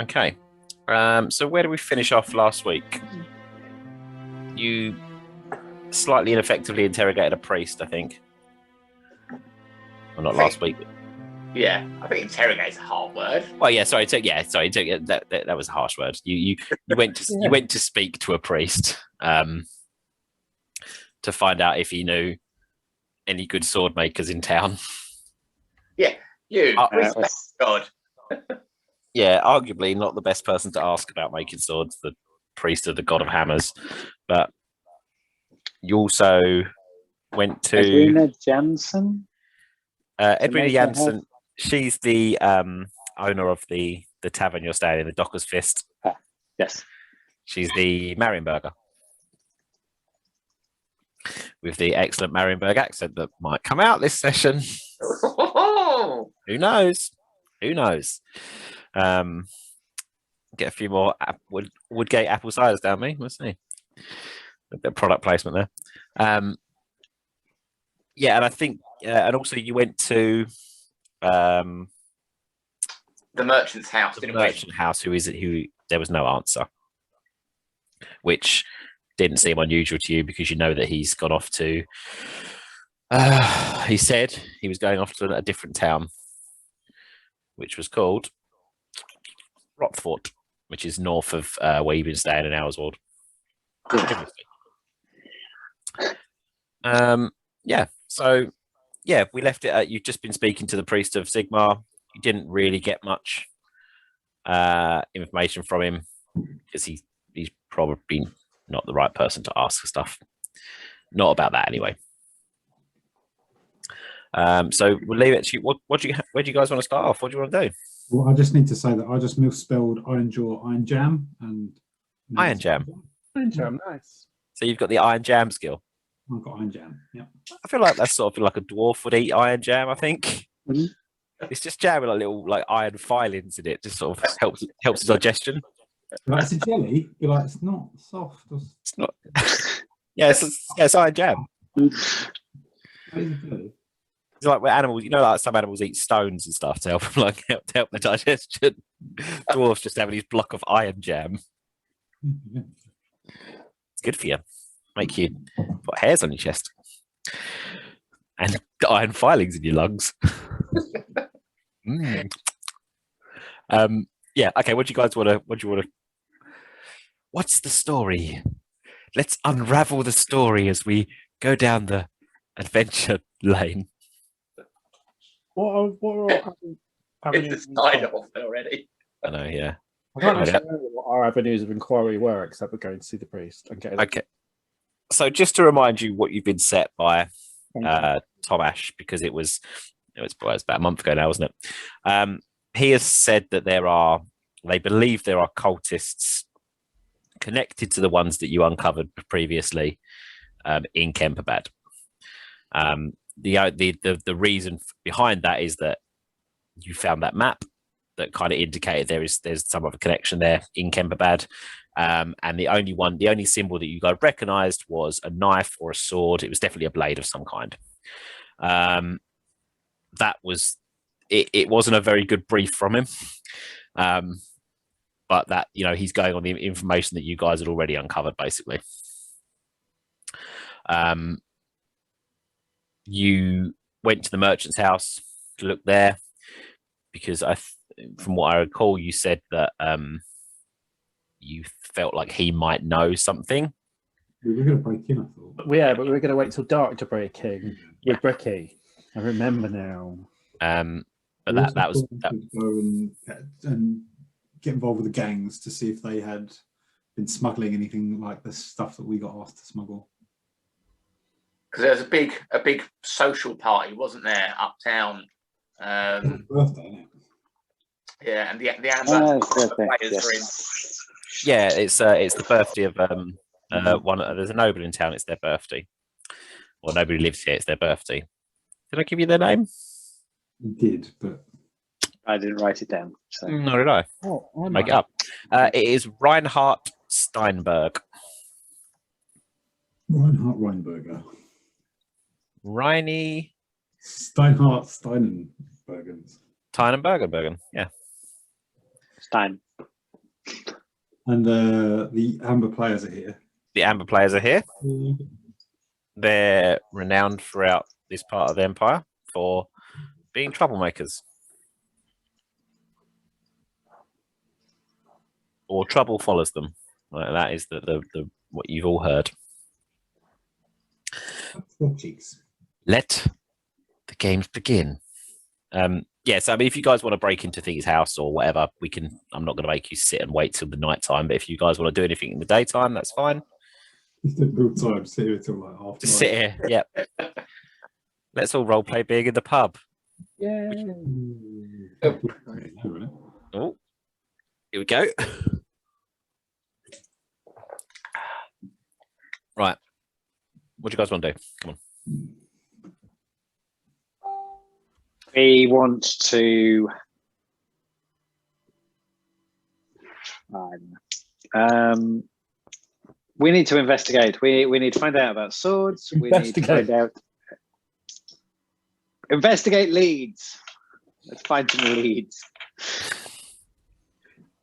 Okay. So where did we finish off last week? You slightly ineffectively interrogated a priest, I think. Well, not last week. Yeah, I think interrogate's a hard word. Well, yeah, sorry. That was a harsh word. You went to you went to speak to a priest to find out if he knew any good sword makers in town. Yeah, you. God. Yeah, arguably not the best person to ask about making swords, the priest of the god of hammers. But you also went to Edwina Jansen. Edwina Jansen. She's the owner of the tavern you're staying in, the Docker's Fist. Yes. She's the Marienburger. With the excellent Marienburg accent that might come out this session. Who knows? Who knows? Get a few more Woodgate apple ciders down me. We'll see. A bit of product placement there. Yeah, and I think, and also you went to the merchant's house. The merchant house. Who there was no answer, which didn't seem unusual to you because you know that he's gone off to. He said he was going off to a different town, which was called Rockfort, which is north of where you've been staying in Owlswold. Yeah. So, yeah, we left it at you've just been speaking to the priest of Sigmar. You didn't really get much information from him because he's probably not the right person to ask for stuff. Not about that anyway. So we'll leave it to you. Where do you guys want to start off? What do you want to do? Well, I just need to say that I just misspelled Iron Jaw, Iron Jam, and Iron Jam. Iron Jam, nice. So you've got the Iron Jam skill. I've got Iron Jam. Yeah. I feel like that's sort of like a dwarf would eat Iron Jam. I think it's just jam with like little like iron filings in it. Just sort of helps digestion. Like it's a jelly, but like it's not soft. It's not. Yeah, it's Iron Jam. It's a jelly. It's like where animals, like some animals eat stones and stuff to help them, help the digestion. Dwarves just have these block of Iron Jam. It's good for you. Make you put hairs on your chest and iron filings in your lungs. Yeah. Okay. What do you guys want to? What's the story? Let's unravel the story as we go down the adventure lane. What are it's died off already. I know. Yeah. I can't actually remember what our avenues of inquiry were, except for going to see the priest and getting. Okay. So just to remind you what you've been set by Tom Ash, because it was about a month ago now, wasn't it? He has said that they believe there are cultists connected to the ones that you uncovered previously in Kemperbad. The reason behind that is that you found that map that kind of indicated there's some other connection there in Kemperbad. And the only symbol that you guys recognized was a knife or a sword. It was definitely a blade of some kind. That was it wasn't a very good brief from him. But that, he's going on the information that you guys had already uncovered, basically. You went to the merchant's house to look there because from what I recall, you said that you felt like he might know something. We were going to break in, I thought. Yeah, but we were going to wait till dark to break in with Bricky. I remember now. But that was that. Go and get involved with the gangs to see if they had been smuggling anything like the stuff that we got asked to smuggle. Because there was a big social party, wasn't there, uptown? Birthday, yeah, and the ambassador players were in. Yeah, it's the birthday of one. There's a noble in town. It's their birthday. Well, nobody lives here. It's their birthday. Did I give you their name? You did, but I didn't write it down. So. Nor did I. Oh, Make it up. It is Reinhard Steinberg. Reinhard Reinberger. Reini Steinhard Steinenbergens. Teinenbergen. Yeah. Time. And the amber players are here. The Amber players are here. They're renowned throughout this part of the Empire for being troublemakers. Or trouble follows them. That is the what you've all heard. Oh, cheeks. Let the games begin. Yes, I mean, if you guys want to break into Thieves' house or whatever, we can. I'm not going to make you sit and wait till the night time, but if you guys want to do anything in the daytime, that's fine. It's the real time. Sit here till like half. Just sit here. Yep. Let's all role play being in the pub. Yeah. Oh, here we go. Right. What do you guys want to do? Come on. We want to. We need to investigate. We need to find out about swords. We need to find out. Investigate leads. Let's find some leads.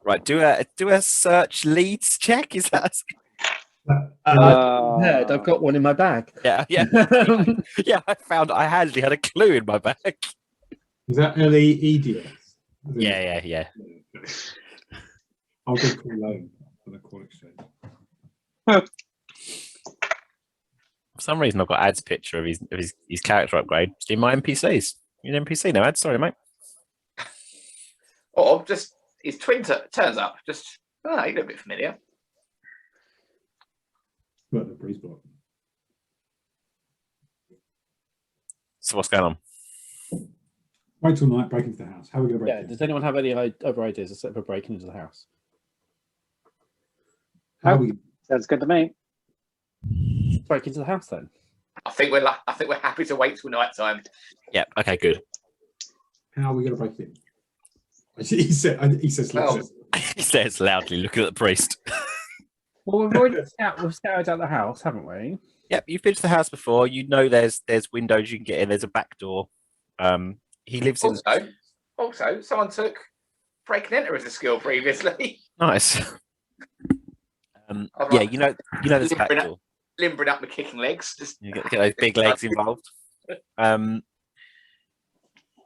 Right. Do a search leads check. Is that? Heard, I've got one in my bag. Yeah. Yeah. Yeah. I hardly had a clue in my bag. Is that LEEDS? Yeah. I'll go call loan for the call exchange. For some reason, I've got Ad's picture of his character upgrade in my NPCs. You're an NPC now, Ad. Sorry, mate. Or just his twin turns up. Just you look a bit familiar. But the breeze block. So what's going on? Wait till night, break into the house. How are we going to break Yeah. in? Does anyone have any other ideas except for breaking into the house? How are we? Sounds good to me. Break into the house then. I think we're happy to wait till night time. Yeah. Okay. Good. How are we going to break in? He says. Well, He says loudly, looking at the priest. Well, we've already scouted out the house, haven't we? Yep. You've been to the house before. You know there's windows you can get in. There's a back door. He lives in. Also, someone took break and enter as a skill previously. Nice. Yeah, you know there's a back door. Limbering up the kicking legs. Just You get those big legs involved.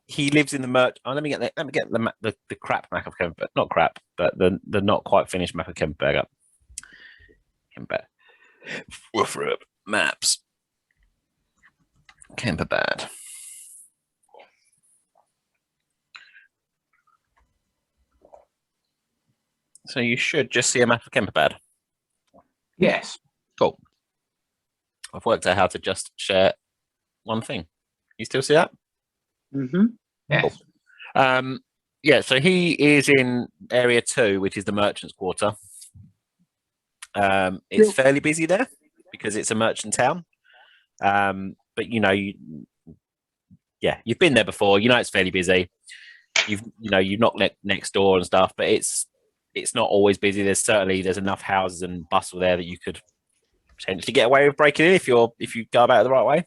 He lives in the merch. Oh, let me get the crap map of Kemper. Not crap, but the not quite finished map of Kemperberg up. Kemper. WFRP maps. Kemperbad. So you should just see a map of Kemperbad. yes. Cool. I've worked out how to just share one thing. You still see that? Mm-hmm. Yes. Yeah, so he is in area 2, which is the merchant's quarter. It's fairly busy there because it's a merchant town. But you've been there before. You know it's fairly busy. You've knocked next door and stuff, but it's not always busy. There's enough houses and bustle there that you could potentially get away with breaking in if you go about it the right way.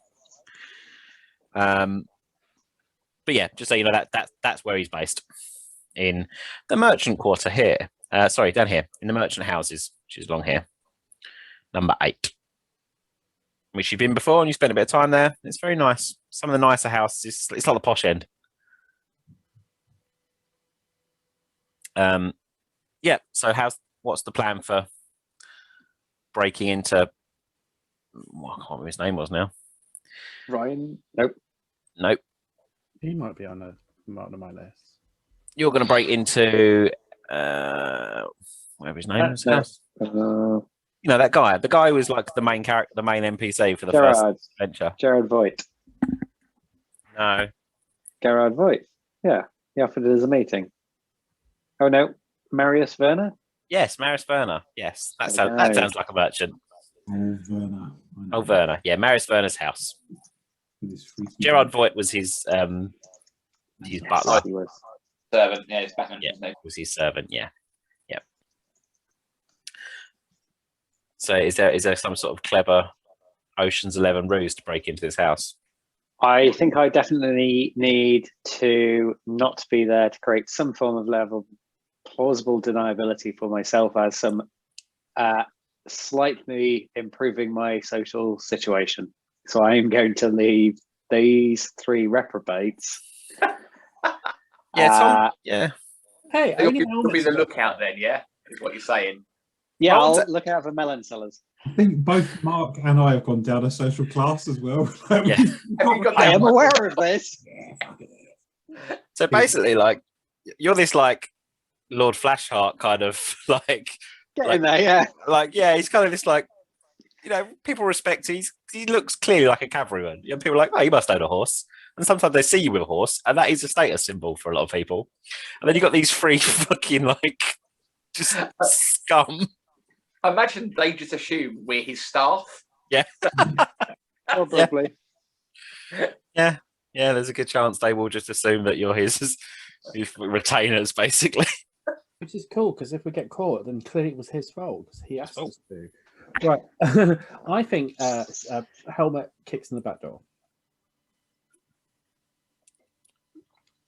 But yeah, just so you know that's where he's based, in the merchant quarter here. Down here in the merchant houses, which is along here, number 8. Which you've been before and you spent a bit of time there. It's very nice. Some of the nicer houses. It's like the posh end. Yeah. So what's the plan for breaking into? I can't remember what his name was now. Ryan? Nope. He might be on my list. You're going to break into whatever his name is. That guy. The guy who was like the main character, the main NPC for the first adventure. Gerard Voigt. No. Gerard Voigt. Yeah, he offered it as a meeting. Oh no, Marius Werner. Yes, Marius Werner. Yes, that sounds like a merchant. Oh, Werner. Oh, Werner. Yeah, Marius Werner's house. Gerard Voigt was his butler. He was. Servant. Yeah, it's Batman. Yeah, was his servant. Yeah. So is there some sort of clever Ocean's 11 ruse to break into this house? I think I definitely need to not be there to create some form of level plausible deniability for myself as some slightly improving my social situation. So I am going to leave these 3 reprobates. Yeah. Hey, You'll only be the lookout then, yeah? Is what you're saying. Yeah, Well, I'll look out for melon sellers. I think both Mark and I have gone down a social class as well. Yeah. Have you got I that am one? aware of this. So basically, like, you're this like Lord Flashheart kind of like, Get in there, yeah. he's kind of this like, people respect. He looks clearly like a cavalryman. And people are like, oh, you must own a horse. And sometimes they see you with a horse, and that is a status symbol for a lot of people. And then you got these 3 fucking like just scum. I imagine they just assume we're his staff. Yeah. Probably. Yeah, there's a good chance they will just assume that you're his retainers, basically. Which is cool, because if we get caught, then clearly it was his fault, because he asked us to. Right. I think Helmet kicks in the back door.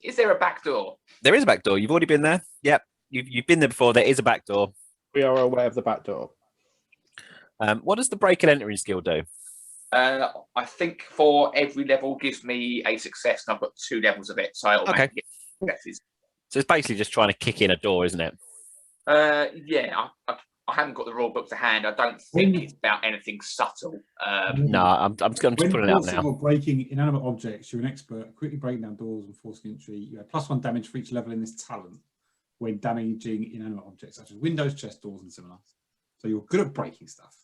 Is there a back door? There is a back door. You've already been there. Yep. You've been there before. There is a back door. We are aware of the back door. What does the break and entering skill do? I think for every level gives me a success, and I've got 2 levels of it, so it'll Okay. make it successes. So it's basically just trying to kick in a door, isn't it? Yeah, I haven't got the rule book to hand. I don't think it's about anything subtle. No, I'm just When putting it up forcing now. or breaking inanimate objects, you're an expert. Quickly breaking down doors and forcing entry. You have +1 damage for each level in this talent when damaging inanimate objects such as windows, chest doors, and similar. So you're good at breaking stuff.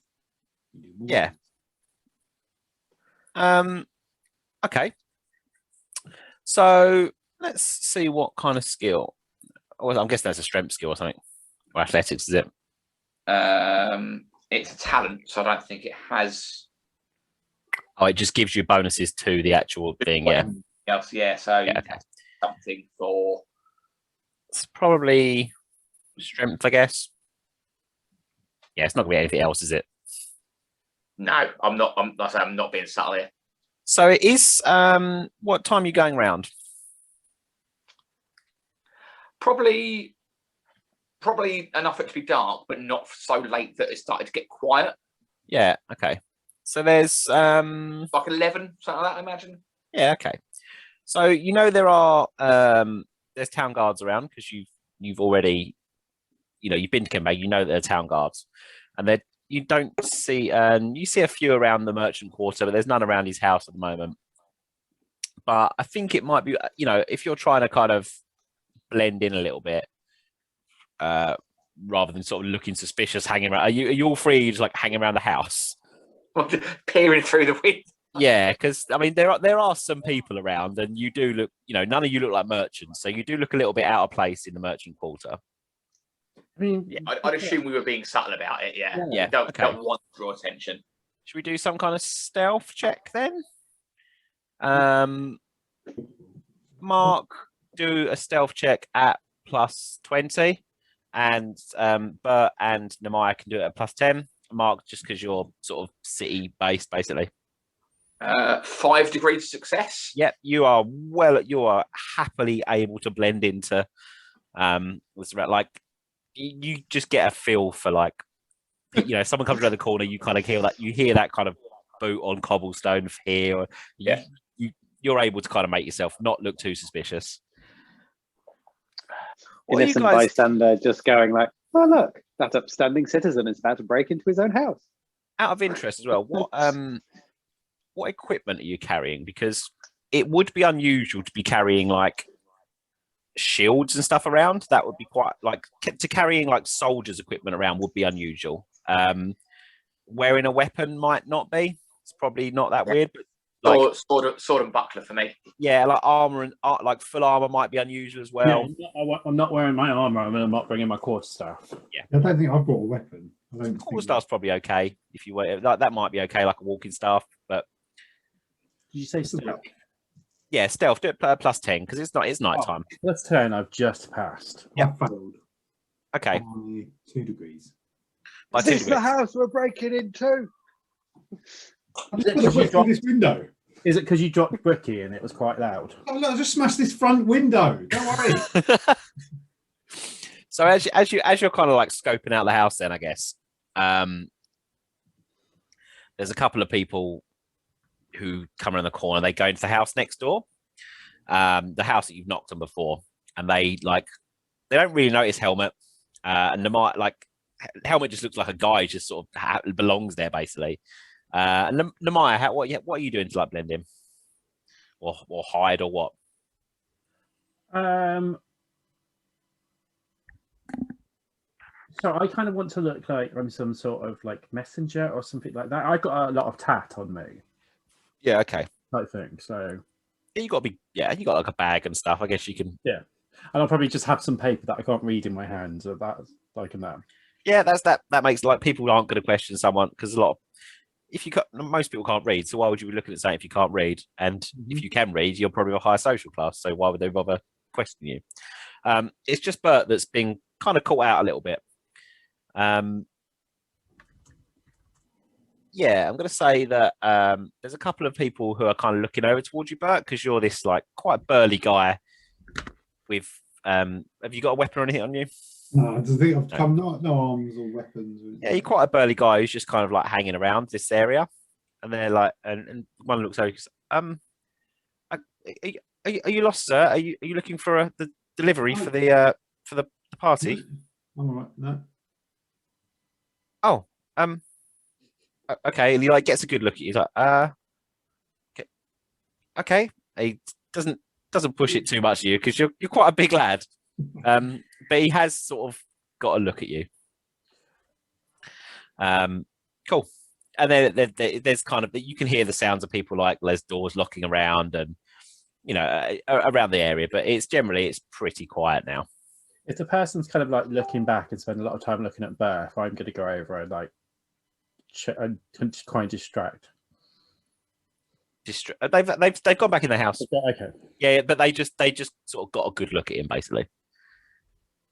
You do more Yeah. Okay. So let's see what kind of skill. Well, I'm guessing that's a strength skill or something. Or athletics, is it? It's a talent, so I don't think it has. Oh, it just gives you bonuses to the actual thing, yeah. Else, yeah. So Yeah, okay. something for. It's probably strength, I guess. Yeah, it's not going to be anything else, is it? No, I'm not. I'm not being subtle here. So it is. What time are you going round? Probably enough for it to be dark, but not so late that it started to get quiet. Yeah. Okay. So there's Like 11, something like that, I imagine. Yeah. Okay. So there are there's town guards around because you've already you've been to Scumbag. You know that there are town guards, and you don't see you see a few around the merchant quarter, but there's none around his house at the moment. But I think it might be if you're trying to kind of blend in a little bit, rather than sort of looking suspicious, hanging around. Are you all free just like hanging around the house? Peering through the window. Yeah, because I mean there are some people around, and you do look. None of you look like merchants, so you do look a little bit out of place in the merchant quarter. I mean, Yeah, I'd assume we were being subtle about it. Yeah. Yeah, Don't okay. want to draw attention. Should we do some kind of stealth check then? Mark, do a stealth check at +20, and Bert and Nemaya can do it at +10. Mark, just because you're sort of city based, basically. 5 degrees of success. Yep, you are happily able to blend into like you just get a feel for like if someone comes around the corner, you kind of hear that kind of boot on cobblestone here. Or you're able to kind of make yourself not look too suspicious. Innocent bystander just going like, oh look, that upstanding citizen is about to break into his own house. Out of interest as well, what equipment are you carrying? Because it would be unusual to be carrying like shields and stuff around. That would be quite carrying like soldiers' equipment around would be unusual. Wearing a weapon might not be. It's probably not that weird. But sword and buckler for me. Yeah, like armor and like full armor might be unusual as well. Yeah, I'm not wearing my armor. I'm not bringing my quarterstaff. Yeah, I don't think I've got a weapon. Quarterstaff's probably okay if you wear that might be okay, like a walking staff. But Did you say stealth? Yeah, stealth. Do it +10 because it's night time. +10. I've just passed. I failed. Okay. By 2 degrees. By Is 2 this degrees. the house we're breaking into? I just put a brick through this window. Is it because you dropped Bricky and it was quite loud? Oh, look, I just smashed this front window. Don't worry. So as you're kind of like scoping out the house, then I guess there's a couple of people who come around the corner. They go into the house next door, the house that you've knocked on before, and they don't really notice Helmet, and they might like Helmet just looks like a guy who just sort of belongs there basically. And Nemaya, what are you doing to like blend in, or hide, or what? So I kind of want to look like I'm some sort of like messenger or something like that. I got a lot of tat on me. Yeah, okay. Type thing. So Yeah, you got like a bag and stuff. I guess you can. Yeah, and I'll probably just have some paper that I can't read in my hand. So that's like in that. Yeah, that makes like people aren't going to question someone because most people can't read. So why would you be looking at something if you can't read? And if you can read, you're probably a higher social class. So why would they bother questioning you? It's just Bert that's been kind of caught out a little bit. Yeah, I'm going to say that there's a couple of people who are kind of looking over towards you, Bert, because you're this like quite burly guy with. Have you got a weapon or anything on you? No, I just think I've come no arms or weapons. Yeah, you're quite a burly guy who's just kind of like hanging around this area, and they're like, and one looks over. Are you lost, sir? Are you looking for the delivery for the party? I'm all right. No. Oh, okay. And he like gets a good look at you. He's like, okay. He doesn't push it too much at you because you're quite a big lad. But he has sort of got a look at you. Cool. And then there's kind of you can hear the sounds of people like there's doors locking around and around the area, but it's pretty quiet now. If the person's kind of like looking back and spend a lot of time looking at Bert, I'm going to go over and like and try and distract. They've gone back in the house. Okay. Yeah, but they just sort of got a good look at him basically.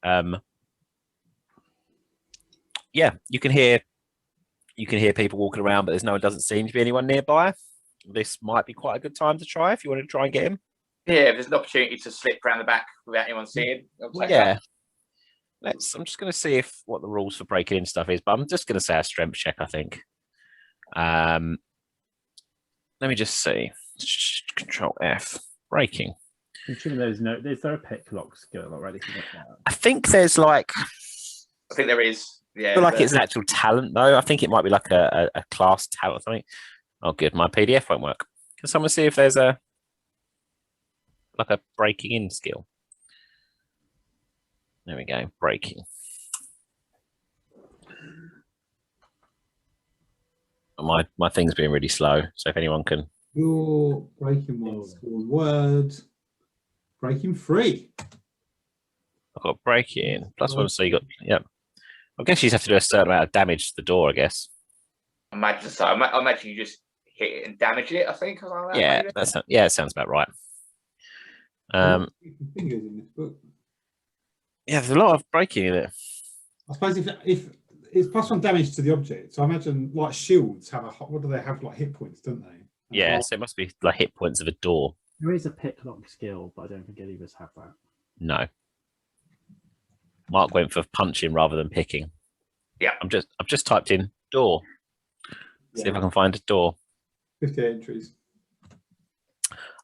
Yeah, you can hear people walking around, but doesn't seem to be anyone nearby. This might be quite a good time to try if you want to try and get him. Yeah, if there's an opportunity to slip around the back without anyone seeing. Yeah. I'm just going to see what the rules for breaking in stuff is, but I'm just going to say a strength check, I think. Let me just see. Control F. Breaking. I'm assuming is there a pick lock skill or anything like that? I think there's like... I think there is. Yeah. I feel like it's an actual talent, though. I think it might be like a class talent or something. Oh, good. My PDF won't work. Can someone see if there's a breaking in skill? There we go. Breaking. My thing's being really slow. So if anyone can. Your breaking was one word. Breaking free. I've got break in +1, so you got I guess you just have to do a certain amount of damage to the door, I guess. I imagine so. I imagine you just hit it and damage it, I think. Or like that, it sounds about right. Fingers in this book. Yeah, there's a lot of breaking in it. I suppose if it's +1 damage to the object, so I imagine like shields have what do they have, like hit points, don't they? Yeah, so it must be like hit points of a door. There is a pick lock skill, but I don't think any of us have that. No. Mark went for punching rather than picking. Yeah. I've just typed in door. See if I can find a door. 50 entries.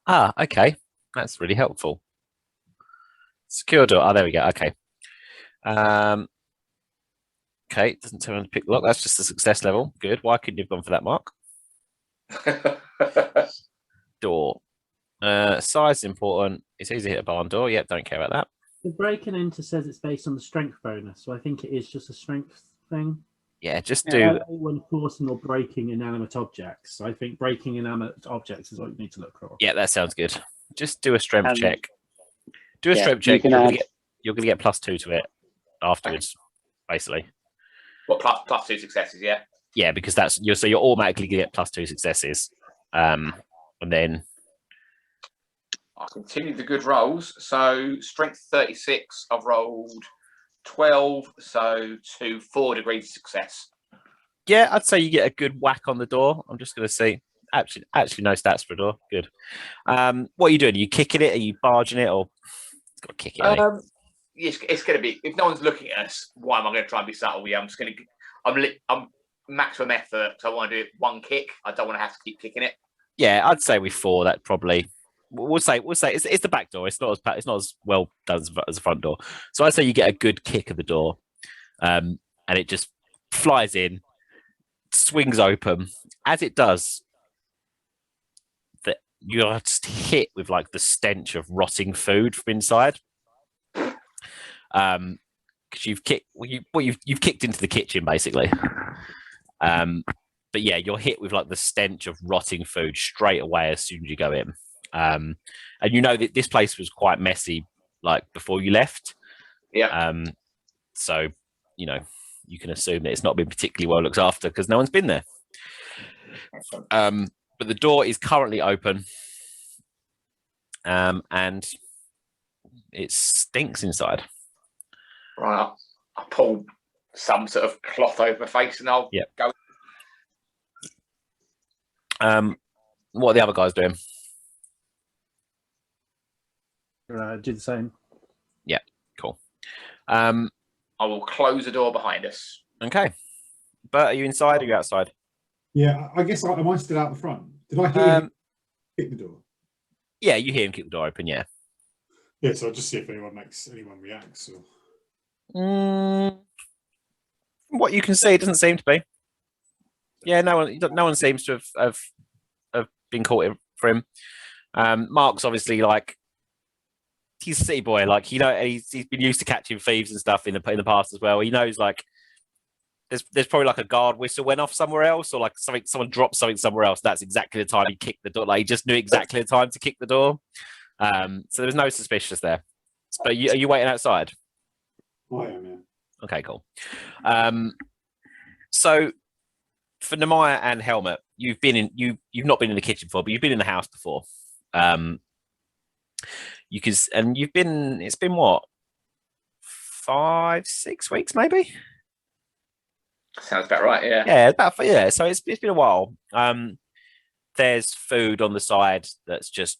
Ah, okay. That's really helpful. Secure door. Oh, there we go. Okay. Okay, doesn't turn on the pick lock. That's just a success level. Good. Why couldn't you have gone for that, Mark? Door. Size is important. It's easy to hit a barn door. Yep, don't care about that. The breaking into says it's based on the strength bonus, so I think it is just a strength thing. Yeah, just do. When forcing or breaking inanimate objects, so I think breaking inanimate objects is what you need to look for. Yeah, that sounds good. Just do a strength check. Do a strength check. You're going to get +2 to it afterwards, basically. What plus 2 successes? Yeah. Yeah, because you're automatically going to get +2 successes, and then. I'll continue the good rolls. So strength 36, I've rolled 12, so to 4 degrees of success. Yeah, I'd say you get a good whack on the door. I'm just going to see. Actually, no stats for a door. Good. What are you doing? Are you kicking it? Are you barging it? Or it's got to kick it? it's going to be, if no one's looking at us, why am I going to try and be subtle? Yeah, I'm maximum effort. So I want to do it one kick. I don't want to have to keep kicking it. Yeah, I'd say with 4, that probably we'll say it's the back door. It's not as well done as the front door. So I'd say you get a good kick of the door, and it just flies in, swings open. As it does, that you're just hit with like the stench of rotting food from inside. Because you've kicked into the kitchen basically. But yeah, you're hit with like the stench of rotting food straight away as soon as you go in. And you know that this place was quite messy, like before you left. Yeah. So, you know, you can assume that it's not been particularly well looked after because no one's been there. But the door is currently open. And it stinks inside. Right. I'll pull some sort of cloth over my face and I'll go. What are the other guys doing? Do the same. Yeah, cool. I will close the door behind us. Okay. Bert, are you inside or are you outside? Yeah, I guess am I still out the front? Did I hear him kick the door? Yeah, you hear him kick the door open, yeah. Yeah, so I'll just see if anyone reacts. From what you can see, it doesn't seem to be. Yeah, no one seems to have been caught for him. Mark's obviously like he's a city boy, like he's been used to catching thieves and stuff in the past as well. He knows like there's probably like a guard whistle went off somewhere else, or like someone dropped something somewhere else. That's exactly the time he kicked the door. Like he just knew exactly the time to kick the door. So there was no suspicious there. But are you waiting outside? I am, yeah. Okay, cool. So for Nehemiah and Helmet, you've not been in the kitchen before, but you've been in the house before. It's been what, 5-6 weeks maybe? Sounds about right, yeah. Yeah, so it's been a while. There's food on the side that's just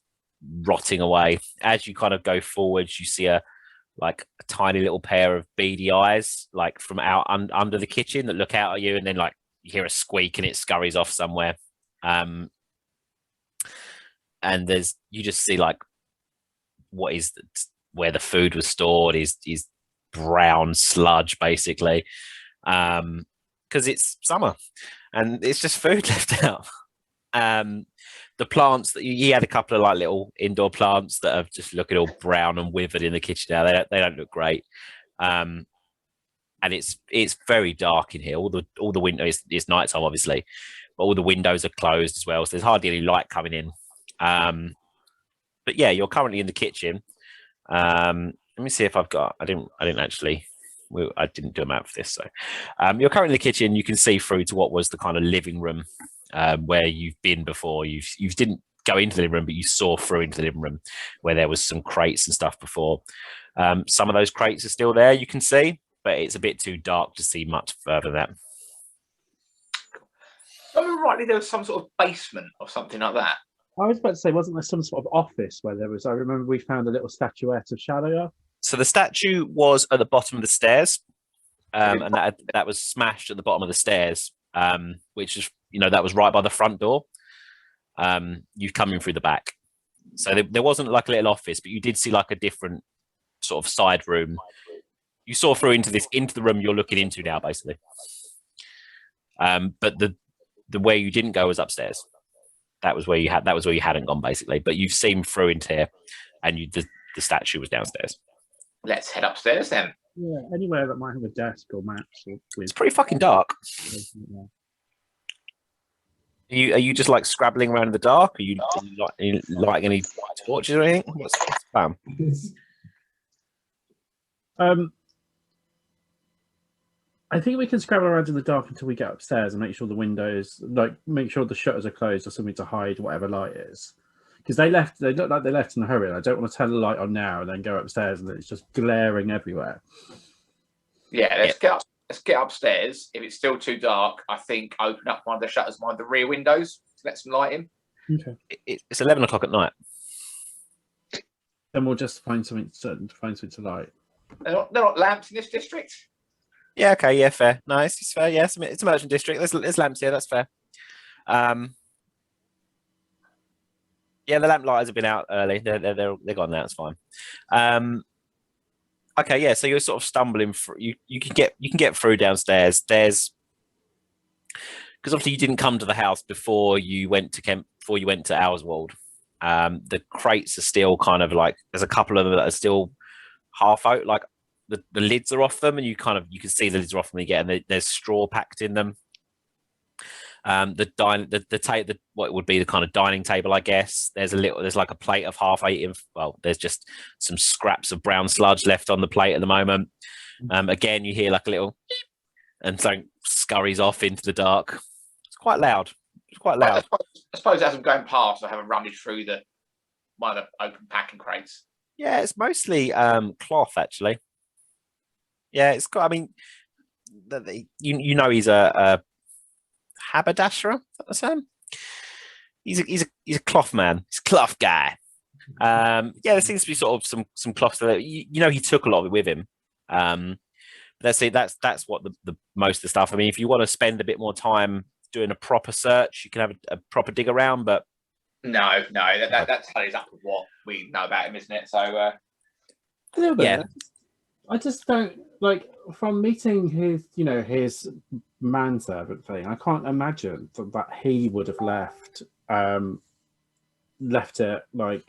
rotting away. As you kind of go forwards, you see a tiny little pair of beady eyes, like from out under the kitchen, that look out at you, and then like you hear a squeak and it scurries off somewhere. And you just see like where the food was stored is brown sludge basically, because it's summer and it's just food left out. The plants that he had a couple of like little indoor plants that are just looking all brown and withered in the kitchen now. They don't look great. And it's very dark in here. All the windows, it's nighttime obviously, but all the windows are closed as well, so there's hardly any light coming in. But yeah, you're currently in the kitchen. Let me see if I didn't do a map for this. So you're currently in the kitchen. You can see through to what was the kind of living room where you've been before. You didn't go into the living room, but you saw through into the living room where there was some crates and stuff before. Some of those crates are still there, you can see, but it's a bit too dark to see much further than that. Oh, rightly, there was some sort of basement or something like that. I was about to say, wasn't there some sort of office where there was? I remember we found a little statuette of Shadow. So the statue was at the bottom of the stairs, and that was smashed at the bottom of the stairs, which is, that was right by the front door. You've come in through the back, so there wasn't like a little office, but you did see like a different sort of side room. You saw through into the room you're looking into now, basically. But the way you didn't go was upstairs. That was where you hadn't gone, basically. But you've seen through into here, and the statue was downstairs. Let's head upstairs then. Yeah, anywhere that might have a desk or maps. It's pretty fucking dark. Yeah. Are you just like scrabbling around in the dark? Are you lighting any torches or anything? What's the plan? I think we can scrabble around in the dark until we get upstairs and make sure the windows, make sure the shutters are closed or something to hide whatever light is. Because they look like they left in a hurry. And I don't want to turn the light on now and then go upstairs and it's just glaring everywhere. Yeah, let's get upstairs. If it's still too dark, I think open up one of the shutters, one of the rear windows to let some light in. Okay. It's 11 o'clock at night. Then we'll just find something to light. They're not lamps in this district. Yeah, okay, yeah, fair. No, it's fair. Yeah, it's a merchant district. There's lamps here. That's fair. Yeah, the lamp lighters have been out early. They're gone now. It's fine. Okay, yeah. So you're sort of stumbling through. You can get through downstairs. There's because obviously you didn't come to the house before you went to Owlswold. The crates are still kind of like there's a couple of them that are still half out, like the lids are off them, and you can see the lids are off them again. And there's straw packed in them. What would be the kind of dining table, I guess. There's like a plate of half eaten. Well, there's just some scraps of brown sludge left on the plate at the moment. Again, you hear like a little and something scurries off into the dark. It's quite loud. I suppose as I'm going past, I have a rummage through one of the open packing crates. Yeah, it's mostly cloth actually. Yeah, it's got. I mean, you know he's a haberdasher. Is that the same? He's a cloth man. He's a cloth guy. Yeah, there seems to be sort of some cloth that you know he took a lot of it with him. That's what the most of the stuff. I mean, if you want to spend a bit more time doing a proper search, you can have a proper dig around. But no, that tallies up with what we know about him, isn't it? So a little bit. Yeah. I just don't like from meeting his manservant thing. I can't imagine that he would have left it like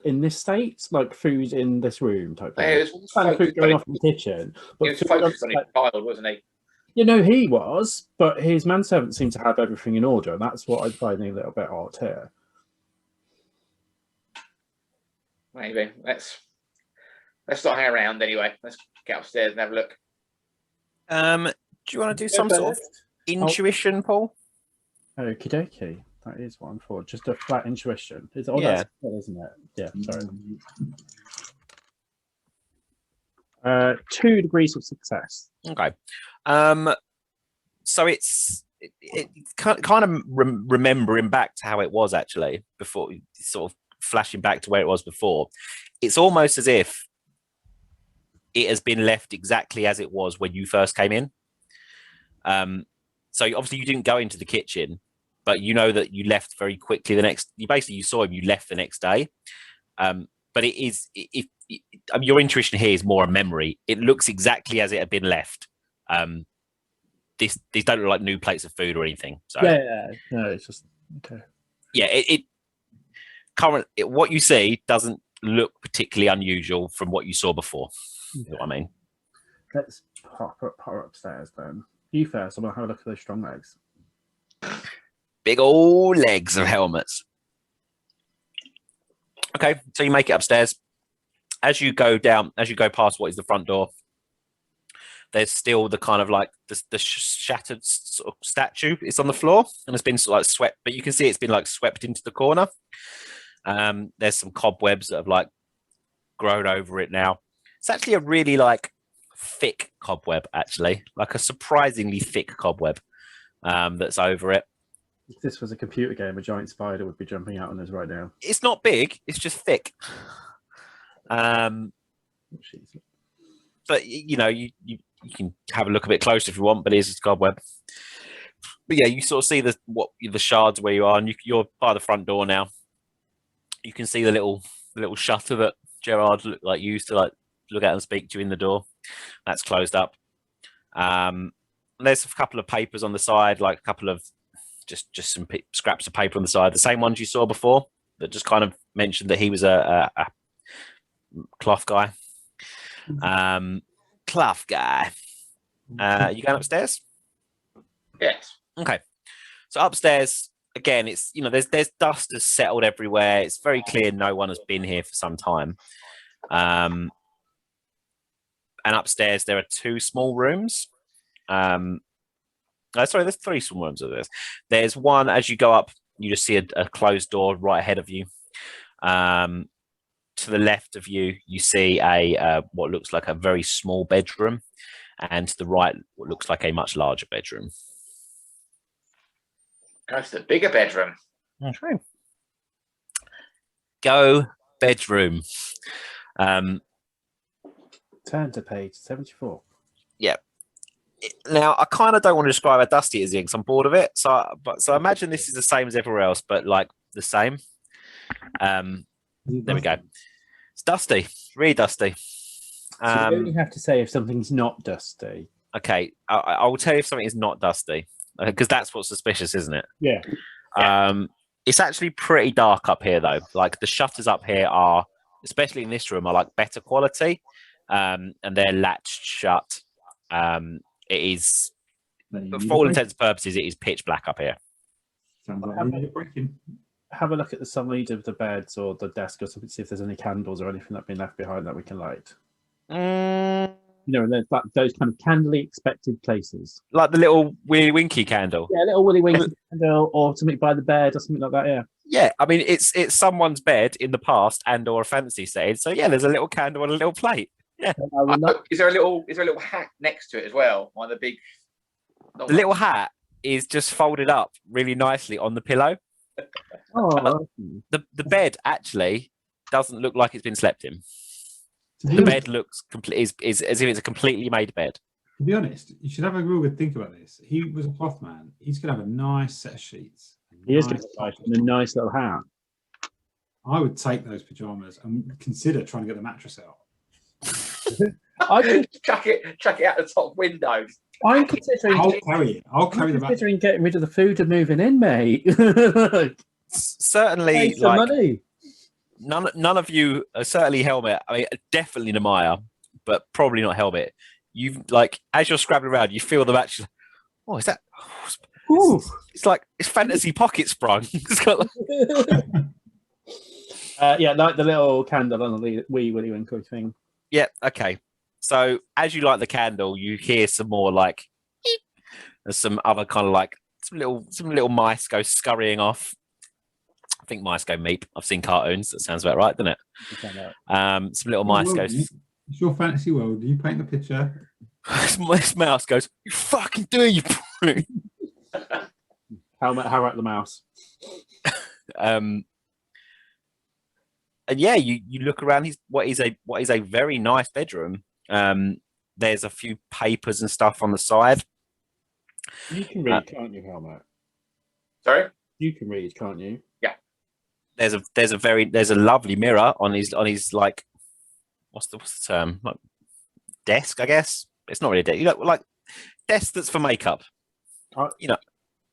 in this state, like food in this room type thing. It was Food going off in the kitchen, but he was focused on his child, wasn't he? You know, he was, but his manservant seemed to have everything in order, and that's what I find a little bit odd here. Maybe let's not hang around anyway. Let's get upstairs and have a look. Do you want to do some sort of intuition, Paul? Okie dokie. That is what I'm for. Just a flat intuition. That's isn't it? Yeah, sorry. 2 degrees of success. Okay. So it's kind of remembering back to how it was actually before, sort of flashing back to where it was before. It's almost as if it has been left exactly as it was when you first came in. So obviously you didn't go into the kitchen, but you know that you left very quickly you saw him, you left the next day. But your intuition here is more a memory. It looks exactly as it had been left. These don't look like new plates of food or anything. So no, it's just okay. Yeah, what you see doesn't look particularly unusual from what you saw before. You know what I mean? Let's pop upstairs then. You first. I'm gonna have a look at those strong legs. Big old legs of helmets. Okay, so you make it upstairs. As you go past what is the front door, there's still the kind of like the shattered sort of statue. It's on the floor and it's been sort of like swept, but you can see it's been like swept into the corner. There's some cobwebs that have like grown over it now. It's actually a really like thick cobweb, actually, like a surprisingly thick cobweb that's over it. If this was a computer game, a giant spider would be jumping out on us right now. It's not big; it's just thick. But you know, you can have a look a bit closer if you want. But it is a cobweb. But yeah, you sort of see the shards where you are, and you're by the front door now. You can see the little shutter that Gerard used to look at and speak to you in the door. That's closed up. There's a couple of papers on the side, like a couple of just some scraps of paper on the side, the same ones you saw before that just kind of mentioned that he was a cloth guy. Cloth guy. You going upstairs? Yes. Okay. So upstairs again, it's there's dust has settled everywhere. It's very clear no one has been here for some time. And upstairs there are 2 small rooms. There's 3 small rooms of this. There's one as you go up, you just see a closed door right ahead of you. To the left of you, you see what looks like a very small bedroom, and to the right, what looks like a much larger bedroom. Go to the bigger bedroom. That's right. Go bedroom. Turn to page 74. Now, I kind of don't want to describe how dusty it is because I'm bored of it. So I imagine this is the same as everywhere else, but like the same. There we go. It's dusty, really dusty. So you only have to say if something's not dusty. Okay, I will tell you if something is not dusty because that's what's suspicious, isn't it? Yeah. It's actually pretty dark up here, though. Like the shutters up here are, especially in this room, are like better quality, and they're latched shut. It is, for all intents and purposes, it is pitch black up here. Sounds like we need a break-in. Have a look at the side of the beds or the desk or something, see if there's any candles or anything that's been left behind that we can light. You know, there's like those kind of candly expected places. Like the little Willy Winky candle. Yeah, a little Willy Winky candle or something by the bed or something like that, yeah. Yeah, I mean, it's someone's bed in the past and or a fantasy setting. So yeah, there's a little candle and a little plate. Yeah. Is there a little hat next to it as well? One of the big. The little hat is just folded up really nicely on the pillow. Oh, The bed actually doesn't look like it's been slept in. The bed looks complete is as if it's a completely made bed. To be honest, you should have a real good think about this. He was a cloth man. He's going to have a nice set of sheets. He is going to have a nice little hat. I would take those pajamas and consider trying to get the mattress out. I chuck it out the top window. I'm considering. I'll carry it. I'll carry the mattress. Considering getting rid of the food and moving in, mate. Certainly, like money. None of you, certainly Helmet. I mean, definitely Nemaya, but probably not Helmet. You've like as you're scrabbling around, you feel the match. Oh, is that? It's like it's fantasy pocket sprung. It's got like... yeah, like the little candle on the wee Willy Winky thing. Yeah, okay. So as you light the candle, you hear some more like there's some other kind of like some little mice go scurrying off. I think mice go meep. I've seen cartoons. That sounds about right, doesn't it? Some little mice go. It's your fantasy world. Do you paint the picture? This mouse goes, "You fucking do, you prick." How about the mouse? And yeah, you look around. What is a very nice bedroom. There's a few papers and stuff on the side. You can read, can't you, Helmet? Sorry, you can read, can't you? Yeah. There's a lovely mirror on his like what's the term, like desk, I guess. It's not really a desk. You know, like desk that's for makeup. You know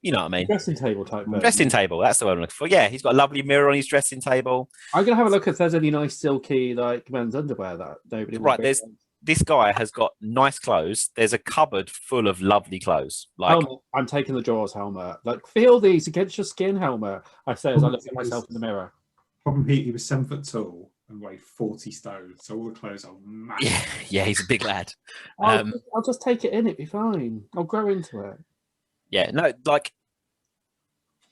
what I mean. Dressing table type. Dressing table. That's the word I'm looking for. Yeah, he's got a lovely mirror on his dressing table. I'm gonna have a look if there's any nice silky like men's underwear that nobody. Right, this guy has got nice clothes. There's a cupboard full of lovely clothes. Like Helmet, I'm taking the drawers, Helmet. Like feel these against your skin, Helmet. I say as I look at myself in the mirror. Problem he was 7 foot tall and weighed 40 stone, so all the clothes are massive. Yeah, he's a big lad. I'll just take it in. It'd be fine. I'll grow into it. Yeah, no, like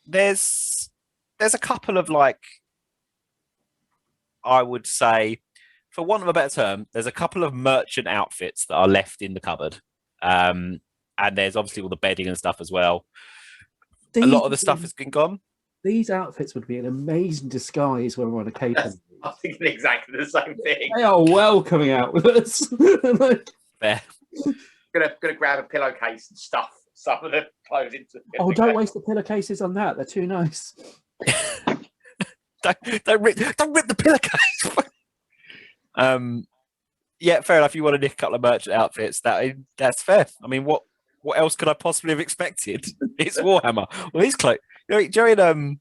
there's a couple of like I would say, for want of a better term, there's a couple of merchant outfits that are left in the cupboard. And there's obviously all the bedding and stuff as well. A lot of the stuff has been gone. These outfits would be an amazing disguise when we're on a catering. I'm thinking exactly the same thing. They are well coming out with us. Fair. Gonna grab a pillowcase and stuff some of the clothes into. Oh, don't waste the pillowcases on that. They're too nice. don't rip the pillowcase. Yeah, fair enough. You want to nick a couple of merchant outfits? That's fair. I mean, what else could I possibly have expected? It's Warhammer. Well, these clothes. During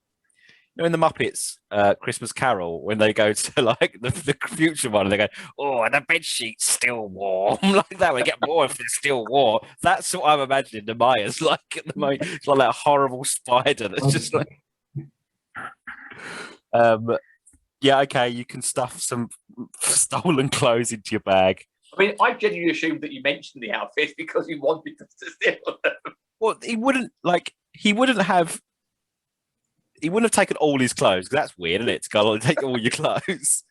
in the Muppets Christmas Carol, when they go to like the future one, and they go, "Oh, and the bed sheet's still warm," like that. We get more if it's still warm. That's what I'm imagining the Maya's like at the moment. It's like that horrible spider that's just like. Yeah, okay. You can stuff some stolen clothes into your bag. I mean, I genuinely assumed that you mentioned the outfits because you wanted us to steal them. Well, he wouldn't have taken all his clothes, because that's weird, isn't it? To go and take all your clothes.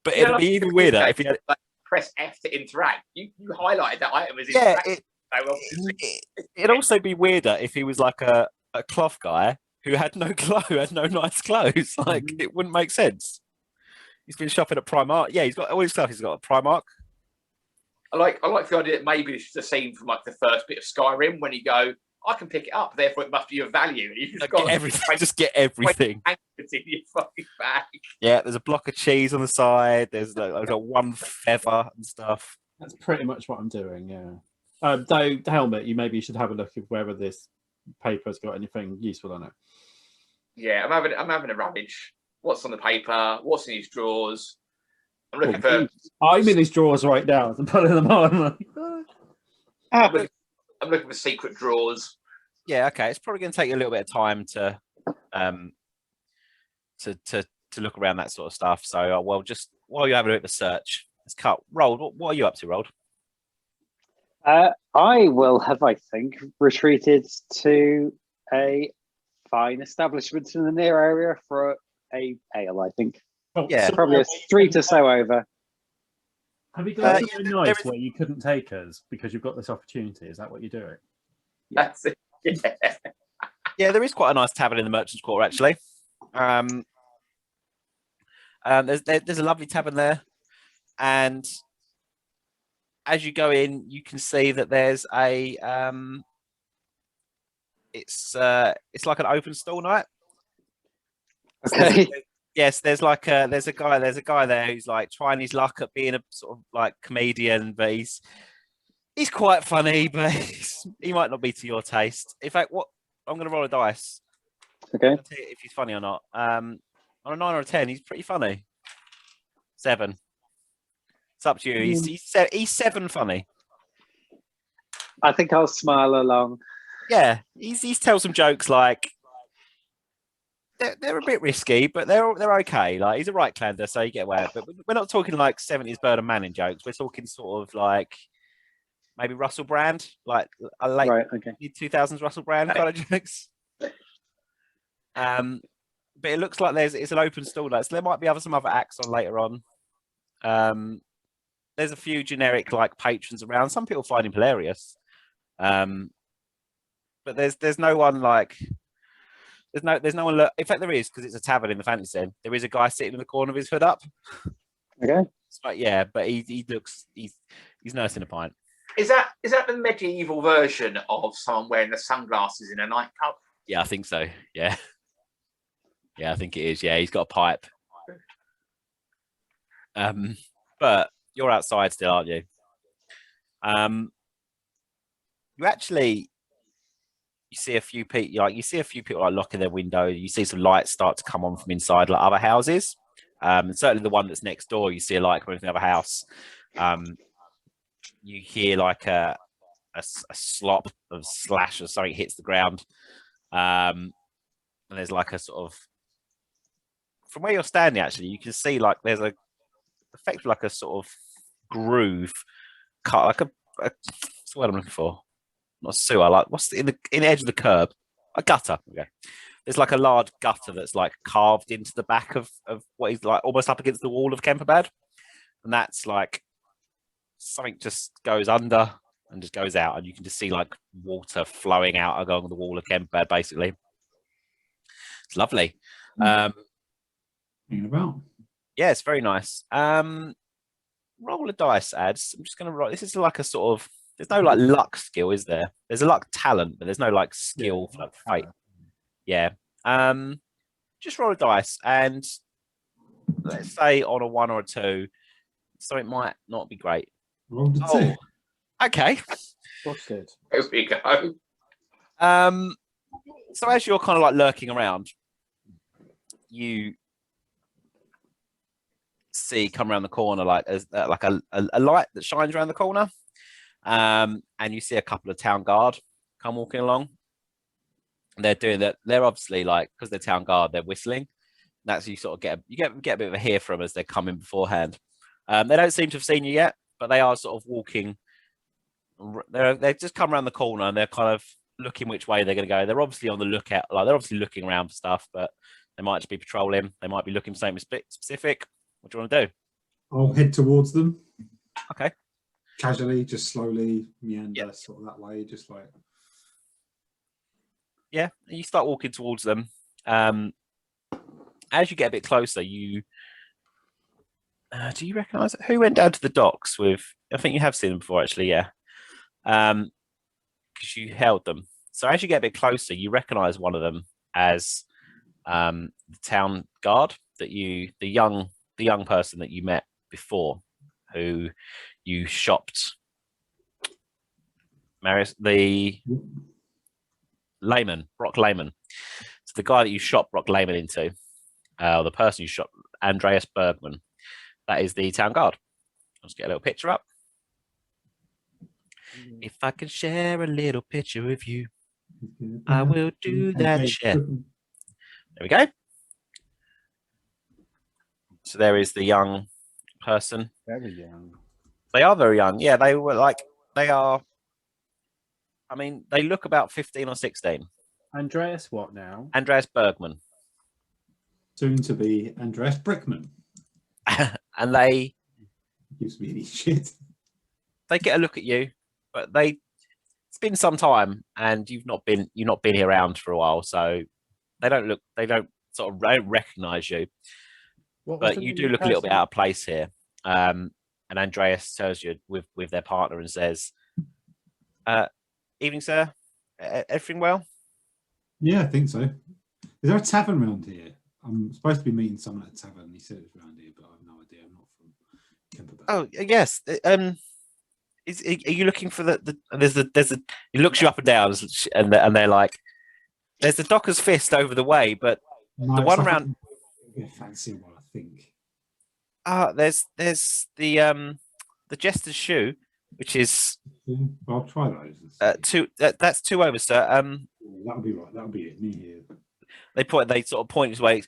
But it'd be even weirder if he had like press F to interact. You highlighted that item as it'd also be weirder if he was like a cloth guy who had no nice clothes. Like it wouldn't make sense. He's been shopping at Primark. Yeah, he's got all his stuff. He's got a Primark. I like the idea that maybe it's just a scene from like the first bit of Skyrim when you go, I can pick it up, therefore it must be of value. And you just got Get everything. Just get everything. in your fucking bag. Yeah, there's a block of cheese on the side. There's like one feather and stuff. That's pretty much what I'm doing. Yeah. Though the helmet, you should have a look at whether this paper's got anything useful on it. Yeah, I'm having a rummage. What's on the paper? What's in these drawers? I'm looking for. I'm in these drawers right now. I'm pulling them on. I'm looking for secret drawers. Yeah, okay. It's probably going to take you a little bit of time to look around that sort of stuff. So, well, just while you're having a bit of a search, let's cut. Roll. What are you up to, Roll? I will have, I think, retreated to a fine establishment in the near area for a ale, I think. Oh, yeah, so probably a street or so over. Have you got somewhere nice where you couldn't take us because you've got this opportunity? Is that what you're doing? That's it. Yeah. Yeah, there is quite a nice tavern in the Merchant's Quarter, actually. There's a lovely tavern there, and as you go in, you can see that there's a it's like an open stall night. Okay. Yes, there's a guy there who's like trying his luck at being a sort of like comedian, but he's quite funny, but he might not be to your taste. In fact, I'm going to roll a dice. Okay. I'll tell you if he's funny or not. On a 9 or a 10, he's pretty funny. 7. It's up to you. He's 7 funny. I think I'll smile along. Yeah, he's tells some jokes like. They're a bit risky, but they're okay. Like he's a right clander, so you get away with it. But we're not talking like 70s Bird and Manning jokes. We're talking sort of like maybe Russell Brand, like a late 2000s Russell Brand kind of jokes. But it looks like it's an open stall night, so there might be some other acts on later on. There's a few generic like patrons around. Some people find him hilarious, but there's no one like. There's no one. In fact, there is because it's a tavern in the fantasy den. There is a guy sitting in the corner of his hood up. Okay. But yeah, but he looks he's nursing a pint. Is that the medieval version of someone wearing the sunglasses in a nightclub? Yeah, I think so. Yeah, I think it is. Yeah, he's got a pipe. But you're outside still, aren't you? You see a few people like locking their window. You see some lights start to come on from inside like other houses. And certainly the one that's next door, you see a light coming from the other house. You hear like a slop of slash or something hits the ground. And there's like a sort of from where you're standing, actually, you can see like there's effectively like a sort of groove cut like what's the word I'm looking for? Not sewer, like what's in the edge of the curb? A gutter. Okay. There's like a large gutter that's like carved into the back of what is like almost up against the wall of Kemperbad. And that's like something just goes under and just goes out, and you can just see like water flowing out along the wall of Kemperbad, basically. It's lovely. About. Yeah, it's very nice. Roll a dice, ads. I'm just gonna roll. This is like a sort of there's no like luck skill, is there? There's a luck talent, but there's no like skill for like fight. Yeah. Just roll a dice, and let's say on a 1 or a 2, so it might not be great. Rolled a 2. Okay. That's good. There we go. So as you're kind of like lurking around, you see come around the corner like a light that shines around the corner. And you see a couple of town guard come walking along. They're doing that. They're obviously like because they're town guard, they're whistling. That's you sort of get a bit of a hear from as they're coming beforehand. They don't seem to have seen you yet, but they are sort of walking. They've just come around the corner and they're kind of looking which way they're going to go. They're obviously on the lookout, like they're obviously looking around for stuff, but they might just be patrolling. They might be looking for something specific. What do you want to do? I'll head towards them. Okay. Casually, just slowly meander sort of that way, just like. Yeah, you start walking towards them. As you get a bit closer, you do you recognise who went down to the docks with I think you have seen them before, actually. Yeah, because you held them. So as you get a bit closer, you recognise one of them as the town guard the young person that you met before, who you shopped. Marius, the Brock Lehman. So the guy that you shot Brock Lehman into, the person you shot, Andreas Bergman, that is the town guard. Let's get a little picture up. If I can share a little picture with you, I will do that. Share. There we go. So there is the young person. Very young. They are very young. Yeah, they are. I mean, they look about 15 or 16. Andreas, what now? Andreas Bergman. Soon to be Andreas Brickman. And they Gives me any shit. They get a look at you, but it's been some time and you've not been here around for a while, so they don't recognize you. But you do look a little bit out of place here. And Andreas tells you with their partner and says, evening, sir. Everything well? Yeah, I think so. Is there a tavern around here? I'm supposed to be meeting someone at a tavern. He said it's around here, but I have no idea. I'm not from Kemperberg. Oh yes. Are you looking for there's a he looks you up and down and they're like, there's the Docker's Fist over the way, but No, the one around a fancy one, I think. There's the Jester's Shoe, which is Well, I'll try those. that's 2 over, sir. That'll be right. That'll be it. Near here. They sort of point his way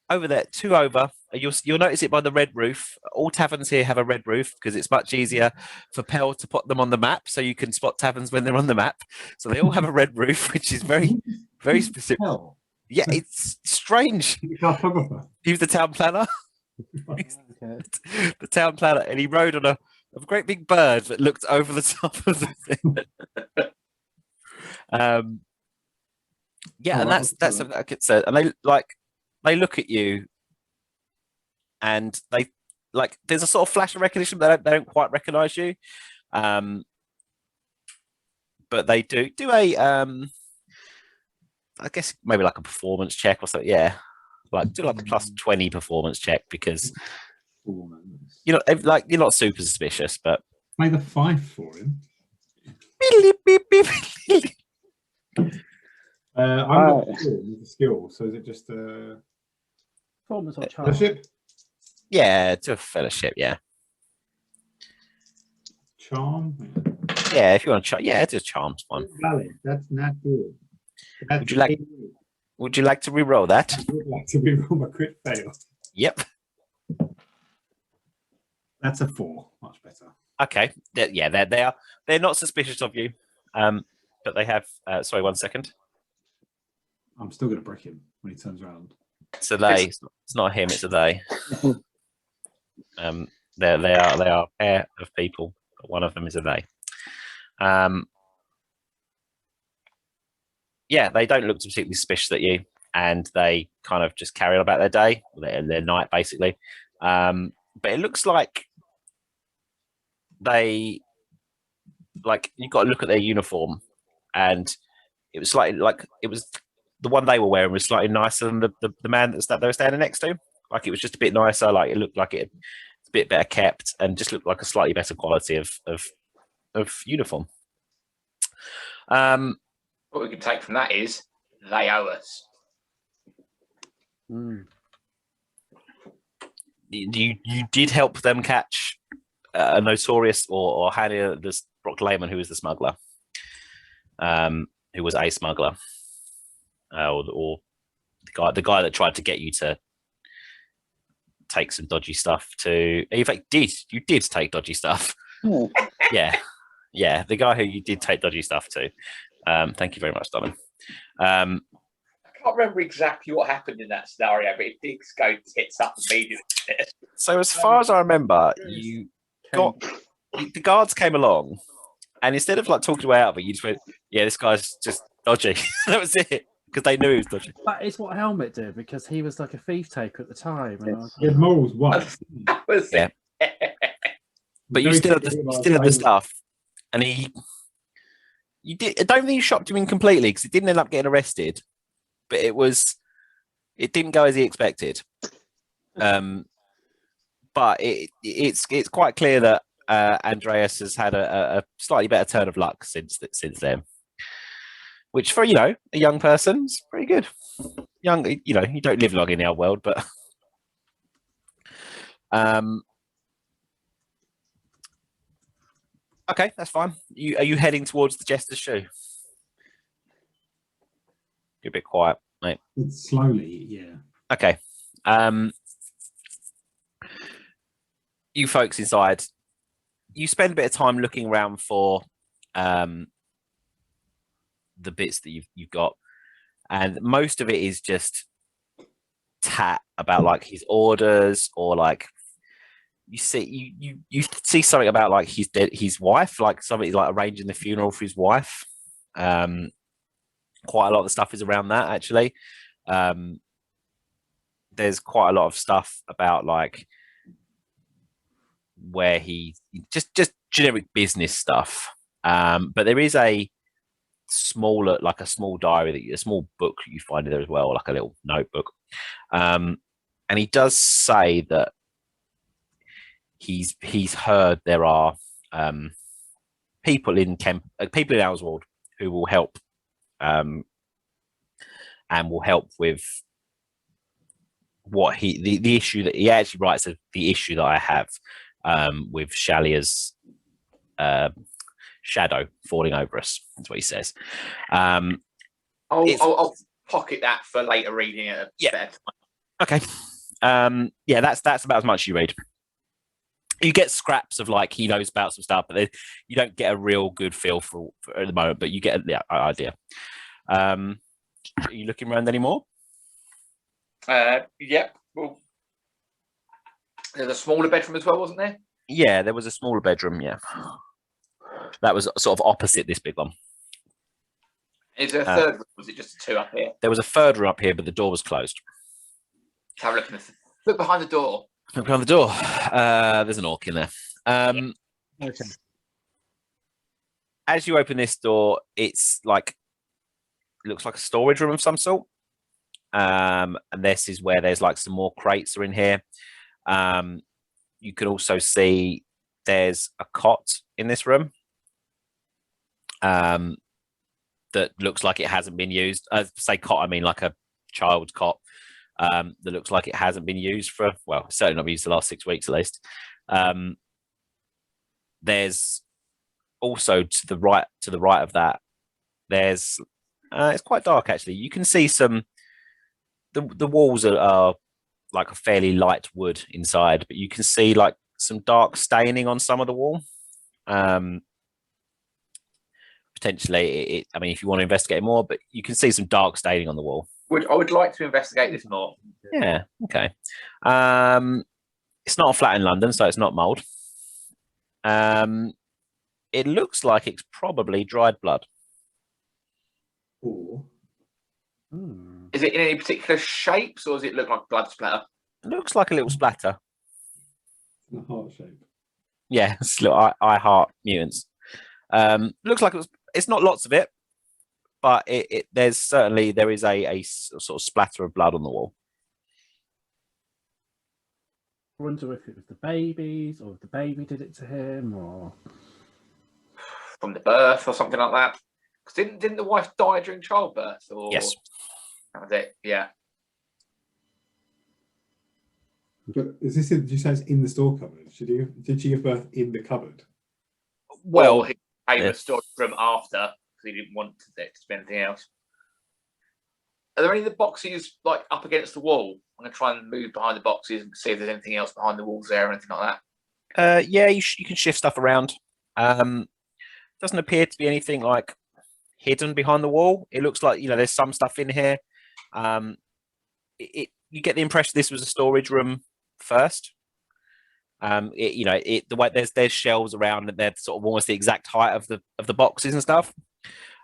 over there, 2 over. You'll notice it by the red roof. All taverns here have a red roof because it's much easier for Pell to put them on the map, so you can spot taverns when they're on the map. So they all have a red roof, which is very, very specific. Hell. Yeah, it's strange. Cartographer. He was the town planner. The town planner, and he rode on a great big bird that looked over the top of the thing. Yeah, and that's something that gets said. And they look at you, and there's a sort of flash of recognition, but they don't quite recognise you. But they do a I guess maybe like a performance check or something. Yeah, do a +20 performance check because you're not super suspicious, but Made a 5 for him. I'm not sure with the skill, so is it just Performance or charm? fellowship? yeah, to a fellowship, yeah. Charm? Yeah, if you want to charm, yeah, it's a charms one. Valid. That's not good. Would you like to re-roll that? I would like to reroll my crit fail. Yep. That's a 4. Much better. Okay. They're not suspicious of you. But they have sorry, 1 second. I'm still going to brick him when he turns around. It's a they. It's not him, it's a they. They are a pair of people, but one of them is a they. Yeah, they don't look particularly suspicious at you, and they kind of just carry on about their day, their night, basically. But it looks like you've got to look at their uniform, and it was slightly the one they were wearing was slightly nicer than the man that they were standing next to. Like it was just a bit nicer. Like it looked like it's a bit better kept, and just looked like a slightly better quality of uniform. What we can take from that is they owe us. You did help them catch a notorious or Hannah, this Brock Lehman, who was the smuggler, who was a smuggler, or the guy that tried to get you to take some dodgy stuff to. In fact, you did take dodgy stuff. Oh. Yeah, the guy who you did take dodgy stuff to. Thank you very much, Donovan. I can't remember exactly what happened in that scenario, but it did go tits up immediately. So as far as I remember, the guards came along, and instead of talking your way out of it, you just went, "Yeah, this guy's just dodgy." That was it, because they knew he was dodgy. That is what Helmet did, because he was like a thief taker at the time. And Yeah, morals what? That was Yeah. but you still have the stuff, and you did. I don't think you shopped him in completely because he didn't end up getting arrested, but it didn't go as he expected. But it's quite clear that Andreas has had a slightly better turn of luck since then, which for a young person is pretty good. Young, you don't live long in the old world, but okay, that's fine. Are you heading towards the Jester's Shoe? You're a bit quiet, mate. Slowly, yeah. Okay. You folks inside, you spend a bit of time looking around for the bits that you've got, and most of it is just tat about like his orders, or like you see something about like his wife, like somebody like arranging the funeral for his wife. Quite a lot of the stuff is around that actually. There's quite a lot of stuff about like where he just generic business stuff. But there is a small diary, a small book you find in there as well, like a little notebook. And he does say that he's heard there are people in Owlswold who will help, and will help with what the issue that he actually writes of the issue that I have with Shalia's shadow falling over us. That's what he says. I'll pocket that for later reading it. Yeah. Okay. Yeah, that's about as much as you read. You get scraps of like he knows about some stuff, but you don't get a real good feel for at the moment. But you get the idea. Are you looking around anymore? Yep. Well, there's a smaller bedroom as well, wasn't there? Yeah, there was a smaller bedroom. Yeah, that was sort of opposite this big one. Is there a third room? Was it just two up here? There was a third room up here, but the door was closed. Have a look. Look behind the door. Look behind the door. There's an orc in there. Okay. As you open this door, it's like looks like a storage room of some sort. And this is where there's like some more crates are in here. You can also see there's a cot in this room that looks like it hasn't been used. Say cot, I mean like a child's cot that looks like it hasn't been used for, well, certainly not been used the last 6 weeks at least. There's also to the right of that, there's it's quite dark actually. You can see some the walls are like a fairly light wood inside, but you can see like some dark staining on some of the wall. Potentially, I mean, if you want to investigate more, but you can see some dark staining on the wall. I would like to investigate this more. Yeah. Okay. It's not a flat in London, so it's not mold. It looks like it's probably dried blood. Or Is it in any particular shapes, or does it look like blood splatter? It looks like a little splatter. a heart shape. Yeah, it's little I heart mutants. Looks like it's not lots of it, but there is a sort of splatter of blood on the wall. I wonder if it was the babies, or if the baby did it to him, or From the birth or something like that. Because didn't the wife die during childbirth? Or Yes. That was it. Yeah. But is this? Did you say it's in the store cupboard? Did she give birth in the cupboard? Well, he came a storage room after because he didn't want it to be anything else. Are there any of the boxes like up against the wall? I'm going to try and move behind the boxes and see if there's anything else behind the walls there or anything like that. Yeah, you can shift stuff around. Doesn't appear to be anything like hidden behind the wall. It looks like there's some stuff in here. You get the impression this was a storage room first. The way there's shelves around and they're sort of almost the exact height of the boxes and stuff.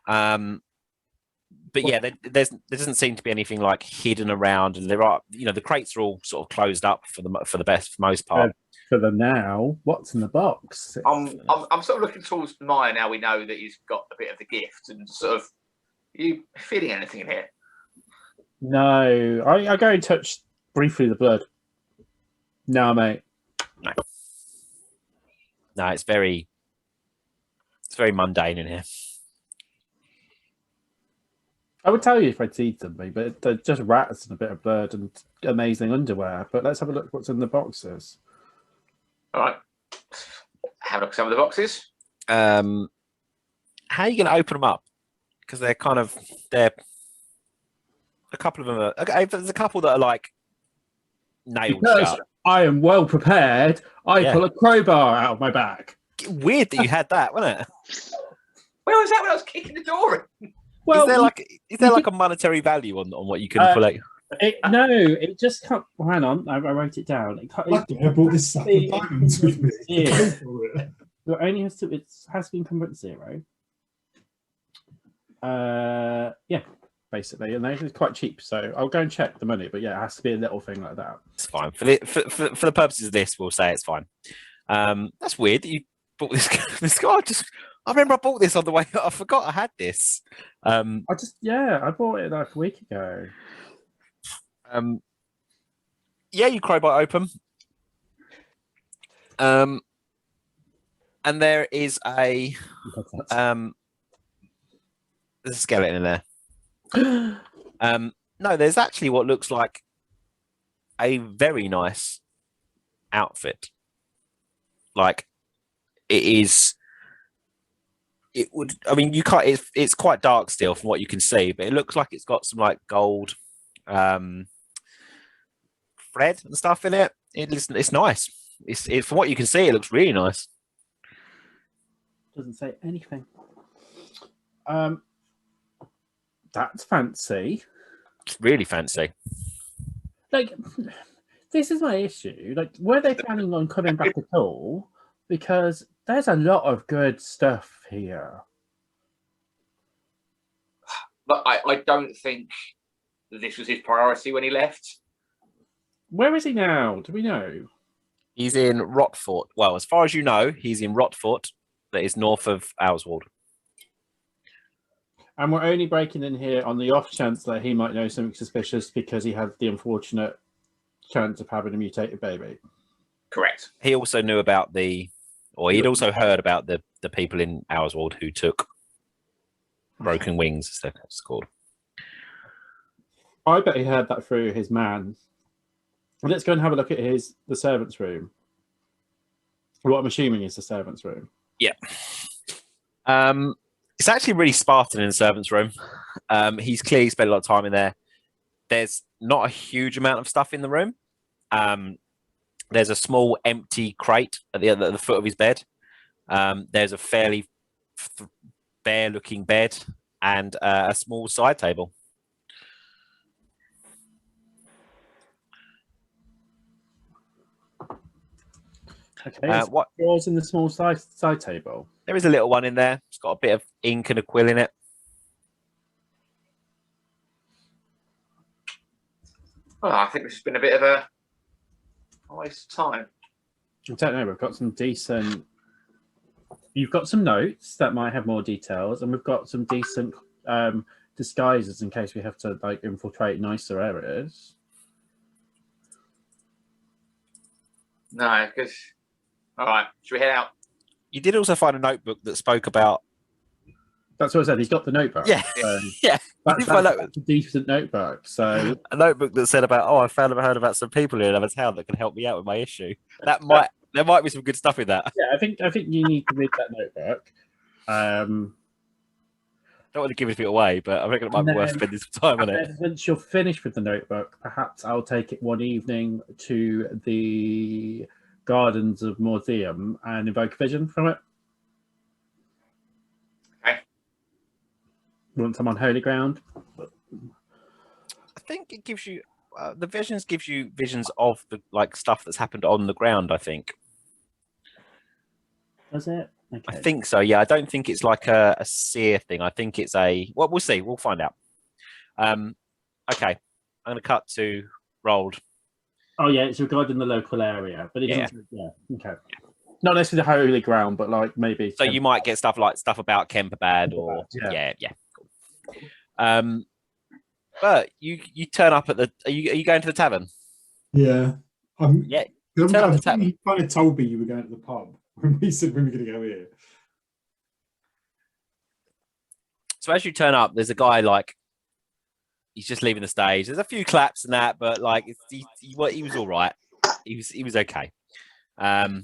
But yeah, there doesn't seem to be anything like hidden around, and there are the crates are all sort of closed up for the most part. For the now, what's in the box? I'm sort of looking towards Maya now. We know that he's got a bit of the gift, and sort of, are you feeling anything in here? No, I go and touch briefly the blood. No, mate. No, it's very mundane in here. I would tell you if I'd seen something, but they're just rats and a bit of blood and amazing underwear. But let's have a look what's in the boxes. All right. Have a look at some of the boxes. How are you going to open them up? Because they're a couple of them are. Okay, there's a couple that are like nailed shut. I am well prepared. I pull a crowbar out of my back. Weird that you had that, wasn't it? Where was that when I was kicking the door in? Well, is there like a monetary value on what you can pull out? No, it just can't. Well, hang on, I wrote it down. I brought this sack of diamonds with me. It only has to. It has been converted to 0. Yeah, basically, and they're quite cheap. So I'll go and check the money. But yeah, it has to be a little thing like that. It's fine for the purposes of this. We'll say it's fine. That's weird that you bought this. I remember I bought this on the way. I forgot I had this. I bought it like a week ago. You crowbar open. And there is there's a skeleton in there. No, there's actually what looks like a very nice outfit. Like it is. It would. I mean, you can't. It's quite dark still from what you can see, but it looks like it's got some like gold thread and stuff in it. It's nice. It's from what you can see, it looks really nice. Doesn't say anything. That's fancy. It's really fancy. Like, this is my issue. Like, were they planning on coming back at all? Because there's a lot of good stuff here. But I don't think this was his priority when he left. Where is he now? Do we know? He's in Rotfort. Well, as far as you know, he's in Rotfort, that is north of Owlswald. And we're only breaking in here on the off chance that he might know something suspicious because he had the unfortunate chance of having a mutated baby. Correct. He also knew about he'd also heard about the people in Owlswald who took broken wings, as they're called. I bet he heard that through his man. Let's go and have a look at the servants' room. What I'm assuming is the servants' room. Yeah. It's actually really Spartan in the servants' room. He's clearly spent a lot of time in there. There's not a huge amount of stuff in the room. There's a small empty crate at the foot of his bed. There's a fairly bare-looking bed and a small side table. Okay. What was in the small side table? There is a little one in there. It's got a bit of ink and a quill in it. Well, I think this has been a bit of a waste of time. I don't know. We've got some decent. You've got some notes that might have more details, and we've got some decent disguises in case we have to like infiltrate nicer areas. No, because all right, should we head out? You did also find a notebook that spoke about. That's what I said. He's got the notebook. Yeah, yeah. That's a decent notebook. So a notebook that said about, I heard about some people in another town that can help me out with my issue. There might be some good stuff in that. Yeah, I think you need to read that notebook. Don't want to give it away, but I reckon it might be worth spending some time on it. Once you're finished with the notebook, perhaps I'll take it one evening to the Gardens of Mortheum and invoke a vision from it. Okay. Once I'm on holy ground. I think it gives you the visions. Gives you visions of the stuff that's happened on the ground. I think. Does it? Okay. I think so. Yeah, I don't think it's like a seer thing. I think it's well, we'll see. We'll find out. Okay, I'm going to cut to Rolled. Oh yeah, it's regarding the local area, but it Yeah. doesn't. Yeah, okay. Not necessarily the holy ground, but like maybe. So you might get stuff about Kemperbad or Yeah. But you turn up at the. Are you going to the tavern? Yeah. Yeah. I Turn up the think tavern. you kind of told me you were going to the pub when we said we were going to go here. So as you turn up, there's a guy like he's just leaving the stage. There's a few claps and that, but like he was all right. He was okay. But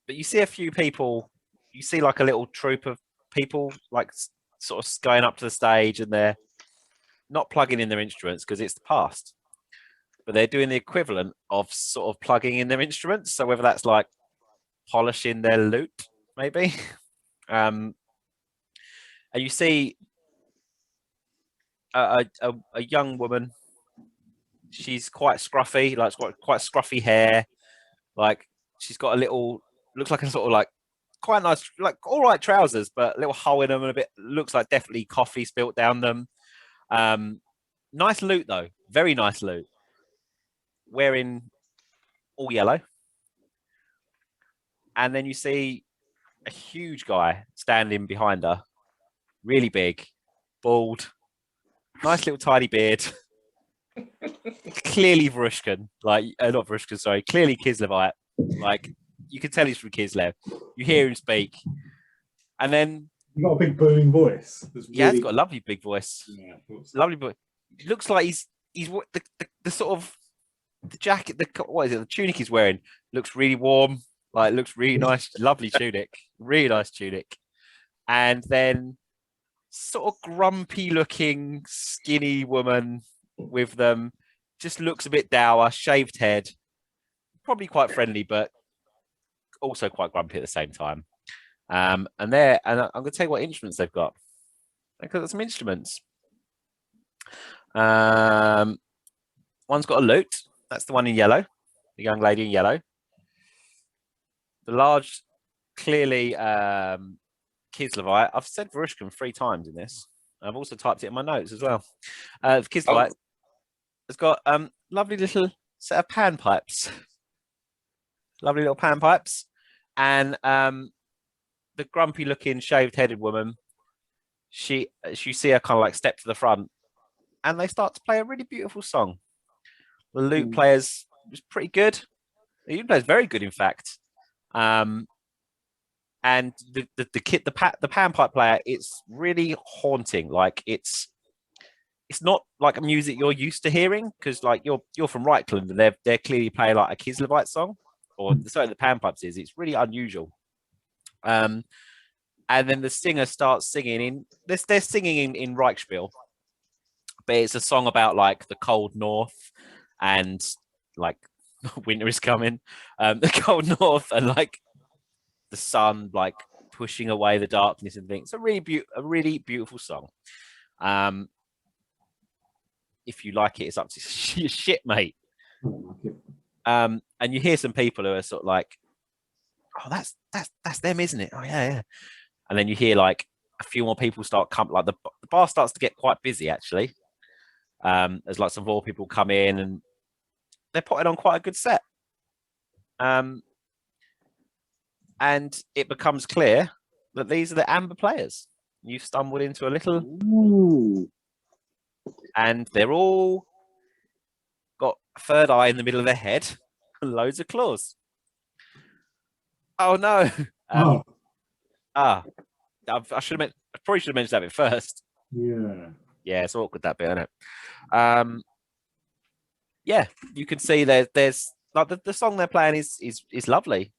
you see a few people. You see like a little troop of people like sort of going up to the stage, and they're not plugging in their instruments because it's the past. But they're doing the equivalent of sort of plugging in their instruments. So whether that's like polishing their lute, maybe. And you see a young woman. She's quite scruffy, like quite scruffy hair. Like she's got a little, looks like a sort of like quite nice, like all right trousers, but a little hole in them and a bit looks like definitely coffee spilt down them. Nice lute though, very nice lute. Wearing all yellow. And then you see a huge guy standing behind her, really big, bald, nice little tiny beard. Clearly Varushkan, like not Varushkan, sorry, clearly Kislevite. Like you can tell he's from Kislev. You hear him speak, and then You got a big booming voice. Yeah, he's got a lovely big voice. Yeah, Lovely voice. Looks like he's the sort of the jacket, what is it? The tunic he's wearing looks really warm. Like looks really nice, lovely tunic, really nice tunic. And then sort of grumpy looking, skinny woman with them, just looks a bit dour, shaved head, probably quite friendly, but also quite grumpy at the same time. And I'm going to tell you what instruments they've got. They've got some instruments. One's got a lute. That's the one in yellow, the young lady in yellow. The large, clearly Kislevite. I've said Varushkan 3 times in this. I've also typed it in my notes as well. Kislevite has got lovely little set of panpipes. Lovely little panpipes. And the grumpy looking shaved headed woman, she see her kind of like step to the front and they start to play a really beautiful song. The lute players was pretty good. The lute player's very good, in fact. And the panpipe player, it's really haunting. Like it's not like a music you're used to hearing, because like you're from Reichland and they're clearly playing like a Kislevite song, or sorry, the panpipes is. It's really unusual. And then the singer starts singing they're singing in Reichspiel, but it's a song about like the cold north and like winter is coming, the cold north and like the sun like pushing away the darkness and things. It's a really beautiful song. If you like it, it's up to your shit, mate. And you hear some people who are sort of like, oh, that's them, isn't it? Oh yeah. And then you hear like a few more people start come, like the bar starts to get quite busy actually. There's like some more people come in and they're putting on quite a good set. And it becomes clear that these are the amber players. You've stumbled into a little, and they're all got a third eye in the middle of their head and loads of claws. Oh no! I probably should have mentioned that bit first. Yeah, it's awkward that bit, isn't it? Yeah, you can see there's like the song they're playing is lovely.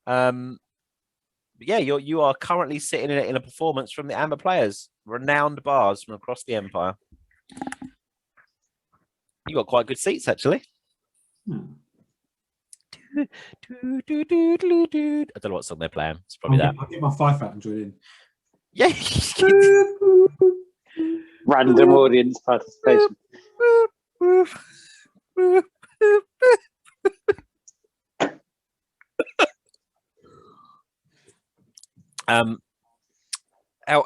Yeah, you are currently sitting in a performance from the Amber Players, renowned bards from across the Empire. You got quite good seats actually. I don't know what song they're playing. It's probably that. I'll get my fife out and join in. Yeah. Random audience participation.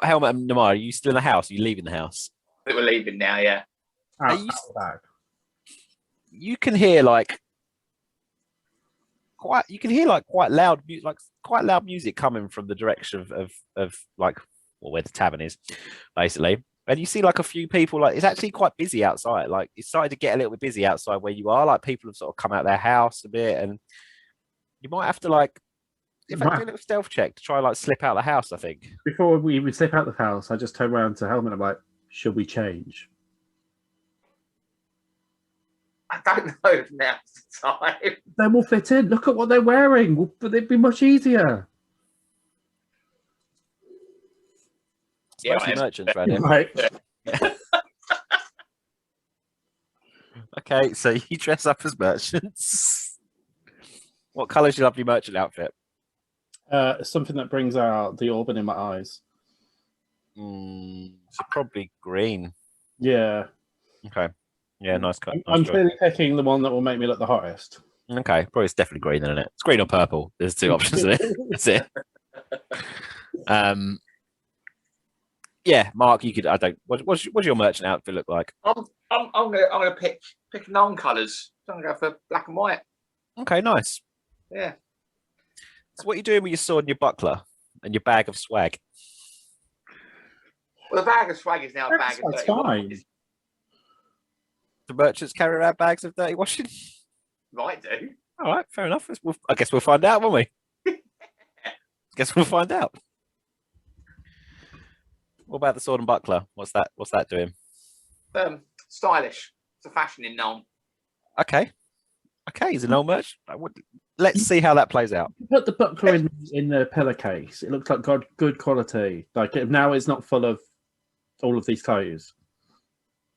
Helmet and Namar, are you still in the house? Are you leaving the house? I think we're leaving now, yeah. Are you, you can hear like quite loud music coming from the direction of like where the tavern is, basically. And you see like a few people, like it's actually quite busy outside. Like it's starting to get a little bit busy outside where you are. Like people have sort of come out of their house a bit, and you might have to like, in fact, do a little stealth check to try like slip out of the house. I think Before we slip out the house, I just turn around to Helmet and I'm like, should we change? I don't know if now's the time. Then we'll fit in. Look at what they're wearing. It'd be much easier. it's mostly merchants around here. Right. Okay, so you dress up as merchants. What colour's your lovely merchant outfit? Something that brings out the orb in my eyes. So probably green. Yeah. Okay. Yeah, nice cut. I'm clearly picking the one that will make me look the hottest. Okay, probably it's definitely green then, isn't it? It's green or purple. There's two options in it. That's it. Yeah, Mark, you could. I don't. What's your merchant outfit look like? I'm gonna pick known colours. I'm gonna go for black and white. Okay, nice. Yeah. So what are you doing with your sword and your buckler and your bag of swag? Well, the bag of swag is now a bag of That's dirty fine. washing. Do merchants carry around bags of dirty washing? Might do. All right, fair enough. I guess we'll find out, won't we? Guess we'll find out. What about the sword and buckler? What's that doing? Stylish. It's a fashion in Nuln. Okay, he's an old merch. Let's see how that plays out. Put the buckler in the pillar case. It looks like good quality. Like now it's not full of all of these clothes.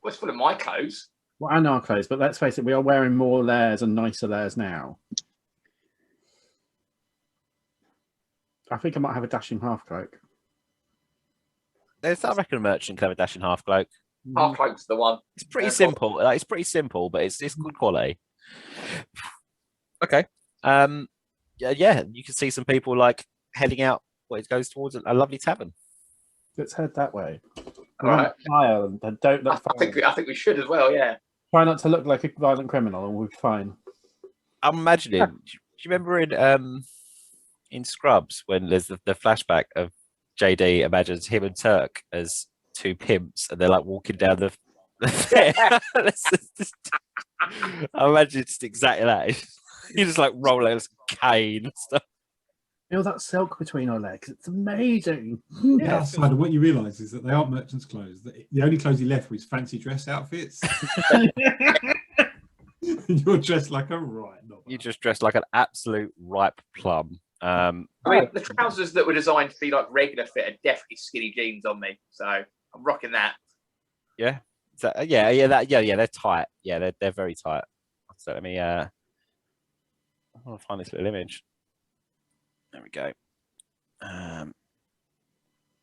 Well, it's full of my clothes. Well, and our clothes, but let's face it, we are wearing more layers and nicer layers now. I think I might have a dashing half cloak. I reckon a merchant can have a dashing half cloak. Half cloak's the one. It's pretty simple. Like, it's pretty simple, but it's good quality. Okay. Yeah. You can see some people like heading out. Well, it goes towards a lovely tavern. Let's head that way. All right. Ireland, and don't look. I think we should as well. Yeah. Try not to look like a violent criminal, and we'll be fine. I'm imagining. Do you remember in Scrubs when there's the flashback of JD imagines him and Turk as two pimps, and they're like walking down the fair. I imagine it's exactly that. You just like roll out cane and stuff. Feel that silk between our legs. It's amazing. Yeah, outside of what you realise is that they aren't merchants' clothes. The only clothes he left were his fancy dress outfits. You're dressed like a right. You just dressed like an absolute ripe plum. I mean, the trousers that were designed to be like regular fit are definitely skinny jeans on me, so I'm rocking that. Yeah. They're tight. Yeah, they're very tight. So let me. I want to find this little image. There we go.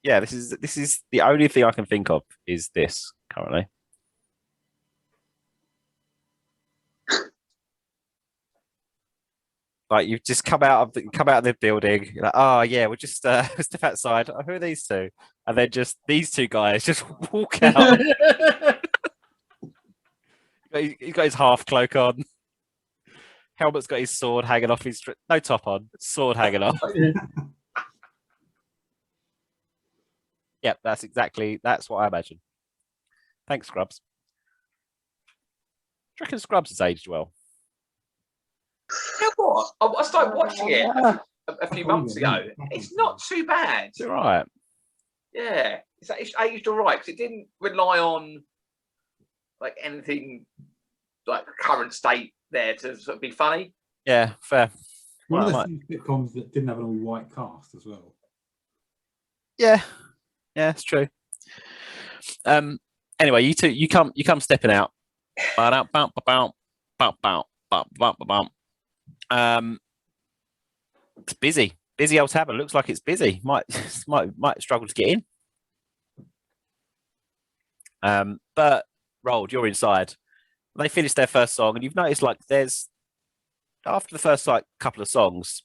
Yeah, this is the only thing I can think of is this currently. Like you've just come out of the building. You're like, oh yeah, we'll just step outside. Oh, who are these two? And then just these two guys just walk out. He's got his half cloak on. Helmet's got his sword hanging off his no top on, sword hanging off. Yep, that's what I imagine. Thanks, Scrubs. Do you reckon Scrubs has aged well? You know what? I started watching it a few months ago. It's not too bad. It's all right. Yeah, it's aged all right because it didn't rely on like anything like current state there to sort of be funny. Yeah, fair. One of the few sitcoms that didn't have an all-white cast as well. Yeah, it's true. Anyway, you come stepping out. It's busy old tavern. Looks like it's busy. Might struggle to get in. But Rolled, you're inside. They finished their first song, and you've noticed like there's after the first like couple of songs,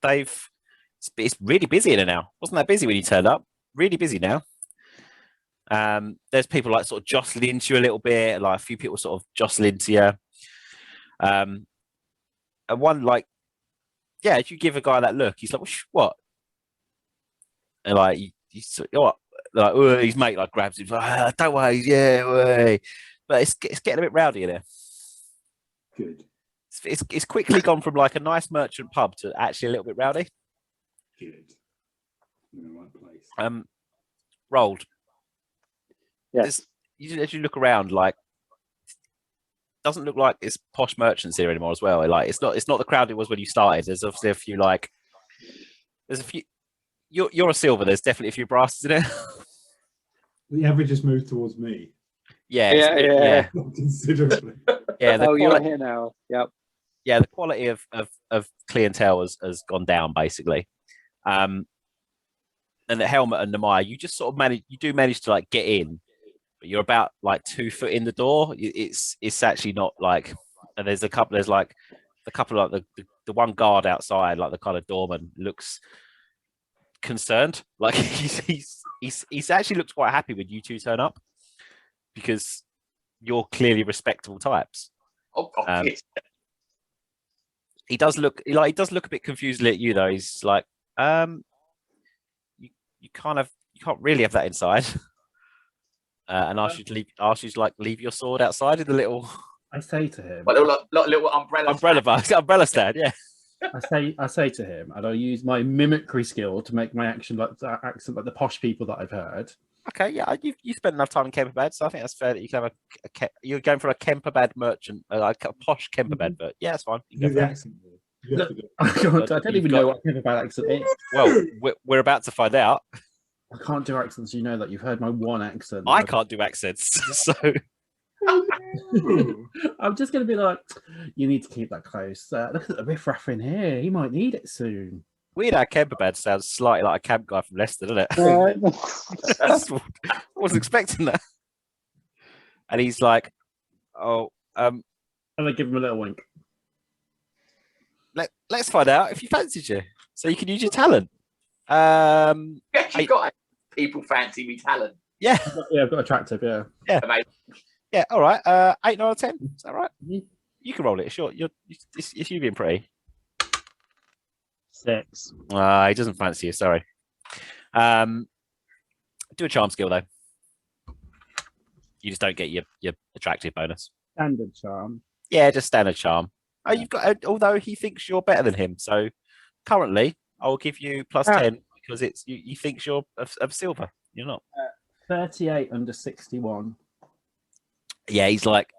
it's really busy in there now. Wasn't that busy when you turned up? Really busy now. There's people like sort of jostling into you a little bit, like a few people sort of jostling into you. And one like, yeah, if you give a guy that look, he's like, what? And like, he's what? Like, oh, his mate like grabs him, like, don't worry, yeah, way. But it's getting a bit rowdy in there. Good. It's quickly gone from like a nice merchant pub to actually a little bit rowdy. Good. In the right place. Rolled. Yes. As you look around, like, doesn't look like it's posh merchants here anymore as well. Like, it's not the crowd it was when you started. There's obviously a few like, there's a few. You're a silver. There's definitely a few brasses in it. The average has moved towards me. Yeah. Considerably. Yeah. You're here now. Yep. Yeah, the quality of clientele has gone down basically. And the helmet and the Maya, you just sort of manage to like get in, but you're about like 2 foot in the door. It's actually not like, and there's like the one guard outside, like the kind of doorman, looks concerned. Like he's actually looks quite happy when you two turn up because you're clearly respectable types. He does look a bit confused at you though. He's like, you can't really have that inside. And ask you to leave your sword outside in the little. I say to him, little umbrella stand. Yeah. I say to him, and I use my mimicry skill to make my accent like the posh people that I've heard. Okay, yeah, you spent enough time in Kemperbad, so I think that's fair that you can have you're going for a Kemperbad merchant, like a posh Kemperbad, but yeah, it's fine. You can go for accent. I don't even know what Kemperbad accent is. Well, we're about to find out. I can't do accents. You know that you've heard my one accent. I can't do accents, so I'm just going to be like, you need to keep that close. Look at the riffraff in here. He might need it soon. Weird how Kemperbad sounds slightly like a camp guy from Leicester, doesn't it? Right. I wasn't expecting that. And he's like, oh, and I give him a little wink. Let's find out if you fancied you, so you can use your talent. Actually, got people fancy me talent. Yeah, I've got attractive. Yeah. Amazing. Yeah. All right. 8, 9, or 10. Is that right? Mm-hmm. You can roll it. Sure. It's you being pretty. 6. He doesn't fancy you. Sorry. Do a charm skill though. You just don't get your attractive bonus. Standard charm. Yeah, just standard charm. Oh, you've got. Although he thinks you're better than him, so currently I will give you plus 10 because it's you thinks you're of silver. You're not. 38 under 61. Yeah, he's like.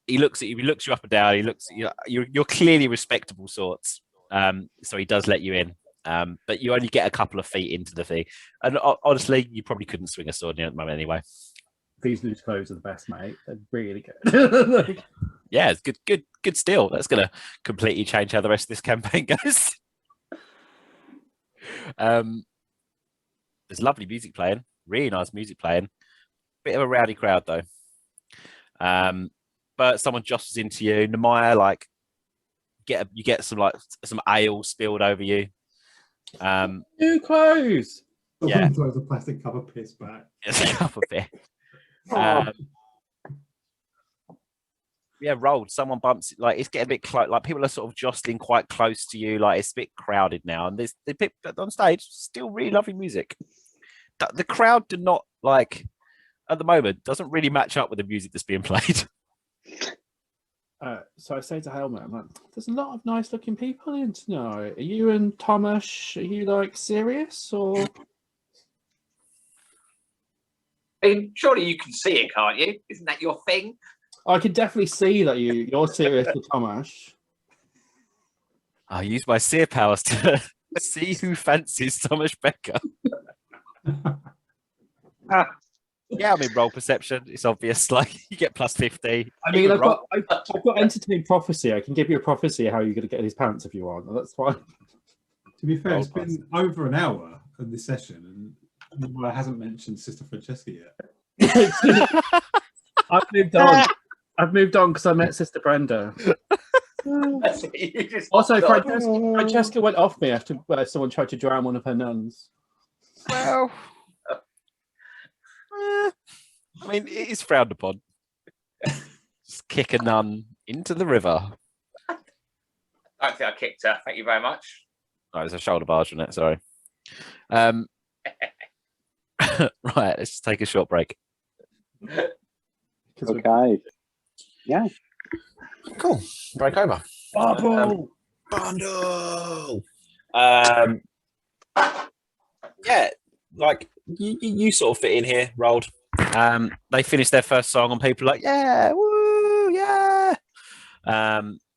He looks at you. He looks you up and down. He looks. You're clearly respectable sorts. So he does let you in. But you only get a couple of feet into the thing. And honestly, you probably couldn't swing a sword near at the moment anyway. These loose clothes are the best, mate. They're really good. Yeah, it's good still. That's gonna completely change how the rest of this campaign goes. There's lovely music playing, really nice music playing. Bit of a rowdy crowd though. But someone jostles into you. Nemaya, like, you get some ale spilled over you. New clothes. Yeah. Throws a plastic cup of piss back. It's a cup of piss. Yeah, rolled. Someone bumps. Like, it's getting a bit close. Like, people are sort of jostling quite close to you. Like, it's a bit crowded now. And there's the people on stage, still really lovely music. The crowd do not, like, at the moment, doesn't really match up with the music that's being played. So I say to Helmet, I'm like, there's a lot of nice looking people in tonight. Are you and Thomas, are you like serious or? I mean, surely you can see it, can't you? Isn't that your thing? I can definitely see that you're serious with Thomas. I use my seer powers to see who fancies Thomas Becker. Yeah, I mean, roll perception. It's obvious. Like, you get plus 50. I mean, I've got entertain prophecy. I can give you a prophecy of how you're going to get his pants if you want. That's fine. To be fair, it's been over an hour of this session, and I hasn't mentioned Sister Francesca yet. I've moved on because I met Sister Brenda. Also, Francesca went off me after someone tried to drown one of her nuns. Well, I mean, it is frowned upon. kick a nun into the river. I don't think I kicked her. Thank you very much. Oh, it was a shoulder barge, wasn't it? Sorry. Right, let's take a short break. Okay. Yeah. Cool. Break over. Bubble. Bundle. Yeah, like you sort of fit in here, Rolled. They finished their first song and people are like, yeah, woo, yeah.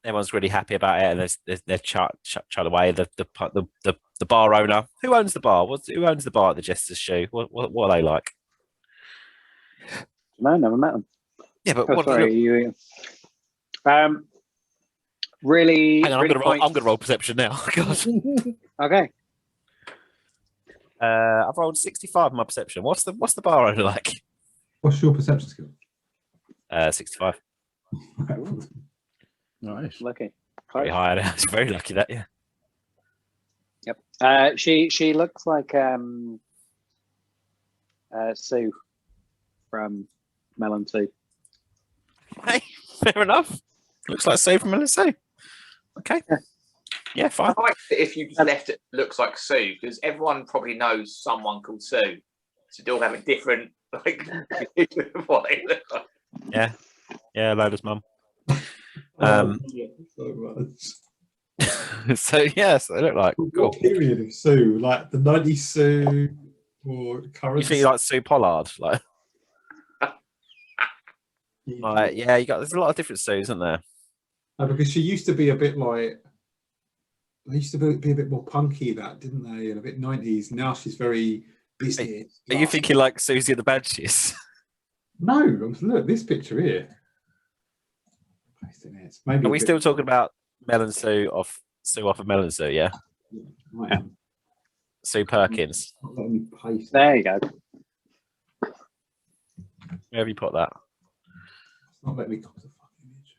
Everyone's really happy about it, and they're shut away. The bar owner, who owns the bar? Who owns the bar at the Jester's Shoe? What are they like? No, never met them. Yeah, but Oh, what? sorry, you. Really. Hang on, really I'm gonna roll perception now. God. Okay. I've rolled 65 in my perception. What's the bar owner like? What's your perception skill? 65. Nice. Lucky. Very high. It's very lucky that, yeah. Yep. She looks like Sue from Melon Sue. Hey, fair enough. Looks like Sue from Melissa. Okay. Yeah, fine. I like that if you just left it looks like Sue, because everyone probably knows someone called Sue. So they all have a different like what they look like. Yeah. Yeah, Lola's mum. So much. So yes, they look like cool. What period of Sue? Like the 90s Sue or current? You think like Sue Pollard? Like yeah, there's a lot of different Sues, isn't there? No, because she used to be a bit like they used to be a bit more punky, that didn't they? And a bit 90s. Now she's very business. Are you thinking like Susie and the Banshees? No, look, this picture here. It's maybe Are we still talking about Melon Sue off of Melon Sue? Yeah, yeah. Sue Perkins. Not letting me paste. There you go. Where have you put that? It's not letting me copy the fucking image.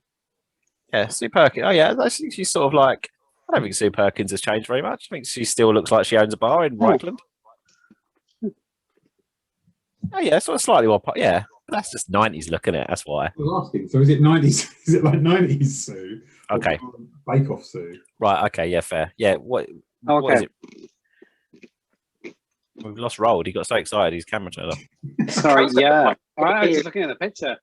Yeah, Sue Perkins. Oh yeah, I think she's sort of like. I don't think Sue Perkins has changed very much. I think she still looks like she owns a bar in Reichland. Oh yeah, sort of slightly more. Yeah, but that's just 90s looking at it. That's why. I was asking. So is it 90s? Is it like 90s Sue? Okay. Bake Off Sue. Right. Okay. Yeah. Fair. Yeah. What is it? We've lost Rolled. He got so excited. His camera turned off. Sorry. Yeah. I was just looking at the picture.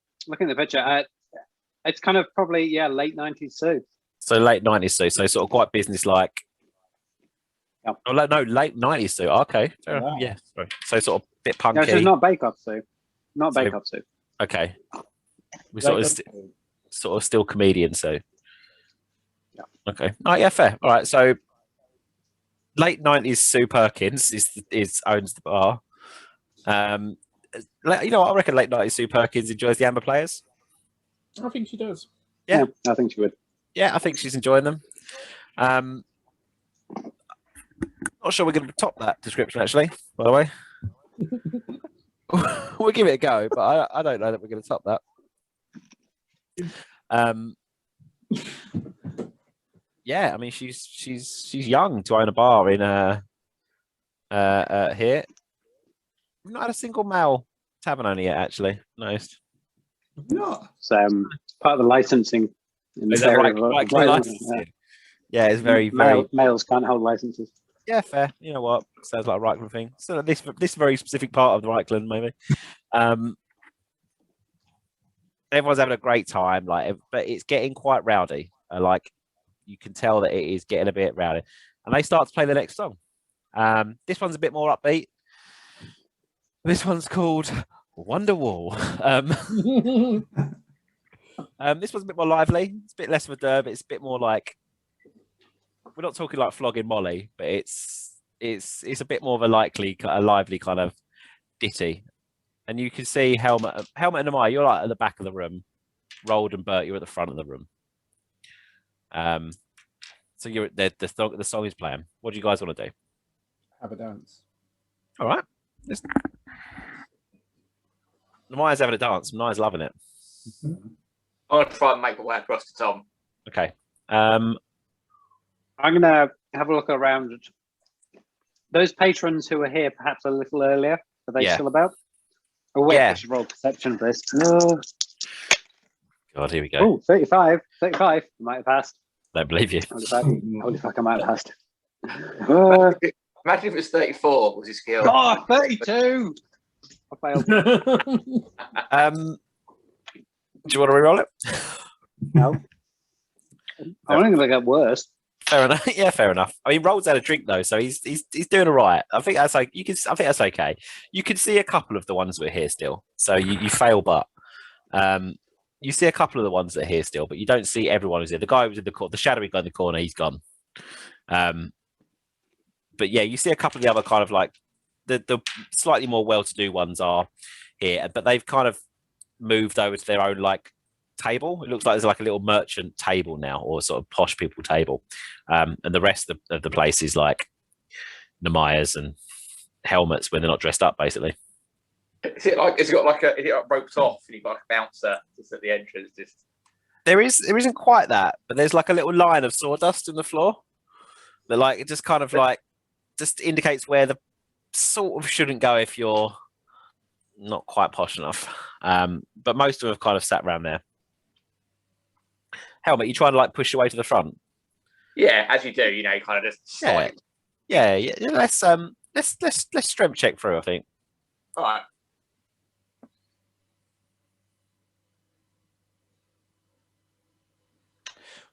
It's kind of probably late 90s Sue. So late 90s Sue. So sort of quite business-like. Yep. Oh no, late 90s Sue. Okay. Fair enough. Yeah. Sorry. So sort of a bit punky. No, she's not Bake Off Sue. Not Bake Off Sue. Okay. We sort of still comedian, so. Yeah. Okay. Oh yeah, fair. All right. So late 90s Sue Perkins owns the bar. You know what? I reckon late 90s Sue Perkins enjoys the Amber Players. I think she does. Yeah. I think she would. Yeah, I think she's enjoying them. Not sure we're going to top that description, actually, by the way. We'll give it a go, but I don't know that we're going to top that. Yeah, I mean, she's young to own a bar in here. We've not had a single male tavern owner yet, actually. Nice. No. It's part of the licensing. In Is this that area right? of Licensing? Yeah, it's very, very. Males can't hold licenses. Yeah, fair. You know what? Sounds like a Reichland thing. So this very specific part of the Reichland, maybe. Everyone's having a great time, but it's getting quite rowdy. You can tell that it is getting a bit rowdy, and they start to play the next song. This one's a bit more upbeat. This one's called Wonderwall. This one's a bit more lively. It's a bit less of a derb. It's a bit more like. We're not talking like flogging Molly, but it's a bit more of a lively kind of ditty. And you can see Helmet and Amaya, you're like at the back of the room. Rolled and Bert, you're at the front of the room. So you're the song is playing. What do you guys want to do? Have a dance. All right. Amaya's having a dance. Amaya's loving it. I want to try and make my way across to Tom. Okay. I'm going to have a look around. Those patrons who were here perhaps a little earlier, are they still about? Oh, wait, I should roll perception for this. No. God, here we go. Oh, 35. 35. Might have passed. Don't believe you. Holy fuck, I might have passed. Imagine if it was 34 was his skill. Oh, 32! I failed. Do you want to reroll it? No. I'm only going to get worse. Fair enough. Yeah, fair enough. I mean, Roll's had a drink though, so he's doing all right. I think that's like I think that's okay. You can see a couple of the ones that are here still. So you fail, but you see a couple of the ones that are here still, but you don't see everyone who's here. The guy who was in the corner, the shadowy guy in the corner, he's gone. But yeah, you see a couple of the other kind of like the slightly more well-to-do ones are here, but they've kind of moved over to their own like table. It looks like there's like a little merchant table now, or sort of posh people table, and the rest of the place is like Nehemiahs and helmets when they're not dressed up, basically. Is it like roped off and you've got like a bouncer just at the entrance? There isn't quite that, but there's like a little line of sawdust in the floor that like it just kind of like just indicates where the sort of shouldn't go if you're not quite posh enough. But most of them have kind of sat around there. Helmet, you try to like push your way to the front. Yeah, as you do, you know, you kind of just slide. Yeah. Let's strength check through, I think. All right.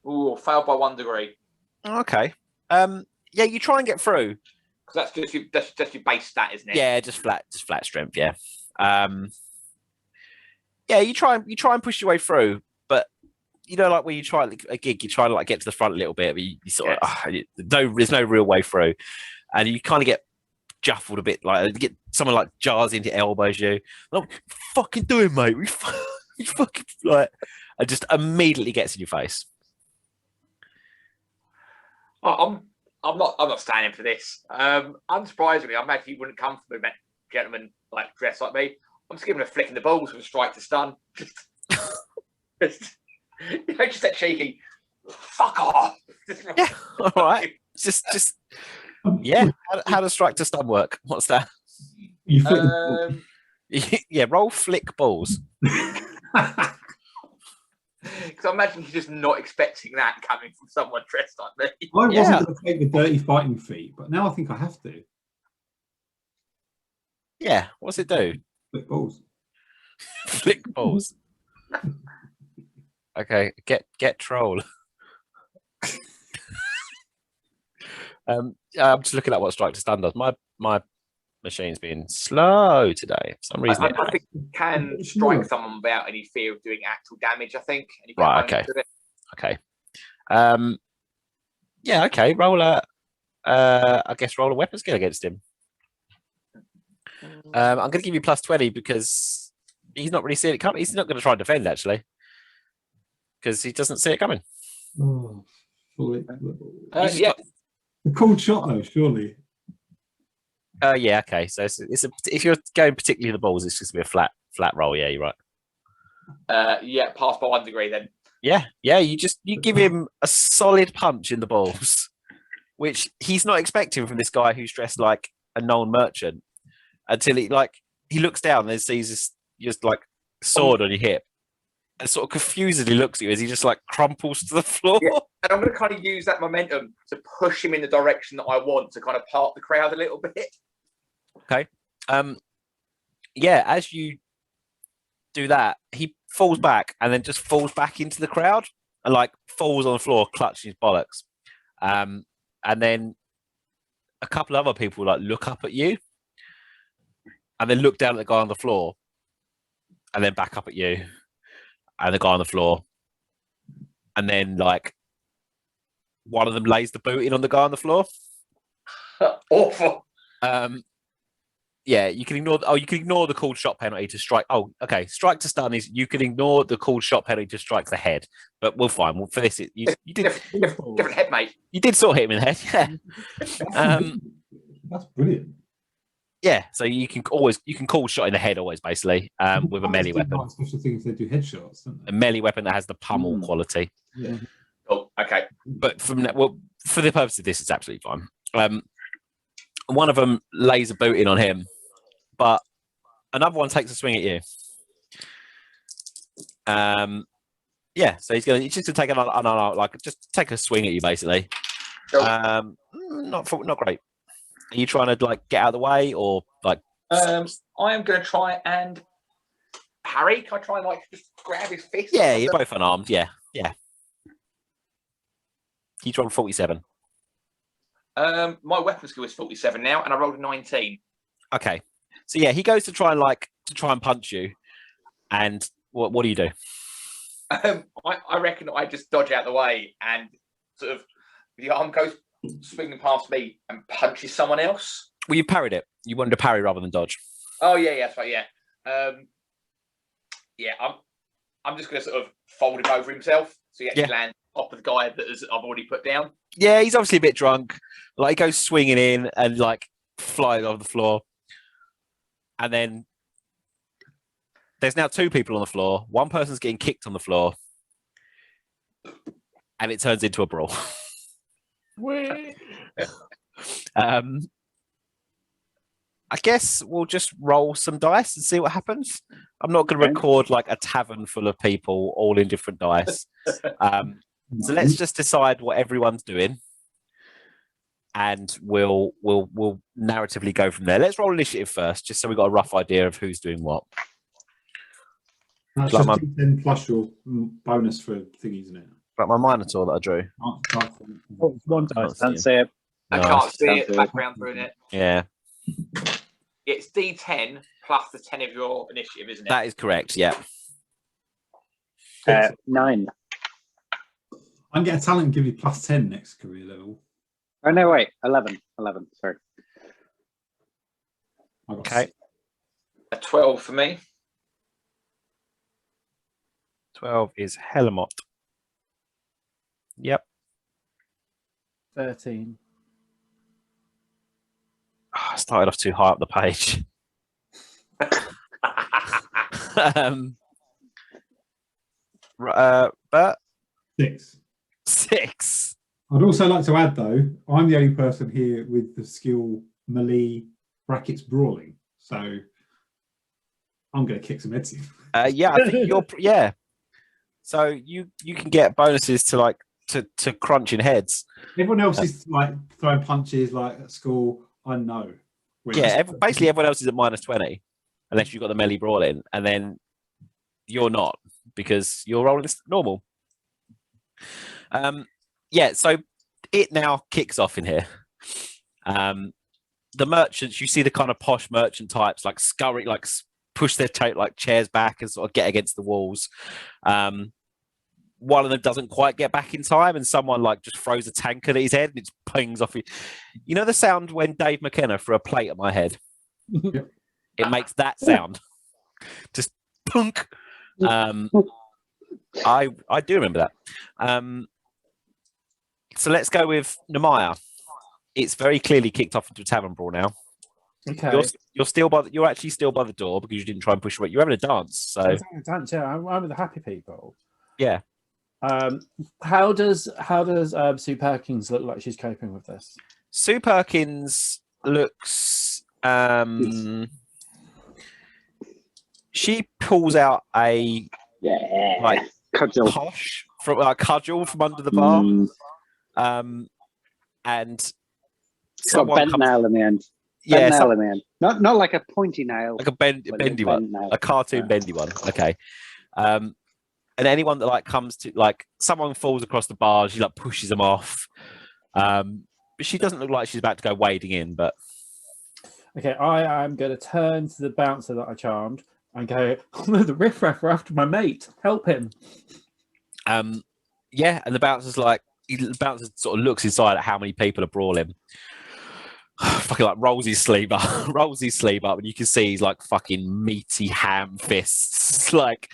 Ooh, failed by 1 degree. Okay. Yeah, you try and get through. Because that's just your base stat, isn't it? Yeah, just flat strength. Yeah. Yeah, you try and push your way through, but you know, like when you try a gig, you try to like get to the front a little bit, but you sort of there's no real way through, and you kind of get juffled a bit. Like you get someone like jars into elbows you. Like, fucking doing, mate. We fucking like, and just immediately gets in your face. I'm not standing for this. Unsurprisingly, I imagine he wouldn't come from a gentleman like dressed like me. I'm just giving him a flick in the balls with a strike to stun. Just that cheeky. Fuck off. Yeah, all right. Just yeah. How does strike to stun work? What's that? You flick the Yeah, roll flick balls. Because I imagine he's just not expecting that coming from someone dressed like me. I wasn't going to take the dirty fighting feat, but now I think I have to. Yeah, what's it do? Flick balls. Flick balls. Okay, get troll. I'm just looking at what strike to stun does. My machine's being slow today for some reason. I think you can strike someone without any fear of doing actual damage, I think. And you Right, okay. Yeah, okay. Roll I guess roll a weapon skill against him. I'm going to give you plus 20 because he's not really seeing it coming. He's not going to try and defend, actually, because he doesn't see it coming. Oh, yeah. A cold shot, though, surely. Yeah, okay. So if you're going particularly the balls, it's just going to be a flat roll. Yeah, you're right. Yeah, pass by 1 degree then. Yeah. You give him a solid punch in the balls, which he's not expecting from this guy who's dressed like a known merchant, until he looks down and sees this just like sword on your hip, and sort of confusedly looks at you as he just like crumples to the floor. Yeah. And I'm going to kind of use that momentum to push him in the direction that I want to kind of part the crowd a little bit. Okay. Yeah, as you do that, he falls back and then just falls back into the crowd and like falls on the floor, clutching his bollocks. And then a couple other people like look up at you and then look down at the guy on the floor and then back up at you and the guy on the floor. And then like one of them lays the boot in on the guy on the floor. Awful. Yeah, you can ignore. You can ignore the called shot penalty to strike. Oh, okay. Strike to stun is you can ignore the called shot penalty to strike the head. But we'll find. Well, for this, you did different head, mate. You did sort of hit him in the head. Yeah. That's brilliant. Yeah. So you can call shot in the head always, basically, with a melee weapon. Special things they do headshots, don't they? A melee weapon that has the pummel quality. Yeah. Oh, okay. But for the purpose of this, it's absolutely fine. One of them lays a boot in on him, but another one takes a swing at you. Yeah, so he's just to take just take a swing at you basically. Cool. Not great. Are you trying to like get out of the way or like? I am going to try and parry. Can I try and like just grab his fist? Yeah, you're both unarmed. Yeah. He's rolled 47. My weapon skill is 47 now, and I rolled a 19. Okay, so yeah, he goes to try and punch you, and what do you do? I reckon I just dodge out the way and sort of the arm goes swinging past me and punches someone else. Well, you parried it. You wanted to parry rather than dodge. Oh yeah, that's right. Yeah, I'm just going to sort of fold him over himself so he actually lands top of the guy that I've already put down. Yeah, he's obviously a bit drunk. Like he goes swinging in and like flies over the floor, and then there's now 2 people on the floor. One person's getting kicked on the floor, and it turns into a brawl. I guess we'll just roll some dice and see what happens. I'm not going to record like a tavern full of people all in different dice. So let's just decide what everyone's doing, and we'll narratively go from there. Let's roll initiative first, just so we've got a rough idea of who's doing what. That's Like just then plus your bonus for thingies, isn't it? Like my Minotaur that I drew. Oh, it's one dice. Can't see it. I Nice. can't see it. Sounds Background through it. Yeah, It's D10 plus the 10 of your initiative, isn't it? that is correct. Yeah. 9. I can get a talent and give you plus 10 next career level. Oh no, wait, 11. 11. Sorry. I got Okay. A 12 for me. 12 is Helmut. Yep. 13. Oh, I started off too high up the page. But 6. 6. I'd also like to add, though, I'm the only person here with the skill melee brackets brawling, so I'm going to kick some heads in. Yeah, I think you're. Yeah. So you can get bonuses to like to crunching heads. Everyone else is like throwing punches like at school. I know. Yeah, basically everyone else is at -20, unless you've got the melee brawling, and then you're not because you're rolling this normal. Yeah, so it now kicks off in here. The merchants, you see the kind of posh merchant types like scurry, like push their chairs back and sort of get against the walls. One of them doesn't quite get back in time, and someone like just throws a tankard at his head and it pings off. You know the sound when Dave McKenna threw a plate at my head? Yep. It makes that sound. Just punk. I do remember that. So let's go with Nemaya. It's very clearly kicked off into a tavern brawl now. Okay. You're actually still by the door because you didn't try and push away. You're having a dance. So I'm having a dance, yeah, I'm with the happy people. yeah. How does Sue Perkins look like she's coping with this? Sue Perkins looks. She pulls out a like Cudgel. posh from a cudgel from under the bar, and It's got a bent nail in the end. Yeah, nail in the end. Not like a pointy nail. like a bendy one, nail. a cartoon bendy one. Okay. And anyone that like comes to like someone falls across the bar, she like pushes them off. But she doesn't look like she's about to go wading in. But Okay, I am going to turn to the bouncer that I charmed and go, "Oh no, the riffraff are after my mate. Help him." yeah, and the bouncer sort of looks inside at how many people are brawling. Fucking like rolls his sleeve up, and you can see he's like fucking meaty ham fists, like,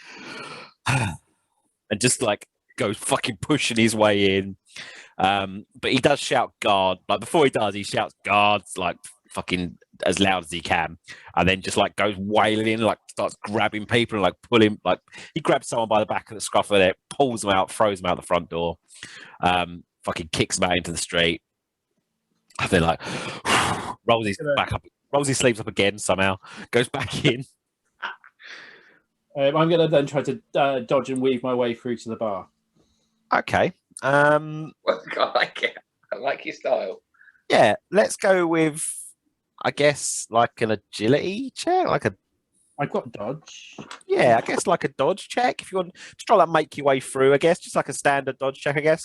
and just like goes fucking pushing his way in. But he does shout guard. Like before he does, he shouts guards like fucking as loud as he can, and then just like goes wailing in, like starts grabbing people and like pulling. Like he grabs someone by the back of the scruff of their neck, pulls them out, throws them out the front door, fucking kicks them out into the street. And then like rolls his sleeves up again somehow, goes back in. I'm going to then try to dodge and weave my way through to the bar. Okay. Well, I like it. I like your style. Yeah, let's go with, I guess, like an agility check, like a I've got dodge. yeah, I guess like a dodge check. If you want to try to like make your way through, I guess, just like a standard dodge check, I guess.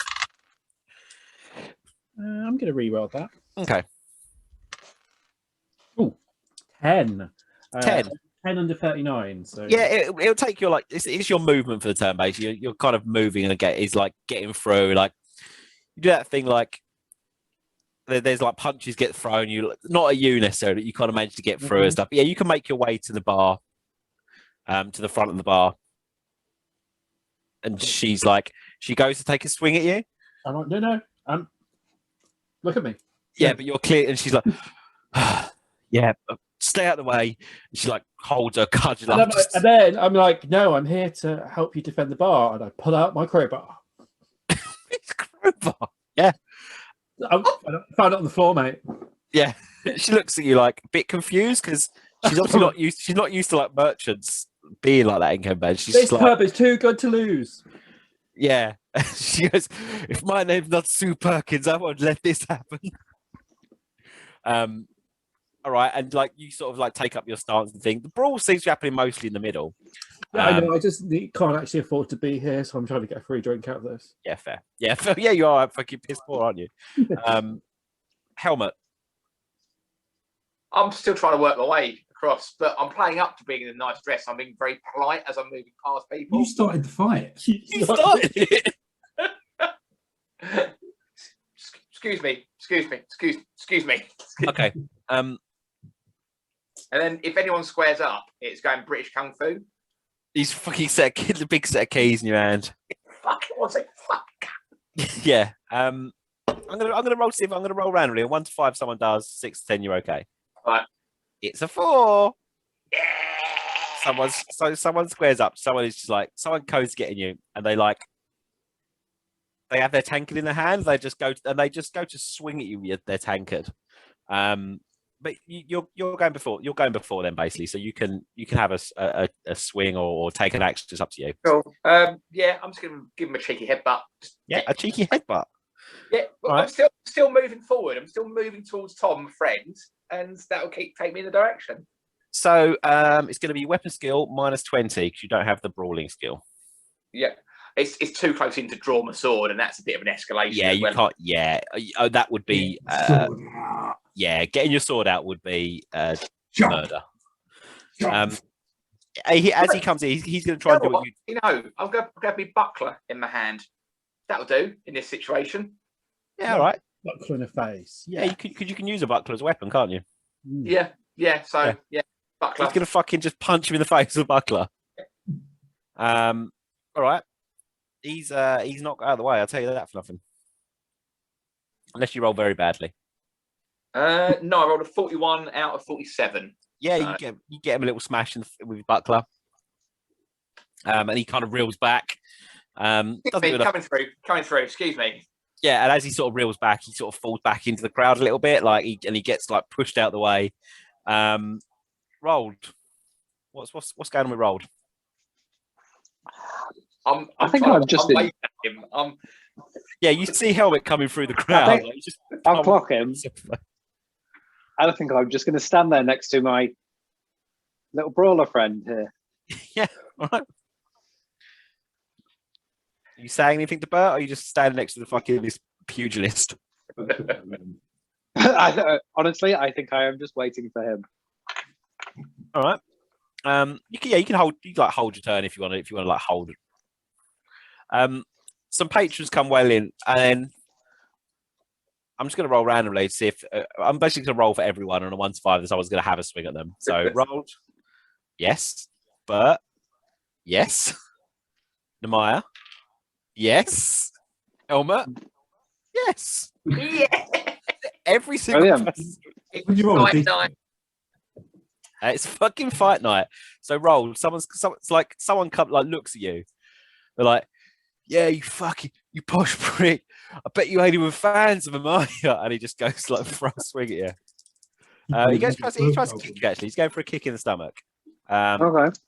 I'm going to re-roll that. Okay. Ooh, 10. 10. 10 under 39. So Yeah, it'll take you like it's your movement for the turn, basically. You're kind of moving and is like getting through. Like you do that thing like there's like punches get thrown. You not at you necessarily, but you kind of manage to get through and stuff. But yeah, you can make your way to the bar, to the front of the bar, and she goes to take a swing at you. I'm like, no. Look at me. Yeah, but you're clear, and she's like, yeah, stay out of the way. And she like holds her cudgel up. And then I'm like, no, I'm here to help you defend the bar, and I pull out my crowbar. It's crowbar. Yeah. I found it on the floor, mate. Yeah, she looks at you like a bit confused because she's obviously not used. She's not used to like merchants being like that in Scumbag. She's This just pub like, is too good to lose. yeah. She goes, "If my name's not Sue Perkins, I won't let this happen." All right, and like you sort of like take up your stance and thing. The brawl seems to be happening mostly in the middle. Yeah, I know. I just can't actually afford to be here, so I'm trying to get a free drink out of this. Yeah, fair. Yeah, fair. Yeah, you are fucking piss poor, aren't you? Helmet. I'm still trying to work my way across, but I'm playing up to being in a nice dress. I'm being very polite as I'm moving past people. You started the fight. You started it. Excuse me. Okay. And then if anyone squares up, it's going British Kung Fu. He's fucking the big set of keys in your hand. Fuck, what's it? Fuck. Yeah. I'm gonna roll. See if I'm gonna roll randomly. 1 to 5, someone does. 6 to 10, you're okay. Right. It's a 4. Yeah. Someone squares up. Someone is just like someone codes getting you, and they have their tankard in their hand. They just go to swing at you with their tankard. But you're going before. You're going before them basically, so you can have a swing or take an action. It's up to you. Cool. Yeah, I'm just gonna give him a cheeky headbutt. Yeah, a cheeky headbutt. Yeah, well, Right. I'm still moving forward. I'm still moving towards Tom, my friend, and that will take me in the direction. So it's going to be weapon skill -20 because you don't have the brawling skill. Yeah, it's too close in to draw my sword, and that's a bit of an escalation. Yeah, you can't. Yeah, that would be. Yeah, getting your sword out would be murder. As he comes in, he's going to try and do what you. You know, I've got my buckler in my hand. That'll do in this situation. Yeah, all right. Buckler in the face. Yeah, you can use a buckler as a weapon, can't you? Yeah. So yeah, buckler. He's going to fucking just punch him in the face with a buckler. All right. He's not out of the way. I'll tell you that for nothing. Unless you roll very badly. No, I rolled a 41 out of 47. Yeah, you get him a little smash with his buckler. And he kind of reels back. Coming through. Excuse me. Yeah, and as he sort of reels back, he sort of falls back into the crowd a little bit, he gets like pushed out the way. Rolled. What's going on with rolled? Yeah, you see Helmet coming through the crowd. I'll clock him. I think I'm just going to stand there next to my little brawler friend here. Yeah, all right. Are you saying anything to Bert, or are you just standing next to the fucking this pugilist? Honestly, I think I am just waiting for him. All right. You can hold your turn if you want to like hold it. Some patrons come well in, and I'm just going to roll randomly to see if I'm basically going to roll for everyone on a 1 to 5, and someone's going to have a swing at them. So rolled. Yes. Bert. Yes. Nemaya. Yes. Helmet. Yes. Yeah. Every single person. Fight night. It's fucking fight night. So roll. Someone come looks at you. They're like, "Yeah, you posh prick. I bet you ain't even fans of him, are you?" And he just goes for a swing at you. He tries to kick you. Actually, he's going for a kick in the stomach. Okay.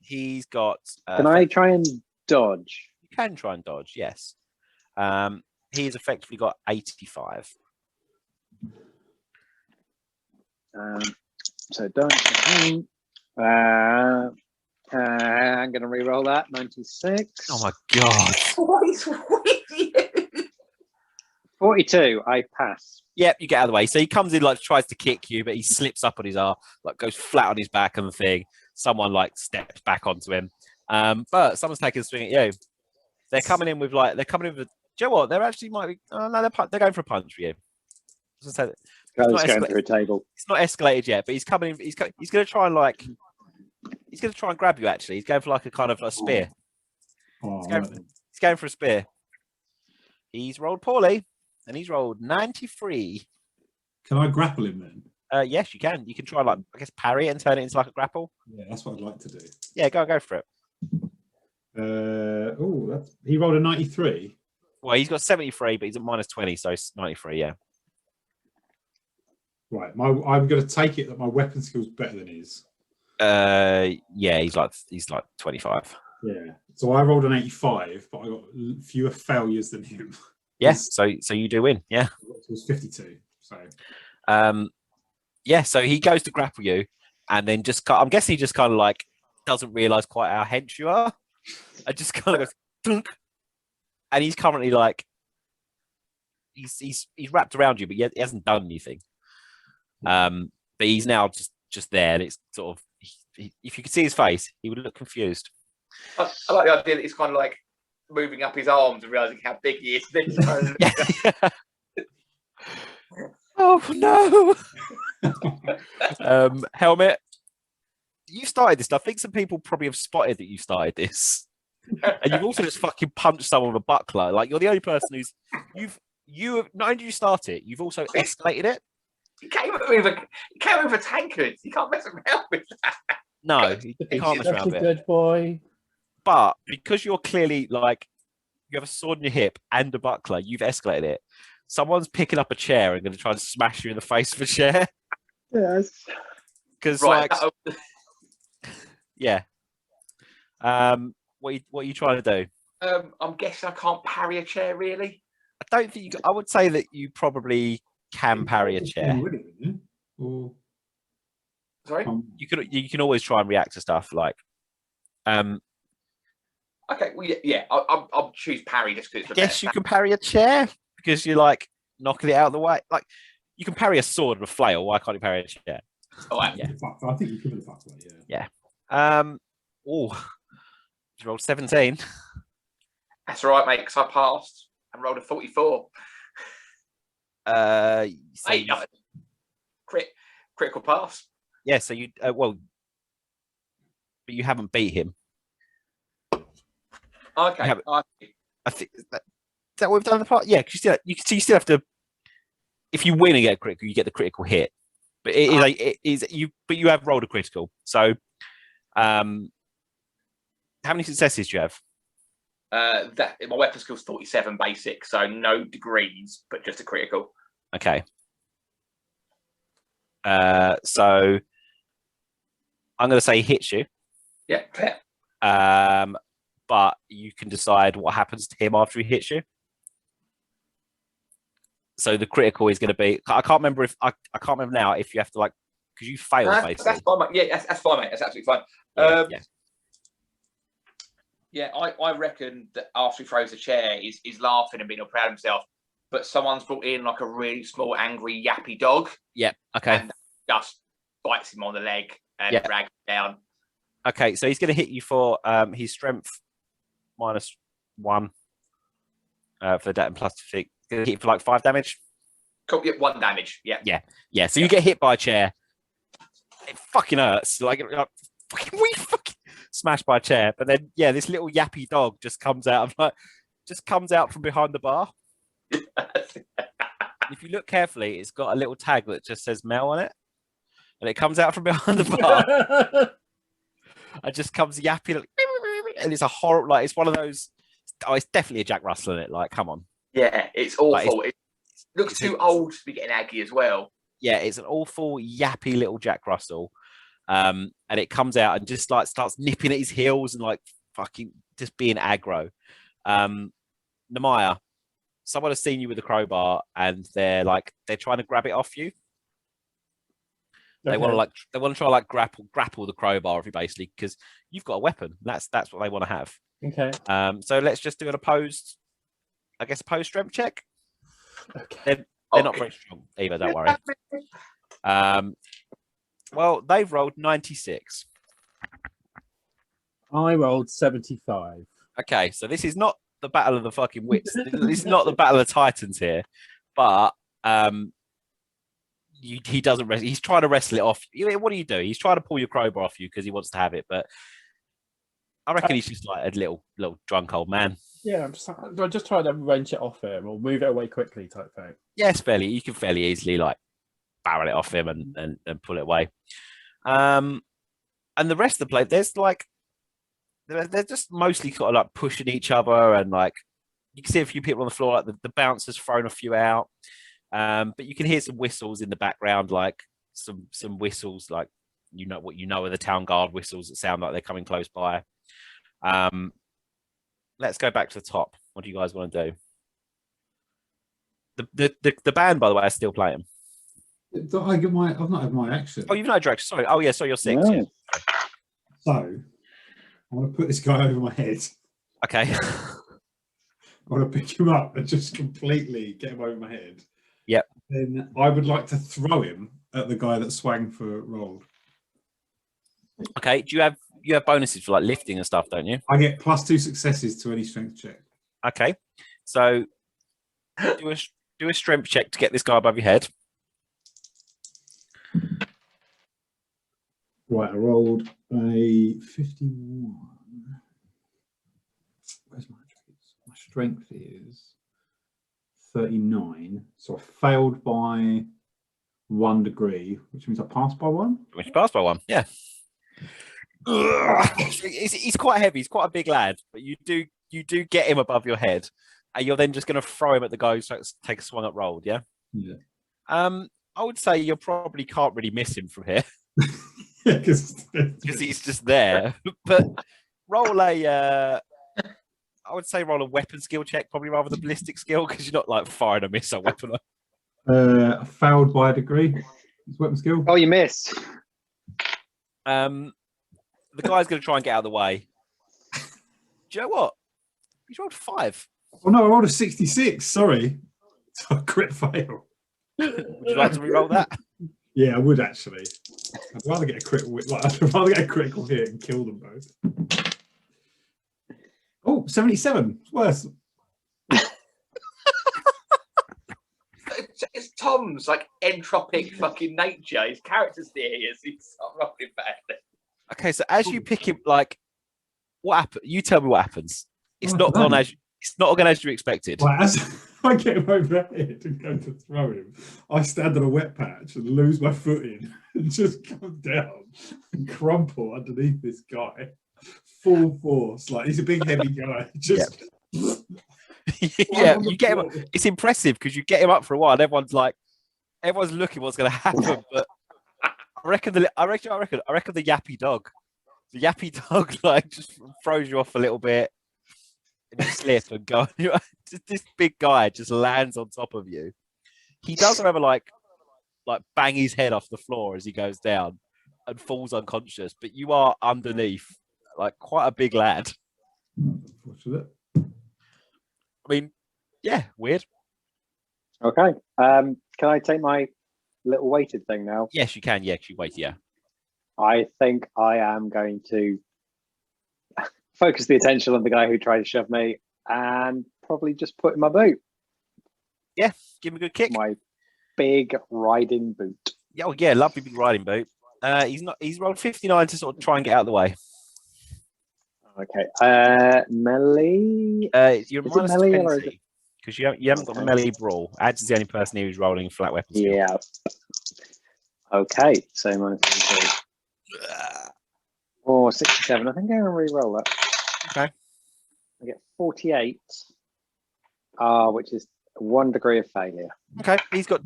He's got. Can I try and dodge? You can try and dodge. Yes. He's effectively got 85. So dodge. I'm going to re-roll that. 96. Oh my god. What is with you? 42. I pass. Yep, you get out of the way. So he comes in, like, tries to kick you, but he slips up on his arm, like, goes flat on his back and the thing. Someone, like, steps back onto him. But someone's taking a swing at you. They're coming in with. Do you know what? They're actually might be. Oh, no, they're going for a punch for you. Guys going through a table. It's not escalated yet, but he's coming in. He's going to try and He's going to try and grab you. Actually, he's going for like a kind of a spear. He's going for a spear. He's rolled poorly, and he's rolled 93. Can I grapple him then? Yes, you can. You can try like parry it and turn it into like a grapple. Yeah, that's what I'd like to do. Yeah, go for it. He rolled a 93. Well, he's got 73, but he's at minus 20, so it's 93. Yeah. Right. I'm going to take it that my weapon skill's better than his. Yeah, he's like 25. Yeah. So I rolled an 85, but I got fewer failures than him. Yeah. So you do win. Yeah. It was 52. So. Yeah. So he goes to grapple you, and then I'm guessing he just kind of like doesn't realize quite how hench you are. I just kind of goes, thunk, and he's currently like, he's wrapped around you, but he hasn't done anything. But he's now just there, and it's sort of, if you could see his face, he would look confused. I like the idea that he's kind of like moving up his arms and realizing how big he is. Then he's kind of Oh no! Helmet, you started this. I think some people probably have spotted that you started this, and you've also just fucking punched someone with a buckler. Like, you're the only person who's you have not only did you start it, you've also escalated it. He came with a tankard. You can't mess around with that. No, you can't mess around with it. Good boy. But because you're clearly like, you have a sword in your hip and a buckler, you've escalated it. Someone's picking up a chair and going to try and smash you in the face with a chair. Yes. Because Right. yeah. What are you trying to do? I'm guessing I can't parry a chair, really. I don't think I would say that you probably can parry a chair. Sorry. You can always try and react to stuff like. Okay. Well, yeah. I'll choose parry just because. I guess you can parry a chair because you're like knocking it out of the way. Like, you can parry a sword with a flail. Why can't you parry a chair? Oh, yeah. I think you could have fucked away. Yeah. You rolled 17. That's all right, mate. Because I passed and rolled a 44. Critical pass. Yeah. So you but you haven't beat him. Okay. I think that what we've done in the part. Yeah, because you still have to. If you win and get a critical, you get the critical hit. But you have rolled a critical. So, how many successes do you have? That my weapon skill's 47 basic, so no degrees, but just a critical. Okay. So I'm going to say he hits you. Yeah. Fair. But you can decide what happens to him after he hits you. So the critical is going to be. I can't remember now if you have to, like, because you failed basically. That's fine, mate. Yeah, that's fine, mate. That's absolutely fine. Yeah, I reckon that after he throws a chair, he's laughing and being all proud of himself. But someone's brought in like a really small, angry, yappy dog. Yeah. Okay. And just bites him on the leg and drags him down. Okay, so he's going to hit you for his strength -1 for that and plus going to hit you for like 5 damage. Cool. Yeah, 1 damage. Yeah. Yeah. So you get hit by a chair. It fucking hurts. Like we fucking smashed by a chair. But then this little yappy dog just comes out from behind the bar. If you look carefully, it's got a little tag that just says Mel on it, and it comes out from behind the bar. It just comes yapping, and it's a horrible. Like, it's one of those. Oh, it's definitely a Jack Russell in it. Like, come on. Yeah, it's awful. Like, it looks too old to be getting aggy as well. Yeah, it's an awful yappy little Jack Russell. and it comes out and just like starts nipping at his heels and like fucking just being aggro. Namaya, someone has seen you with a crowbar and they're trying to grab it off you. They want to try like grapple the crowbar off you basically because you've got a weapon. That's what they want to have. Okay. So let's just do an opposed strength check. Okay. They're not very strong either, don't worry. Well, they've rolled 96. I rolled 75. Okay, so this is not the battle of the fucking wits. This is not the battle of the titans here, but he doesn't wrestle. He's trying to wrestle it off. What do you do? He's trying to pull your crowbar off you because he wants to have it, but I reckon he's just like a little drunk old man. Yeah, I'm just trying to wrench it off him or move it away quickly type thing. Yes, you can fairly easily like barrel it off him and pull it away. And the rest of the play, they're just mostly sort of like pushing each other and like you can see a few people on the floor, like the bouncer's thrown a few out. But you can hear some whistles in the background, like some whistles, like what you know are the town guard whistles that sound like they're coming close by. Let's go back to the top. What do you guys want to do? The band, by the way, is still playing. I've not had my action. Oh, you've not direction. Sorry. Oh, yeah. So you're 6. No. Yeah. So I want to put this guy over my head. Okay. I want to pick him up and just completely get him over my head. Yep. Then I would like to throw him at the guy that swang for rolled. Okay. Do you have bonuses for like lifting and stuff, don't you? I get +2 successes to any strength check. Okay. So do a strength check to get this guy above your head. Right, I rolled a 51. Where's my attributes? My strength is 39. So I failed by 1 degree, which means I passed by 1. Which you passed by 1, yeah. He's quite heavy. He's quite a big lad, but you do get him above your head, and you're then just going to throw him at the guy who take a swung at rolled. Yeah. Yeah. I would say you probably can't really miss him from here Because he's just there. But roll a. I would say roll a weapon skill check, probably rather than ballistic skill, because you're not like firing a missile weapon. I failed by a degree. It's weapon skill. Oh, you missed. The guy's going to try and get out of the way. Do you know what? He's rolled 5. Oh no, I rolled a 66. Sorry, so I crit fail. Would you like to re-roll that? Yeah, I would actually. I'd rather get a critical. I'd rather get a critical hit and kill them both. Oh, 77. It's worse. It's Tom's like entropic fucking nature. His character's theory is he's not rolling badly. Okay, so as you pick him, like, what happened? You tell me what happens. It's not gone as you expected. Well, as I get him over the head and go to throw him, I stand on a wet patch and lose my footing and just come down and crumple underneath this guy. Full force. Like, he's a big, heavy guy. Just. Yep. Yeah, you get him. It's impressive because you get him up for a while. And everyone's looking what's going to happen. But I reckon the yappy dog, like just throws you off a little bit, and you slip and go. This big guy just lands on top of you. He does remember like bang his head off the floor as he goes down and falls unconscious. But you are underneath, like quite a big lad. Unfortunate. I mean, yeah, weird. Okay. Can I take my little weighted thing now? Yes, you can. Yeah, you wait. Yeah. I think I am going to focus the attention on the guy who tried to shove me and probably just put in my boot. Yeah, give him a good kick. My big riding boot. Oh yeah, lovely big riding boot. He's rolled 59 to sort of try and get out of the way. Okay. Melee. You're Is it melee or is it... because you haven't got the melee brawl. Ads is the only person who's rolling flat weapons. Yeah. Okay. So minus 22. Or 67. I think I'm gonna re-roll that. Okay. I get 48. Which is 1 degree of failure. Okay. He's got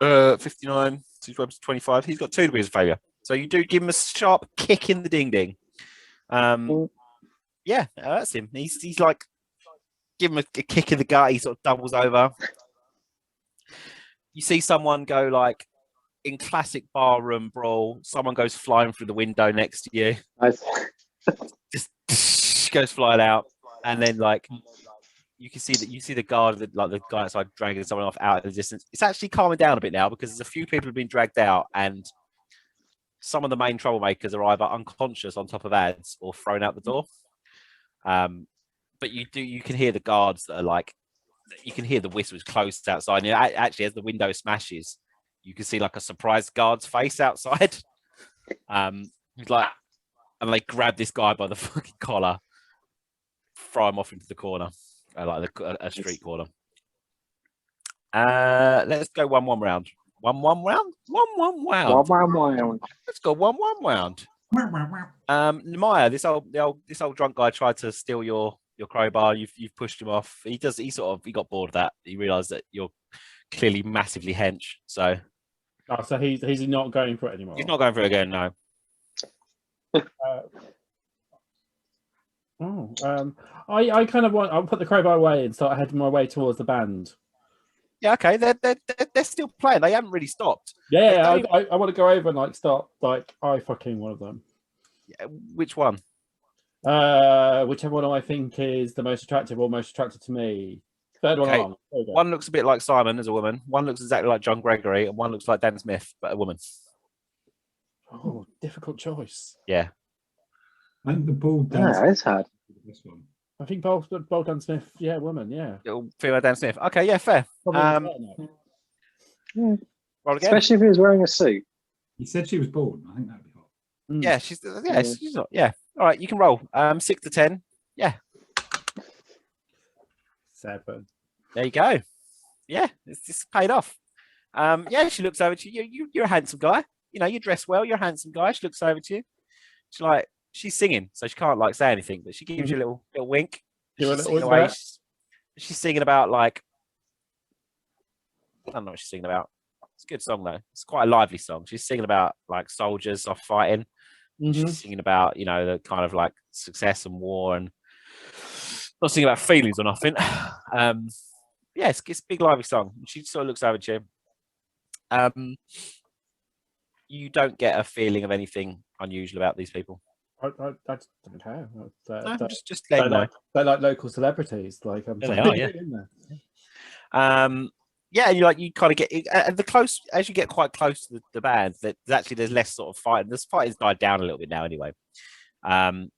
59. So he's 25. He's got 2 degrees of failure. So you do give him a sharp kick in the ding ding. Yeah, that's him. He's like, give him a kick in the gut. He sort of doubles over. You see someone go like in classic barroom brawl. Someone goes flying through the window next to you. Nice. Just goes flying out, and then like you can see that you see the guard, like the guy outside dragging someone off out in the distance. It's actually calming down a bit now because there's a few people who've been dragged out, and some of the main troublemakers are either unconscious on top of ads or thrown out the door. But you can hear the guards that are like, you can hear the whistles close outside. And actually, as the window smashes, you can see like a surprised guard's face outside. He's like, and they grab this guy by the fucking collar, throw him off into the corner, like a street corner. Let's go 1-1 round. 1-1 round? 1-1 round. 1-1 round. Let's go 1-1 round. Nemaya, this old drunk guy tried to steal your crowbar. You've pushed him off. He got bored of that. He realised that you're clearly massively hench. So he's not going for it anymore. He's not going for it again. No. I kind of I'll put the crowbar away and start heading my way towards the band. Yeah, okay. They're still playing. They haven't really stopped. Yeah, I want to go over and like start like I fucking one of them. Yeah, which one? Whichever one I think is the most attractive or most attractive to me. Third one on. One looks a bit like Simon as a woman. One looks exactly like John Gregory, and one looks like Dan Smith, but a woman. Oh, difficult choice. Yeah. I think the ball Yeah, it's hard. This one. I think both Dan Smith, yeah, woman, yeah. Female Dan Smith. Okay, yeah, fair. Yeah. Roll again. Especially if he was wearing a suit. He said she was born. I think that'd be hot. Yeah, she's not. Yeah. All right, you can roll. 6 to 10. Yeah. 7. There you go. Yeah, it's paid off. Yeah, she looks over to you. You're a handsome guy. You know, you dress well. You're a handsome guy. She looks over to you. She's singing, so she can't like say anything, but she gives you a little wink. She's singing about like, I don't know what she's singing about. It's a good song though. It's quite a lively song. She's singing about like soldiers off fighting. She's singing about, you know, the kind of like success and war, and not singing about feelings or nothing. Yeah, it's a big lively song. She sort of looks over to you. You don't get a feeling of anything unusual about these people. I don't know. Just let them know. They're like local celebrities. Like they are, yeah. Yeah, and you kind of get as you get quite close to the band, that there's less sort of fighting. This fight has died down a little bit now, anyway. Helmet,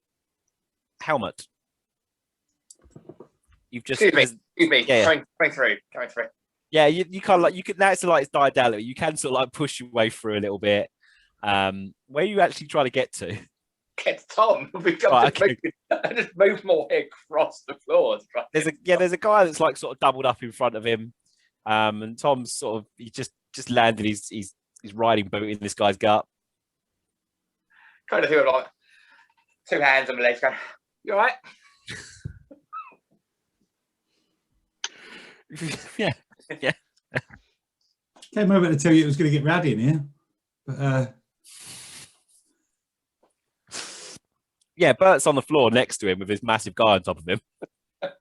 you've just excuse me. Yeah. Coming through. Yeah, you kind of like you could now. It's like it's died down a little. You can sort of like push your way through a little bit. Where are you actually trying to get to? Get to Tom. I just moved my head across the floor. There's a guy that's like sort of doubled up in front of him, and Tom's sort of he just landed his riding boot in this guy's gut. Kind of feel like 2 hands on my legs. Going, you all right? Yeah. Came over to tell you it was going to get rowdy in here, but yeah, Bert's on the floor next to him with his massive guy on top of him.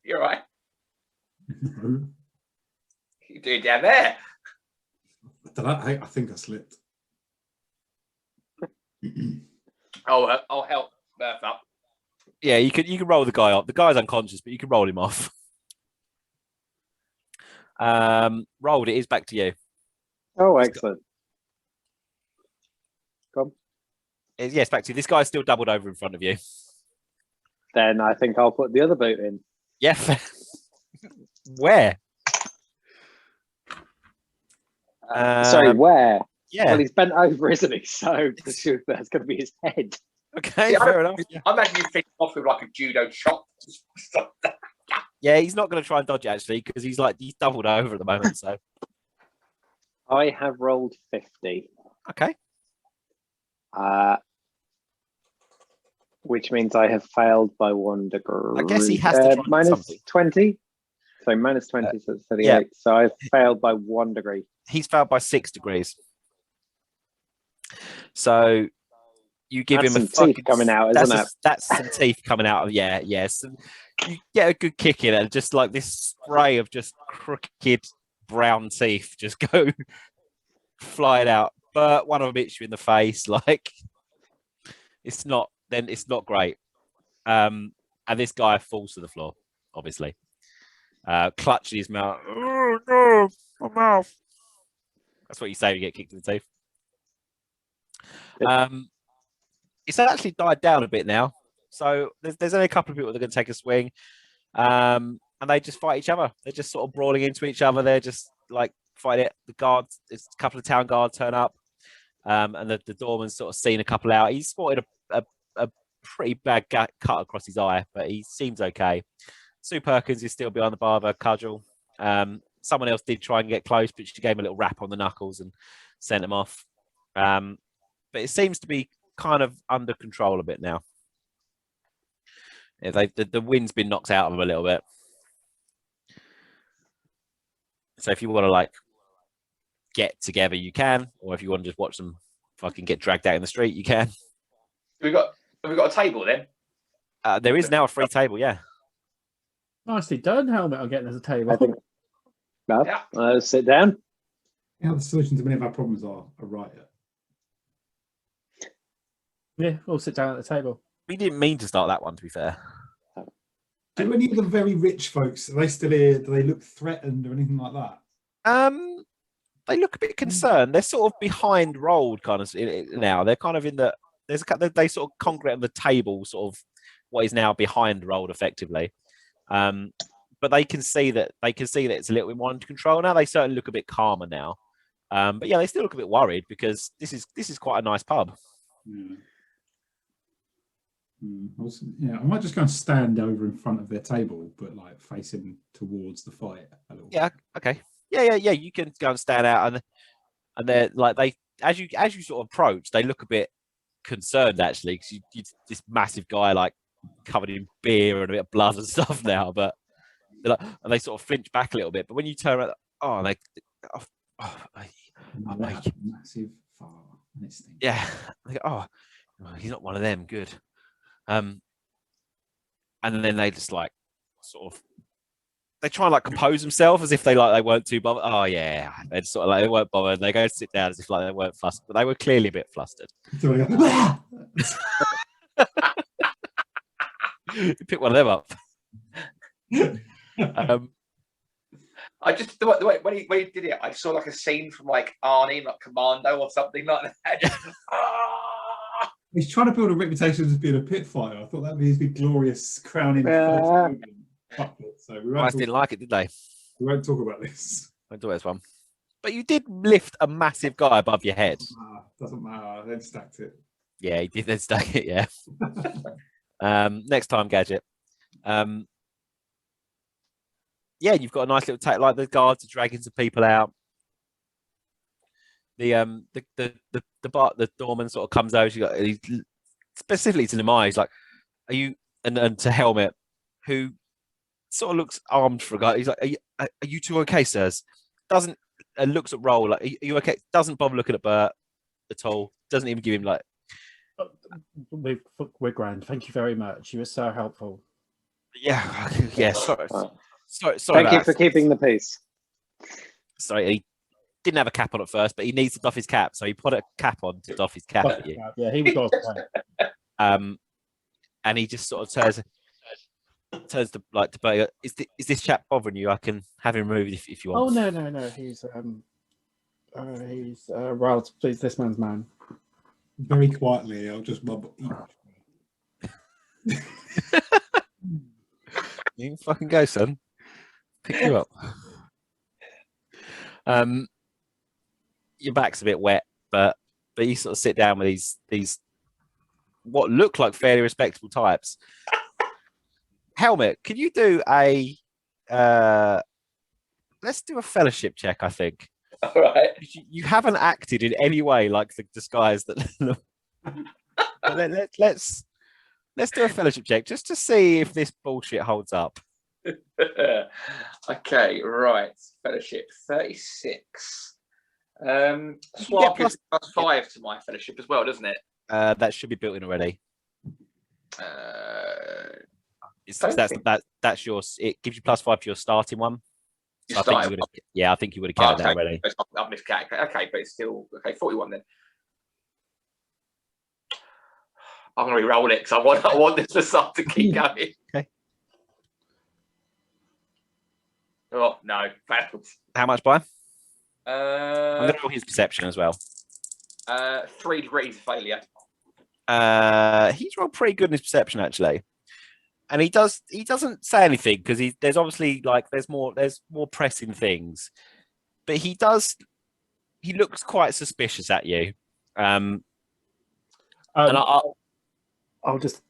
You're right. You doing down there? I don't know. I think I slipped. I'll help Bert up. Yeah, you can roll the guy up. The guy's unconscious, but you can roll him off. Rolled. It is back to you. Oh, excellent. Come. Yes, back to you. This guy's still doubled over in front of you. Then I think I'll put the other boot in. Yeah. Where? Sorry, where? Yeah. Well, he's bent over, isn't he? So that's going to be his head. Okay, fair enough. I imagine you finish off with like a judo chop. Yeah, he's not going to try and dodge it actually because he's doubled over at the moment. So I have rolled 50. Okay. Which means I have failed by 1 degree. I guess he has to try minus something. 20. So minus 20, so it's 38. Yeah. So I've failed by 1 degree. He's failed by 6 degrees. So you give That's him a some teeth fucking coming out, isn't it? That's some teeth coming out of you get a good kick in it, and just like this spray of just crooked brown teeth just go flying out. But one of them hits you in the face, like it's not great. And this guy falls to the floor, obviously. Clutching his mouth. Oh no, my mouth. That's what you say when you get kicked in the teeth. It's actually died down a bit now. So there's only a couple of people that are going to take a swing. And they just fight each other. They're just sort of brawling into each other. They're just like fighting it. The guards, it's a couple of town guards turn up. And the doorman's sort of seen a couple out. He's spotted a pretty bad cut across his eye, but he seems okay. Sue Perkins is still behind the bar of a cudgel. Someone else did try and get close, but she gave him a little rap on the knuckles and sent him off. But it seems to be kind of under control a bit now. Yeah, the wind's been knocked out of them a little bit. So if you want to like get together, you can, or if you want to just watch them fucking get dragged out in the street, you can. Have we got a table then? There is now a free table, yeah. Nicely done, Helmet, on getting us a table. I think. Well, sit down. Yeah, the solution to many of our problems are a riot. Yeah, we'll sit down at the table. We didn't mean to start that one, to be fair. Do any of the very rich folks, are they still here? Do they look threatened or anything like that? They look a bit concerned. They're sort of behind rolled kind of now. They're kind of in the they sort of congregate on the table, sort of what is now behind rolled effectively. But they can see that it's a little bit more under control now. They certainly look a bit calmer now. But yeah, they still look a bit worried because this is quite a nice pub. Yeah. I might just go and stand over in front of their table, but like facing towards the fight a little. Yeah. Okay. Yeah. You can go and stand out, and they're like as you sort of approach, they look a bit concerned actually because you this massive guy like covered in beer and a bit of blood and stuff now, but they're like, and they sort of flinch back a little bit. But when you turn around, Massive far. Yeah. They go, he's not one of them. Good. And then they just like sort of they try and like compose themselves as if they weren't too bothered. Oh yeah, they just sort of like they weren't bothered. They go to sit down as if like they weren't flustered, but they were clearly a bit flustered. Pick one of them up. I just the way when he did it, I saw like a scene from like Arnie, like Commando or something like that. Just, He's trying to build a reputation as being a pit fighter. I thought that'd be his big glorious crowning. Yeah. So I didn't like it, did they? We won't talk about this. I do this one. But you did lift a massive guy above your head. Doesn't matter. I then stacked it. Yeah, he did then stack it, yeah. Next time, Gadget. Yeah, you've got a nice little take, like the guards are dragging some people out. The doorman sort of comes over. He's specifically to Lemai, he's like, "Are you?" And to Helmet, who sort of looks armed for a guy. He's like, "Are you two okay, sirs?" Doesn't looks at Roll like, "Are you okay?" Doesn't bother looking at Bert at all. Doesn't even give him like. We're grand. Thank you very much. You were so helpful. Yeah. Sorry. Thank you for keeping the peace. Sorry, he didn't have a cap on at first, but he needs to doff his cap, so he put a cap on to doff his cap at you. Yeah, he was and he just sort of turns to Bertie. Is this chap bothering you? I can have him removed if you want. Oh no. He's well, please, this man's man. Very quietly, I'll just mumble. You can fucking go, son. Pick you up. Your back's a bit wet, but you sort of sit down with these what look like fairly respectable types. Helmet, can you do a let's do a fellowship check, I think. all right. You haven't acted in any way like the disguise that let's do a fellowship check just to see if this bullshit holds up. Okay, right. Fellowship 36. Swap is +5 to my fellowship as well, doesn't it? That should be built in already. That's yours. It gives you +5 for your starting one. So I think I think you would have counted that already. I've miscalculated. Okay, but it's still okay. 41 then. I'm going to re-roll it because I want this facade to keep going. Okay. Oh no, backwards. How much by? I'm going to roll his perception as well. 3 degrees of failure. He's rolled pretty good in his perception actually, and he doesn't say anything because there's obviously like there's more pressing things, but he looks quite suspicious at you. And I'll just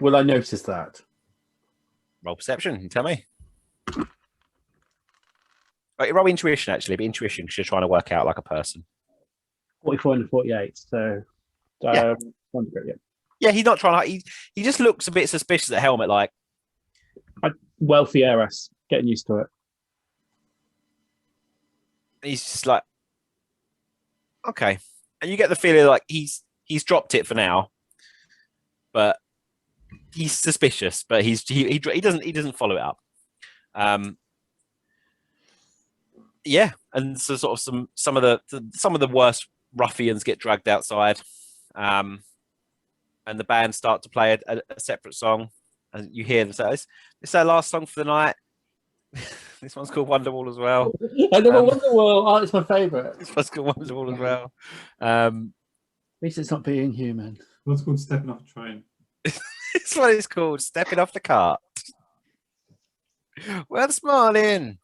will I notice that? Roll perception. You tell me. Right, roll intuition actually, but intuition because you're trying to work out like a person. 44 and 48. So yeah. 1 degree, yeah. Yeah, he's not trying to. He just looks a bit suspicious at Helmet, like wealthy heiress, getting used to it. He's just like, okay, and you get the feeling like he's dropped it for now, but he's suspicious. But he doesn't follow it up. Yeah, and so sort of some of the worst ruffians get dragged outside. And the band start to play a separate song, and you hear them say, "This is our last song for the night." This one's called Wonderwall as well. I know Wonderwall. Oh, it's my favourite. This one's called Wonderwall as well. At least it's not being human. What's called Stepping Off the Train? This one is called Stepping Off the Cart. Well, this morning,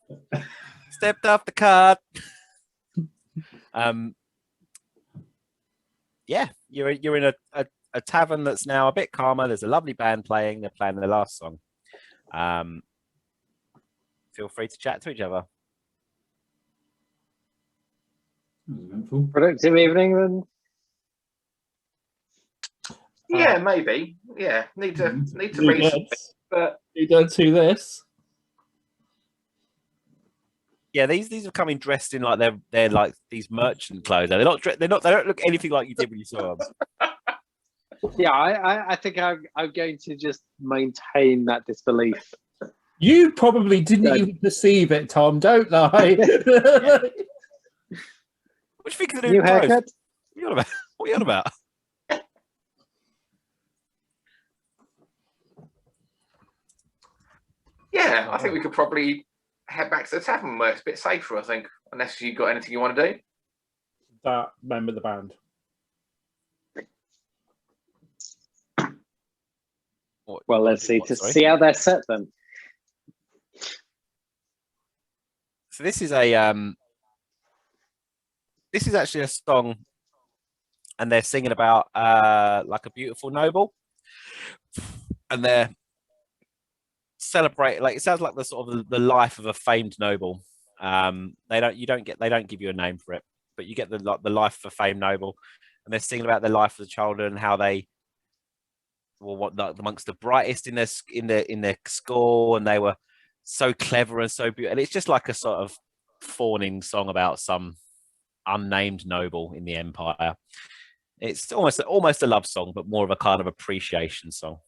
stepped off the cart. Yeah, you're in a tavern that's now a bit calmer. There's a lovely band playing. They're playing their last song. Feel free to chat to each other. Productive evening then. Yeah, maybe. Yeah, need to read, but you don't do this. Yeah, these are coming dressed in like they're like these merchant clothes. They don't look anything like you did when you saw them. Yeah, I think I'm going to just maintain that disbelief. You probably didn't even perceive it, Tom. Don't lie. What do you think of the new haircut? What are you on about? Yeah, I think we could probably head back to the tavern where it's a bit safer, I think, unless you've got anything you want to do. That member of the band. Well, let's see how they're set then. So this is actually a song, and they're singing about like a beautiful noble, and they're celebrate, like it sounds like the sort of the life of a famed noble. They don't give you a name for it, but you get the life of a famed noble, and they're singing about the life of the children and how they were amongst the brightest in their school, and they were so clever and so beautiful. And it's just like a sort of fawning song about some unnamed noble in the empire. It's almost a love song, but more of a kind of appreciation song.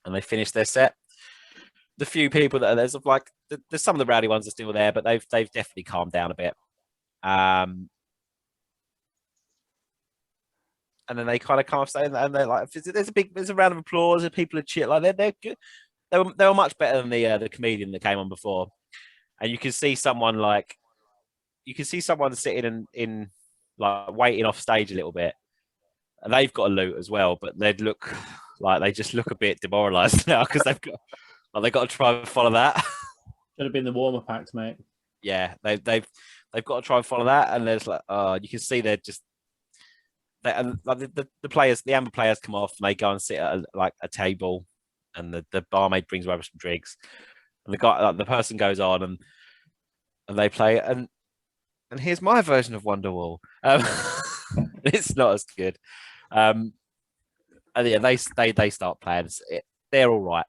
And they finish their set. The few people that are there's some of the rowdy ones are still there, but they've definitely calmed down a bit. And then they kind of come off stage, and they're like, there's a round of applause, and people are cheering. Like they're good. They were much better than the comedian that came on before. And you can see someone sitting in like waiting off stage a little bit, and they've got a loot as well, but they just look a bit demoralised now because they've got to try and follow that. Should have been the warm-up act, mate. Yeah, they've got to try and follow that, and there's you can see they're just. And the players, the amber players, come off and they go and sit at a table, and the barmaid brings over some drinks, and the person goes on and they play it, and here's my version of Wonderwall. It's not as good. And yeah, they start playing. They're all right.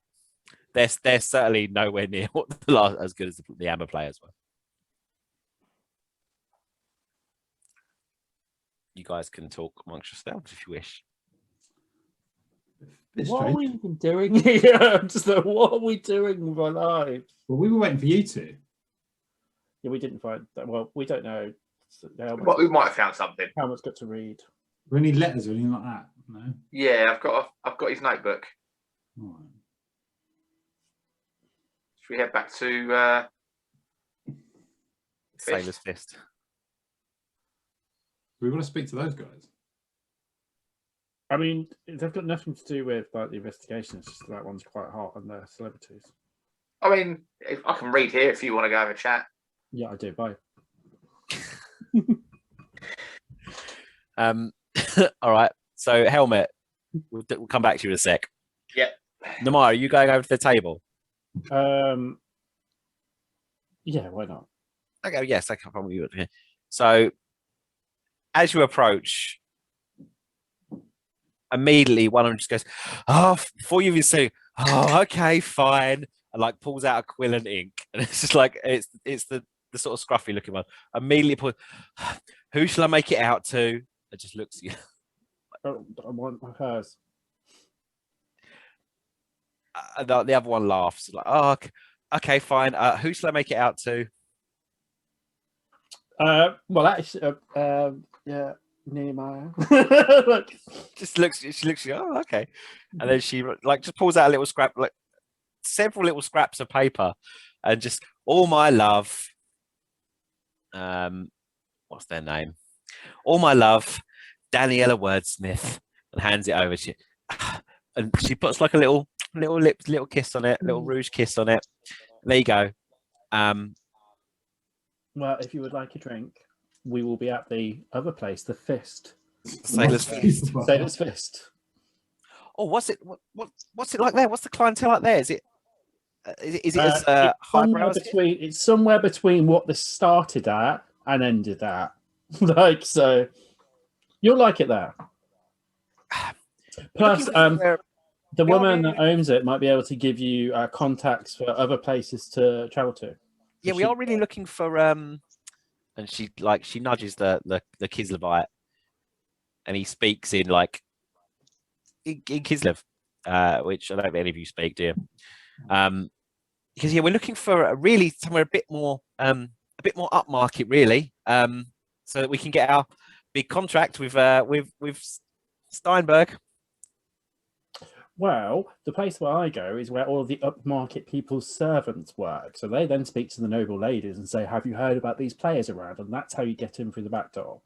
They're certainly nowhere near as good as the amber players were. you guys can talk amongst yourselves if you wish. Bit What are strange. we even doing here? I'm just like, what are we doing with our lives? Well, we were waiting for you two. Yeah, we didn't find that. Well, we don't know But we might have found something. how much got to read. Were any letters or anything like that? No. Yeah, I've got his notebook. All right. Should we head back to Sailor's Fist. We want to speak to those guys. I mean, they've got nothing to do with like the investigation. It's just that one's quite hot and they're celebrities. I mean, if I can read here if you want to go have a chat. Yeah, I do. Bye. All right. So, Helmet, we'll come back to you in a sec. Yep. Namara, are you going over to the table? Yeah, why not? Okay, yes, I can't problem with you. So, as you approach, immediately one of them just goes, "Oh," before you even say, "Oh, okay, fine," and like pulls out a quill and ink, and it's just like it's the sort of scruffy looking one. Immediately put, "Who shall I make it out to?" It just looks at you. Oh, I want hers. The other one laughs like, "Oh, okay, fine. Who shall I make it out to?" Well, actually, yeah, Nehemiah. Like, Just looks. She looks. Oh, okay. And then she like just pulls out a little scrap, like several little scraps of paper, and just all my love. What's their name? All my love, Daniela Wordsmith, and hands it over to you. And she puts like a little kiss on it, little rouge kiss on it. There you go. well, if you would like a drink, we will be at the other place, the Fist. Sailor's Fist. Sailor's Fist. Oh, what's it? What's it like there? What's the clientele like there? Is it as It's highbrow as it? it's somewhere between what this started at and ended at. Like, so you'll like it there. Plus, the woman that owns it might be able to give you contacts for other places to travel to. Yeah, we are really looking for and she nudges the Kislevite, and he speaks in like in Kislev, which I don't think any of you speak, do you? Because yeah, we're looking for really somewhere a bit more upmarket, really, so that we can get our big contract with Steinberg. Well, the place where I go is where all of the upmarket people's servants work. So they then speak to the noble ladies and say, "Have you heard about these players around?" And that's how you get in through the back door.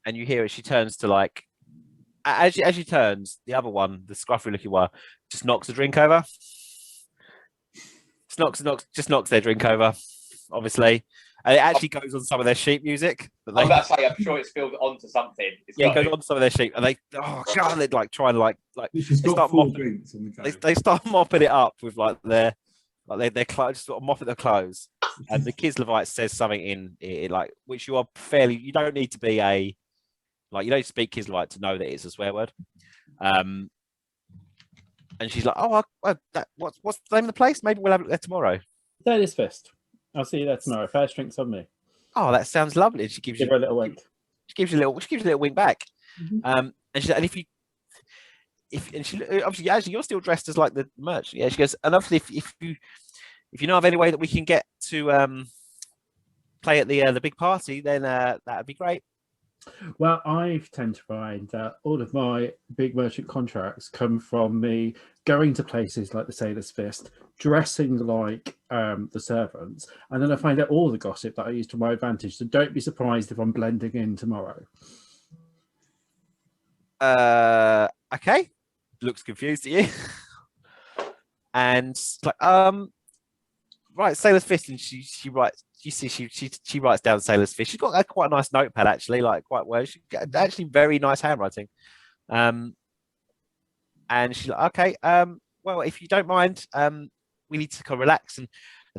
And you hear it. She turns to like, as she turns, the other one, the scruffy looking one, just knocks the drink over. Just knocks their drink over, obviously. And it actually goes on some of their sheet music. I'm about to say, I'm sure it's spilled onto something. It goes on some of their sheet, and they, oh god, they like try and like She's they got start 4 mopping. drinks on the go. They start mopping it up with like their clothes, sort of mopping their clothes. And the Kislevite says something in it, like, which you are fairly. You don't need to be you don't speak Kislevite to know that it's a swear word. And she's like, "Oh, what's the name of the place? Maybe we'll have it there tomorrow." Sailor's Fist. I'll see you there tomorrow. First drinks on me. Oh, that sounds lovely. And she gives Give you her a little wink. She gives you a little wink back. Mhm. And she and if she obviously actually you're still dressed as like the merch. Yeah, she goes, and obviously if you know of any way that we can get to play at the big party, then that'd be great. Well, I tend to find that all of my big merchant contracts come from me going to places like the Sailor's Fist, dressing like the servants, and then I find out all the gossip that I use to my advantage. So don't be surprised if I'm blending in tomorrow. Okay. Looks confused at you. And like, right, Sailor's Fist, and she writes. You see, she writes down Sailor's Fist. She's got quite a nice notepad, actually, like quite well. She actually very nice handwriting. And she's like, "Okay, well, if you don't mind, we need to kind of relax and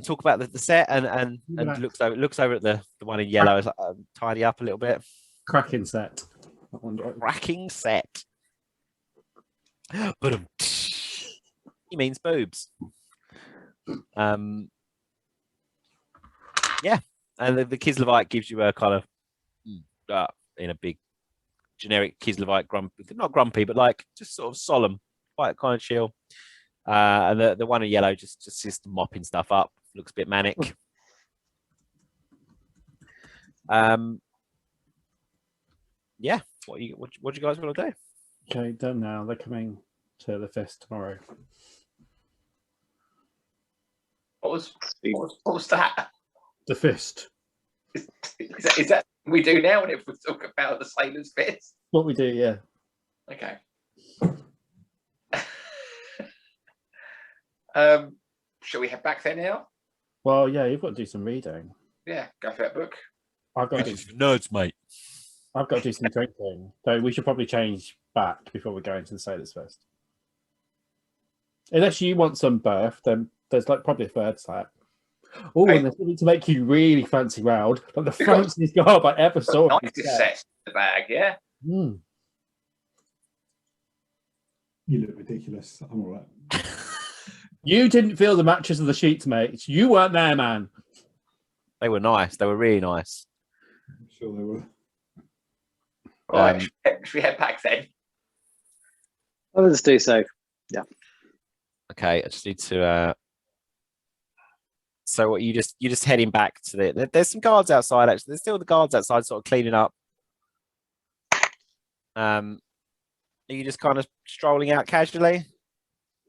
talk about the set." And looks over at the one in yellow, is like, tidy up a little bit. Cracking set. Cracking set. But he means boobs. Yeah, and the Kislevite gives you a kind of in a big generic Kislevite grumpy, not grumpy, but like just sort of solemn, quite kind of chill. And the one in yellow just mopping stuff up, looks a bit manic. Yeah, what do you guys want to do? Okay, done now. They're coming to the fist tomorrow. What was that? The fist. Is that what we do now? And if we talk about the Sailor's Fist, What we do, yeah. okay. Shall we head back there now? Well, yeah, you've got to do some reading. Yeah, go for that book. I've got to It's for nerds, mate. I've got to do some drinking. So we should probably change back before we go into the Sailors Fest. Unless you want some birth, then there's like probably a third set. Oh, Hey. and there's something to make you really fancy round, like the fanciest garb I ever saw. Nice set in the bag, yeah. Mm. You look ridiculous. I'm all right. You didn't feel the matches of the sheets, mate. You weren't there, man. They were nice. They were really nice. I'm sure they were. Right, should we head back then? Let's do so. Okay, I just need to. So what you just heading back to there's some guards outside. Actually, there's still the guards outside, sort of cleaning up. Are you just kind of strolling out casually?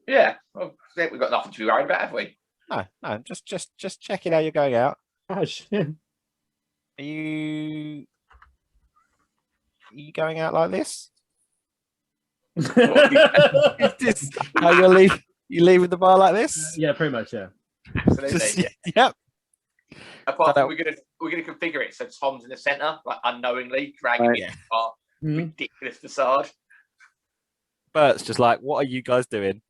Yeah, well, we've got nothing to be worried about, have we? No, just checking how you're going out. Gosh. Are you going out like this? Is this how you leave? You leaving the bar like this? Yeah, pretty much, yeah. Absolutely. Just- Yeah. Yep. Apart So from we're gonna configure it so Tom's in the centre, like unknowingly dragging Right. it our Mm. ridiculous facade. Bert's just like, what are you guys doing?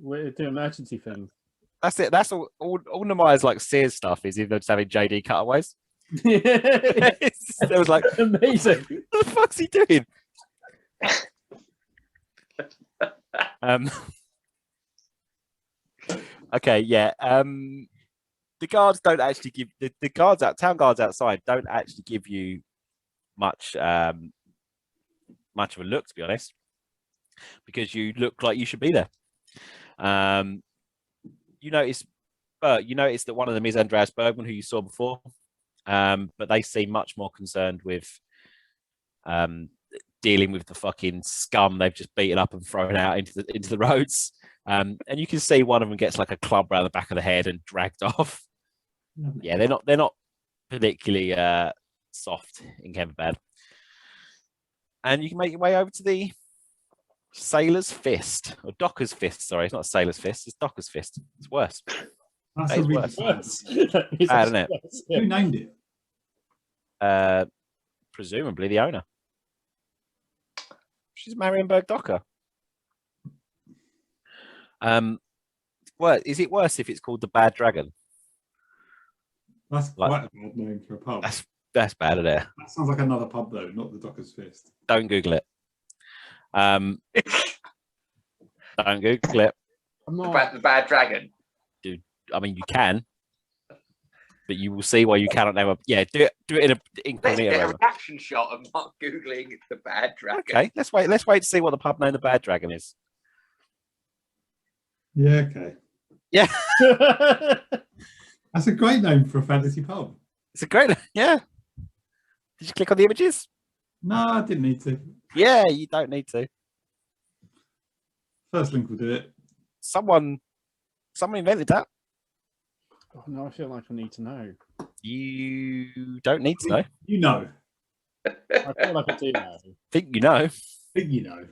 We're doing emergency things. That's it. That's all Nemaya's like Sears stuff is either just having JD cutaways. It was like, Amazing. what the fuck's he doing? Okay, yeah. The guards don't actually give the town guards outside don't actually give you much much of a look, to be honest, because you look like you should be there. You notice that one of them is Andreas Bergman, who you saw before, but they seem much more concerned with dealing with the fucking scum they've just beaten up and thrown out into the roads. And you can see one of them gets like a club around the back of the head and dragged off. Yeah, they're not particularly soft in Kemperbad. And you can make your way over to the Sailor's Fist, or Docker's Fist. Sorry, it's not Sailor's Fist, it's Docker's Fist. It's worse. That's That a is really worse. fancy. Bad, isn't it? Who named it? Presumably the owner. She's Marienberg Docker. Well, is it worse if it's called the Bad Dragon? That's Like- quite a bad name for a pub. That's bad, isn't it? That sounds like another pub though, not the Docker's Fist. Don't Google it. Don't Google it. I'm The not. bad dragon. I mean, you can, but you will see why you cannot name a. Yeah, do it in a Let's incognito. get a mode. reaction shot of Mark googling the bad dragon. Okay, let's wait to see what the pub name the Bad Dragon is. Yeah, okay. Yeah, That's a great name for a fantasy pub. it's a great. Yeah. Did you click on the images? No, I didn't need to. Yeah, you don't need to. First link will do it. Someone invented that. Oh, no, I feel like I need to know. You don't need to know. You know. I feel like I do know. Think you know. I think you know.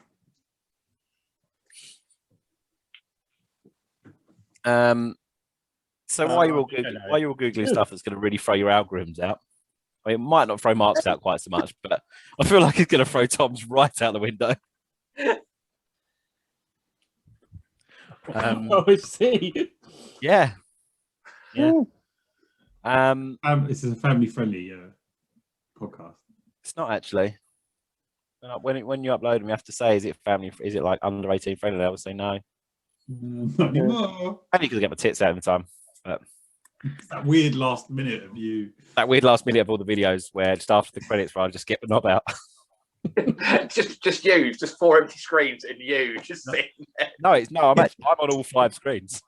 So while you're all I don't know. googling stuff that's going to really throw your algorithms out. I mean, it might not throw Mark's out quite so much, but I feel like it's going to throw Tom's right out the window. Oh, I see. Yeah. Yeah. This is a family-friendly podcast. It's not actually. When you upload them, you have to say, is it like under 18 friendly? I would say no. Not anymore. Only because I get my tits out in time. But That weird last minute of you. That weird last minute of all the videos where just after the credits, where I just get the knob out. just you, just 4 empty screens and you just sitting there. I'm on all 5 screens.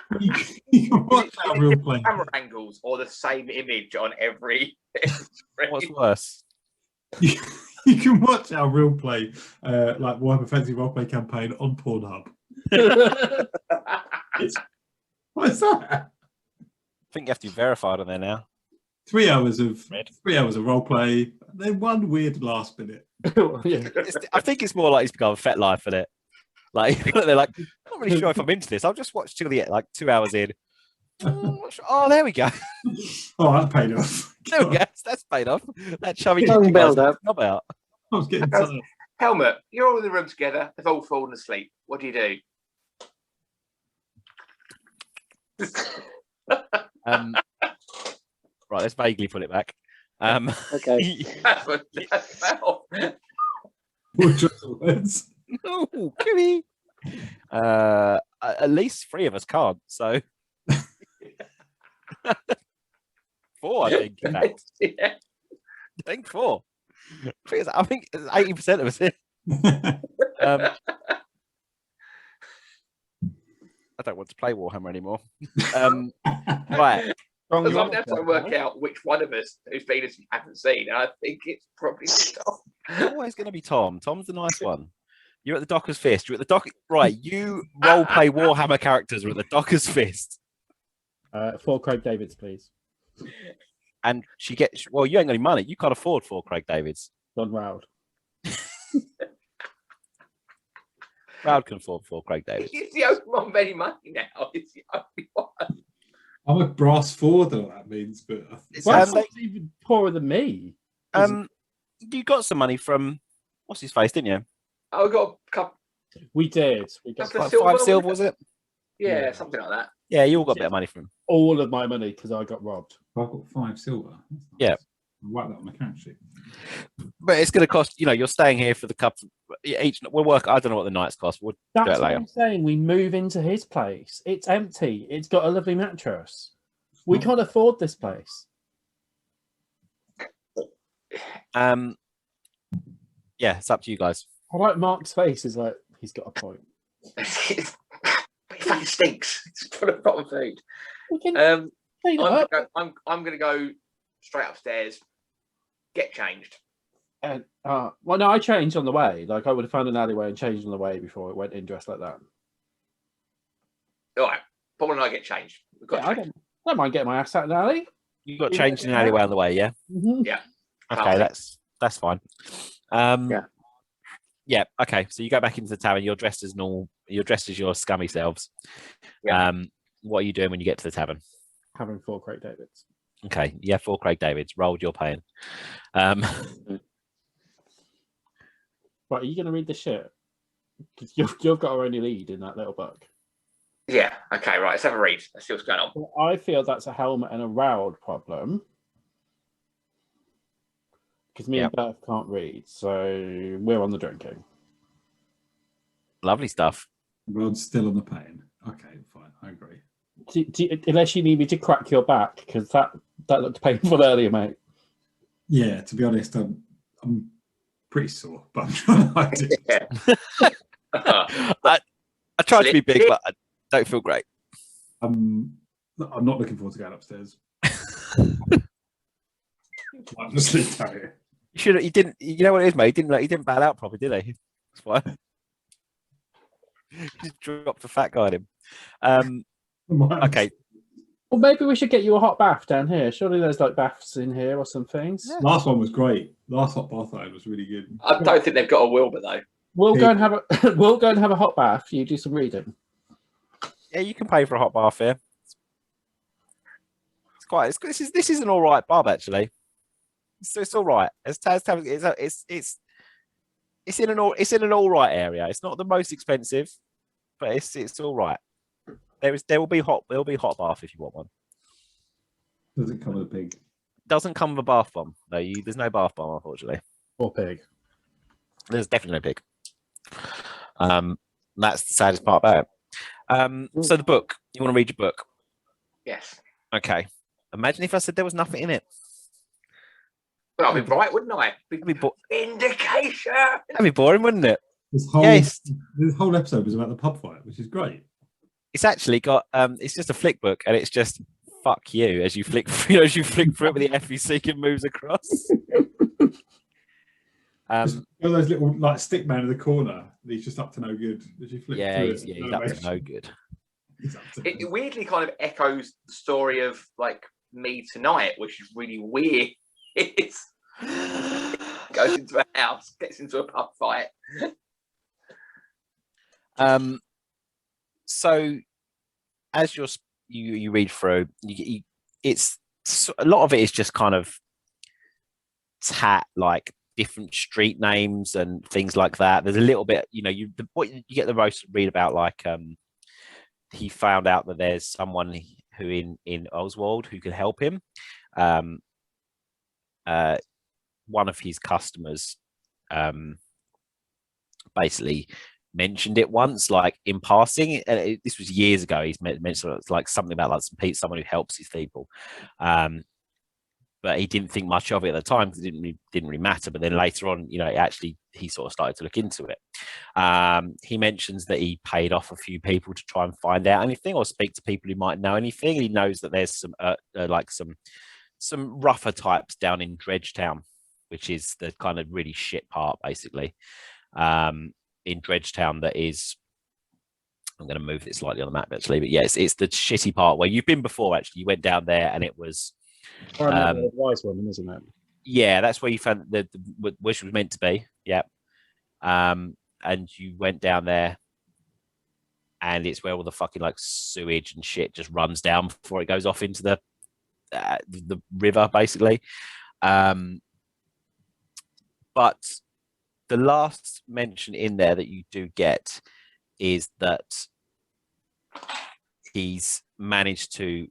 You can watch our real play. Camera angles or the same image on every screen. What's worse? You can watch our real play, like Warhammer Fantasy Roleplay campaign on Pornhub. What's that? I think you have to be verified on there now. 3 hours of role play, then one weird last minute. Yeah. I think it's more like it's become a fet life, isn't it? Like they're like, I'm not really sure if I'm into this. I'll just watch till the end, like 2 hours in. Oh, there we go. Oh, that paid off. There we go. That's paid off. That chubby build up. knob out. I was getting tired. Helmet, you're all in the room together. They've all fallen asleep. What do you do? Right, let's vaguely pull it back. Okay. That's what that felt. What choice of words? No, Kimmy. At least 3 of us can't. So 4, I think. In fact. Yeah. I think 4. I think 80% of us here. I don't want to play Warhammer anymore. Right. Because I'm now trying to work out which one of us whose penis you haven't seen. And I think it's probably Tom. Always going to be Tom. Tom's the nice one. You're at the Docker's Fist. You're at the Dock. Right. You role play Warhammer characters. Are at the Docker's Fist. 4 Craig Davids, please. And she gets. Well, you ain't got any money. You can't afford 4 Craig Davids. John Round. Crowd can afford 4 Craig Davids. He's the only one with any money now. He's the only one. I'm a brass forward, I don't know what that means, but Well, that's even poorer than me. You got some money from what's his face, didn't you? I got a couple. We did. We got Couple of Like 5 silver, was it? Yeah, something like that. Yeah, you all got a bit of money from him. all of my money because I got robbed. I've got 5 silver. That's nice. Yeah. I'll whack that on my character sheet. But it's going to cost. You're staying here for the couple. Each we'll work. I don't know what the nights cost. We'll do That's it what later. I'm saying. We move into his place. It's empty. It's got a lovely mattress. We can't afford this place. Yeah, it's up to you guys. I like Mark's face. Is like he's got a point. It fucking stinks. It's full of rotten food. We can I'm clean it up. gonna go straight upstairs, get changed. And, well, no, I changed on the way. Like I would have found an alleyway and changed on the way before it went in dressed like that. All right, Paul and I get changed. We've got Yeah, I don't mind getting my ass out in the alley. You got changed in an alleyway on the way, yeah. Mm-hmm. Yeah. Okay, that's fine. Yeah. Yeah. Okay. So you go back into the tavern. You're dressed as normal. You're dressed as your scummy selves. Yeah. What are you doing when you get to the tavern? Having 4 Craig Davids. Okay. Yeah, 4 Craig Davids. Rolled your paying. Right, are you going to read the shit? Because you've got to only lead in that little book. Yeah. Okay. Right. Let's have a read. Let's see what's going on. Well, I feel that's a helmet and a round problem. Because me and Beth can't read, so we're on the drinking. Lovely stuff. Rod's still on the pain. Okay, fine. I agree. Unless you need me to crack your back, because that looked painful earlier, mate. Yeah, to be honest, I'm pretty sore, but I'm trying to hide it. Yeah. I tried to be big, but I don't feel great. I'm not looking forward to going upstairs. I'm just sleep carrier. You should. He didn't. You know what it is, mate. He didn't bail out properly, did he? That's why. He just dropped the fat guy in him. Okay. Well, maybe we should get you a hot bath down here. Surely there's like baths in here or some things. Yeah. Last one was great. Last hot bath I had was really good. I don't think they've got a Wilbur though. We'll go and have a hot bath. You do some reading. Yeah, you can pay for a hot bath here. This is an all right pub actually. It's all right. It's in an all right area. It's not the most expensive, but it's all right. There will be hot bath if you want one. Does it come with a pig? Doesn't come with a bath bomb. No, there's no bath bomb unfortunately. Or pig. There's definitely no pig. That's the saddest part about it. So the book. You want to read your book? Yes. Okay. Imagine if I said there was nothing in it. Well, I'd be right, wouldn't I? That'd be, Vindication. that'd be boring, wouldn't it? This whole Yes. this whole episode was about the pub fight, which is great. It's actually got it's just a flick book, and it's just fuck you as you flick as you flick through it with the FEC and moves across. Just one of those little like stick man in the corner. He's just up to no good. As you flick Yeah, through he's, it, yeah, he's up to no good. He's up to It weirdly kind of echoes the story of like me tonight, which is really weird. It's goes into a house, gets into a pub fight. So as you read through, it's a lot of it is just kind of like different street names and things like that. There's a little bit, you get the most read about, like he found out that there's someone who in Oswald who could help him. One of his customers basically mentioned it once, like in passing. This was years ago. He's mentioned it's like something about like someone who helps his people, but he didn't think much of it at the time because it didn't really matter. But then later on, actually he sort of started to look into it. He mentions that he paid off a few people to try and find out anything or speak to people who might know anything. He knows that there's some rougher types down in Dredgetown, which is the kind of really shit part, basically. In Dredgetown, that is, I'm going to move it slightly on the map actually, but yes, it's the shitty part where you've been before. Actually, you went down there and it was wise woman, isn't it? Yeah, that's where you found the which was meant to be. Yeah, and you went down there, and it's where all the fucking like sewage and shit just runs down before it goes off into the river, basically. But the last mention in there that you do get is that he's managed to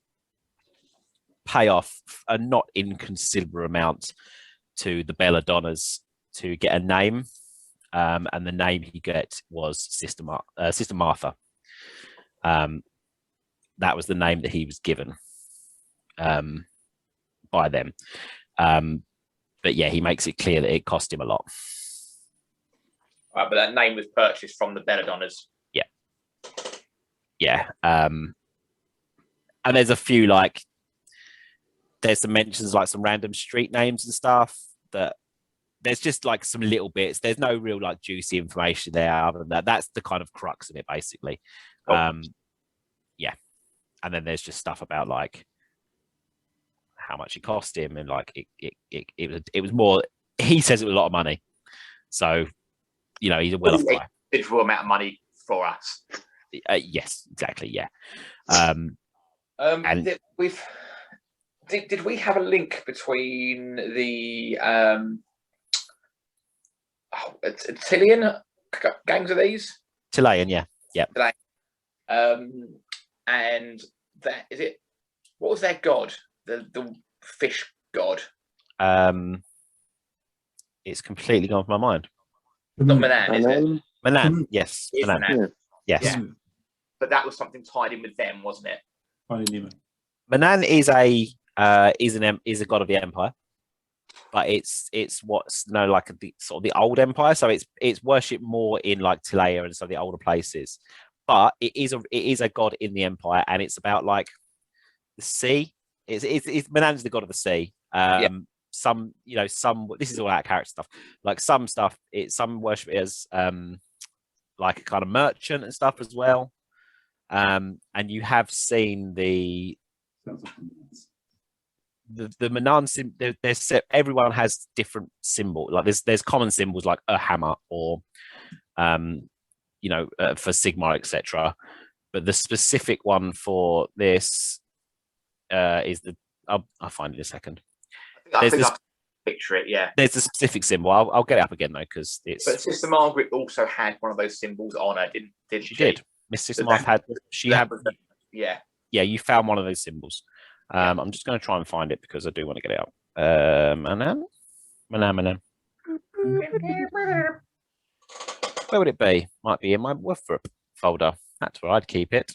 pay off a not inconsiderable amount to the Belladonnas to get a name, and the name he got was Sister Martha. That was the name that he was given by them. But yeah, he makes it clear that it cost him a lot. Right, but that name was purchased from the Belladonnas. Yeah. And there's a few there's some mentions like some random street names and stuff that there's just like some little bits. There's no real like juicy information there other than that. That's the kind of crux of it, basically. Oh. Yeah. And then there's just stuff about like how much it cost him, and like it was more. He says it was a lot of money, so he's a well-off guy. Considerable amount of money for us. Yes, exactly. Yeah. And did we have a link between the Tillian gangs of these? Chilean, yeah. And that is it. What was their god? The fish god. It's completely gone from my mind. Not Manan, is it? Manan, yes. Manan. Yes. Yeah. But that was something tied in with them, wasn't it? Manan is a god of the empire, but it's what's known like the sort of the old empire. So it's worshipped more in like Tilea and some of the older places. But it is a god in the empire, and it's about like the sea. It's Manan's the god of the sea. Some this is all out of character stuff. Like some stuff, some worship it as like a kind of merchant and stuff as well. And you have seen the Manan symbol. Everyone has different symbol. Like there's common symbols like a hammer or for Sigma, etc. But the specific one for this is I'll find it in a second. I think I picture it. Yeah. There's a specific symbol. I'll get it up again though because it's. But Sister Margaret also had one of those symbols on her, didn't she? Did. Miss Sister Margaret had. She had. Yeah. Yeah, you found one of those symbols. I'm just going to try and find it because I do want to get it out. Manan. Where would it be? Might be in my WFRP folder. That's where I'd keep it.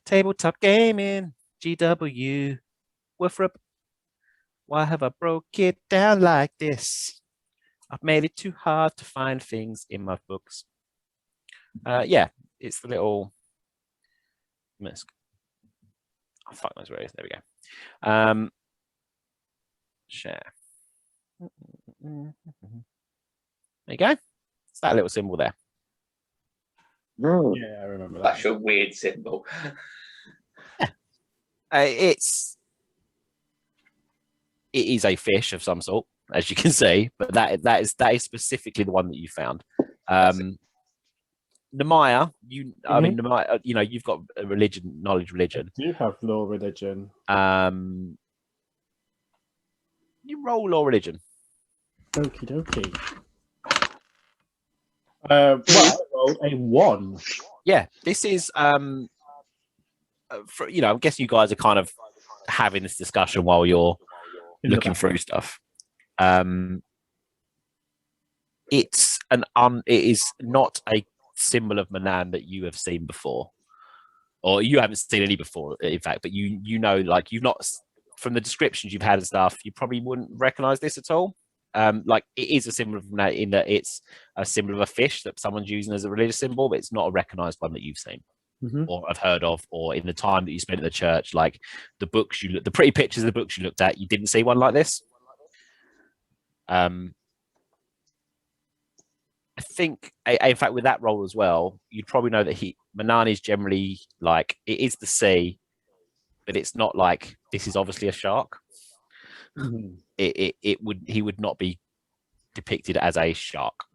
Tabletop gaming, GW, WFRP. Why have I broke it down like this? I've made it too hard to find things in my books. Yeah, it's the little misc. Oh, fuck those rays. There we go. Share. There you go. It's that little symbol there. Yeah, I remember that. That's a weird symbol. It is a fish of some sort, as you can see, but that is specifically the one that you found. Nemaya, I mean, Nemaya, you've got a knowledge religion. You have law religion. You roll law religion. Okie dokie. Well, I rolled a 1. Yeah, this is I'm guessing you guys are kind of having this discussion while you're looking through stuff. It is not a symbol of Manan that you have seen before, or you haven't seen any before, in fact. But you've not, from the descriptions you've had and stuff, you probably wouldn't recognize this at all. It is a symbol of Manan in that it's a symbol of a fish that someone's using as a religious symbol, but it's not a recognized one that you've seen. Or have heard of, or in the time that you spent at the church, like the pretty pictures of the books you looked at, you didn't see one like this. I think, in fact, with that role as well, you'd probably know that Manan is generally like, it is the sea, but it's not like this is obviously a shark. He would not be depicted as a shark.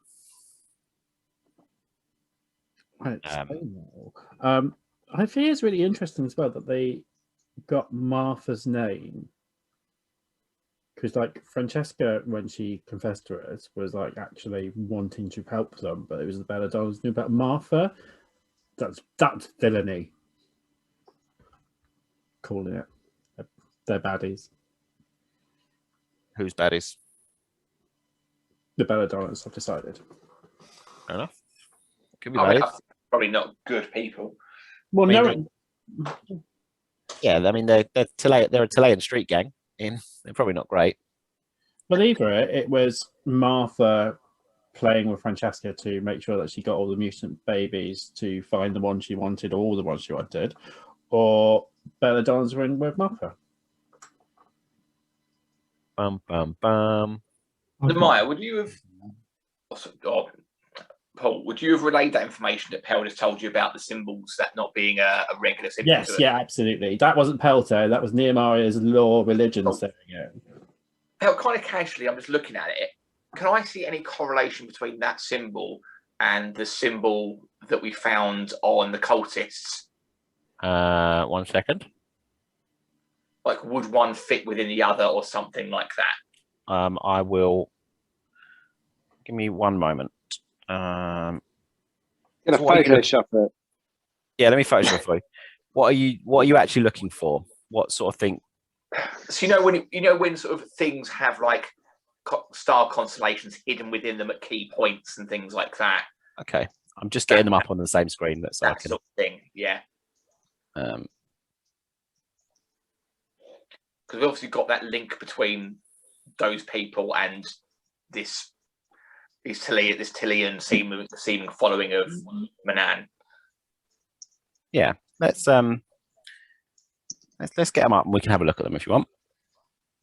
I think it's really interesting as well that they got Martha's name, because like Francesca, when she confessed to us, was like actually wanting to help them, but it was the Belladonnas knew about Martha. That's villainy. Calling it. They're baddies. Who's baddies? The Belladonnas, I've decided. Fair enough. Could be baddies. Probably not good people. Well, yeah, I mean they're a Chilean street gang. They're probably not great. Well, either it was Martha playing with Francesca to make sure that she got all the mutant babies to find the one she wanted, or all the ones she wanted, or Belladonna's were in with Martha. Bum bum bum. Maya, would you have? Paul, would you have relayed that information that Pell just told you about the symbols, that not being a regular symbol? Yes, yeah, absolutely. That wasn't Pelto. That was Nehemiah's law religion saying it. Pell, kind of casually, I'm just looking at it. Can I see any correlation between that symbol and the symbol that we found on the cultists? 1 second. Like, would one fit within the other or something like that? I will. Give me 1 moment. Gonna Photoshop it. Yeah, let me Photoshop for you. What are you actually looking for? What sort of thing? So when sort of things have like star constellations hidden within them at key points and things like that. Okay, I'm just getting them up on the same screen. That sort of thing, yeah. Because we've obviously got that link between those people and this Tilian seeming following of Manan. Yeah, let's get them up and we can have a look at them if you want.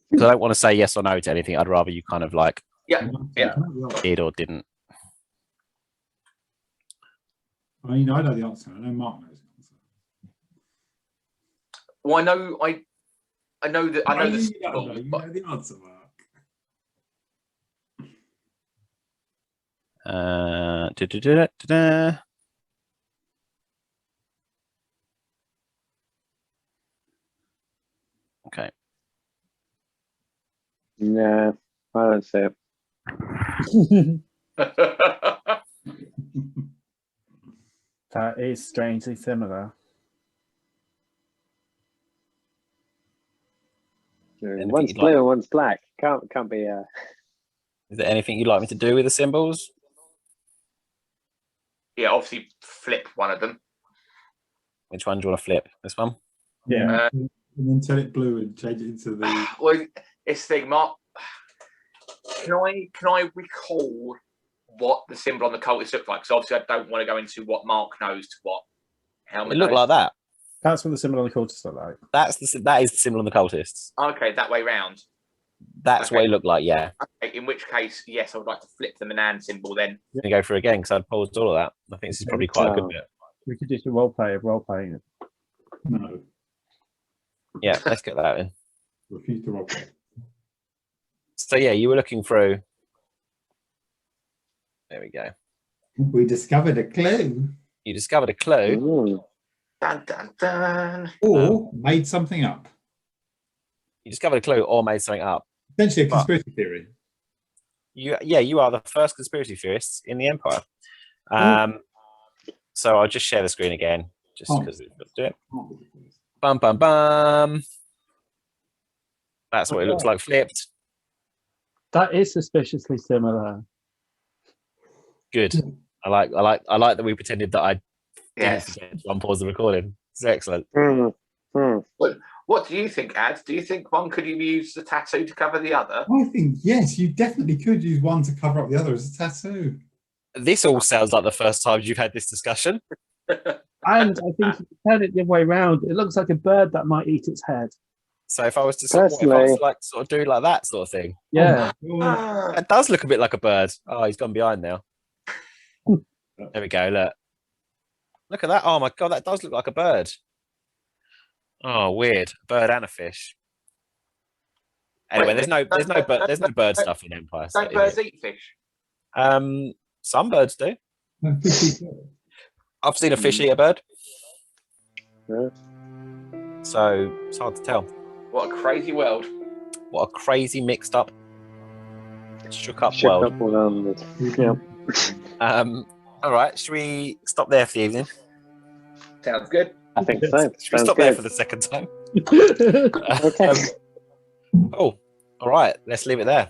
Because I don't want to say yes or no to anything. I'd rather you kind of like did or didn't. I know the answer. I know Mark knows the answer. Well, I know the answer, Mark. Okay. No, I don't see it. That is strangely similar. One's blue and one's black. Can't be. Is there anything you'd like me to do with the symbols? Yeah, obviously flip one of them. Which one do you want to flip? This one? Yeah. And then turn it blue and change it into the. Well, it's the thing, Mark. Can I recall what the symbol on the cultist looks like? Because obviously I don't want to go into what Mark knows to what helmet. It looked like that. That's what the symbol on the cultists look like. That is the symbol on the cultists. Okay, that way round. That's Okay. what it looked like. Yeah. Okay, in which case, yes, I would like to flip the Manan symbol then. Going to go through again because I'd paused all of that. I think this is probably quite a good bit. We could do some role playing it. No, Yeah, let's get that in. refuse to roll. So yeah, you were looking through. There we go. We discovered a clue, You discovered a clue. Ooh. Dun, dun, dun. or made something up. You discovered a clue or made something up. Essentially, a But- conspiracy theory. You are the first conspiracy theorists in the Empire. So I'll just share the screen again, just because let's do it. Bum bum bum. That's what it looks like flipped. That is suspiciously similar. Good. I like that we pretended that I didn't Yes. forget to unpause the recording. It's excellent. What do you think, Ad? Do you think one could use the tattoo to cover the other? I think yes, you definitely could use one to cover up the other as a tattoo. This all sounds like the first time you've had this discussion. And I think if you turn it the other way around, it looks like a bird that might eat its head. So if I was to sort of like sort of do like that sort of thing, Yeah. Oh my God. it does look a bit like a bird. Oh, he's gone behind now. There we go. Look at that. Oh my God, that does look like a bird. Oh, weird. A bird and a fish. Anyway, there's no bird stuff in Empire. so- Don't birds eat fish? Some birds do. No, fishy bird. I've seen a fish eat a bird, Yeah. so it's hard to tell. What a crazy world. What a crazy mixed up, shook up Shook world. up all yeah. All right, should we stop there for the evening? Sounds good. I think so. Should we Sounds stop there good. for the second time? Okay. Oh, all right. Let's leave it there.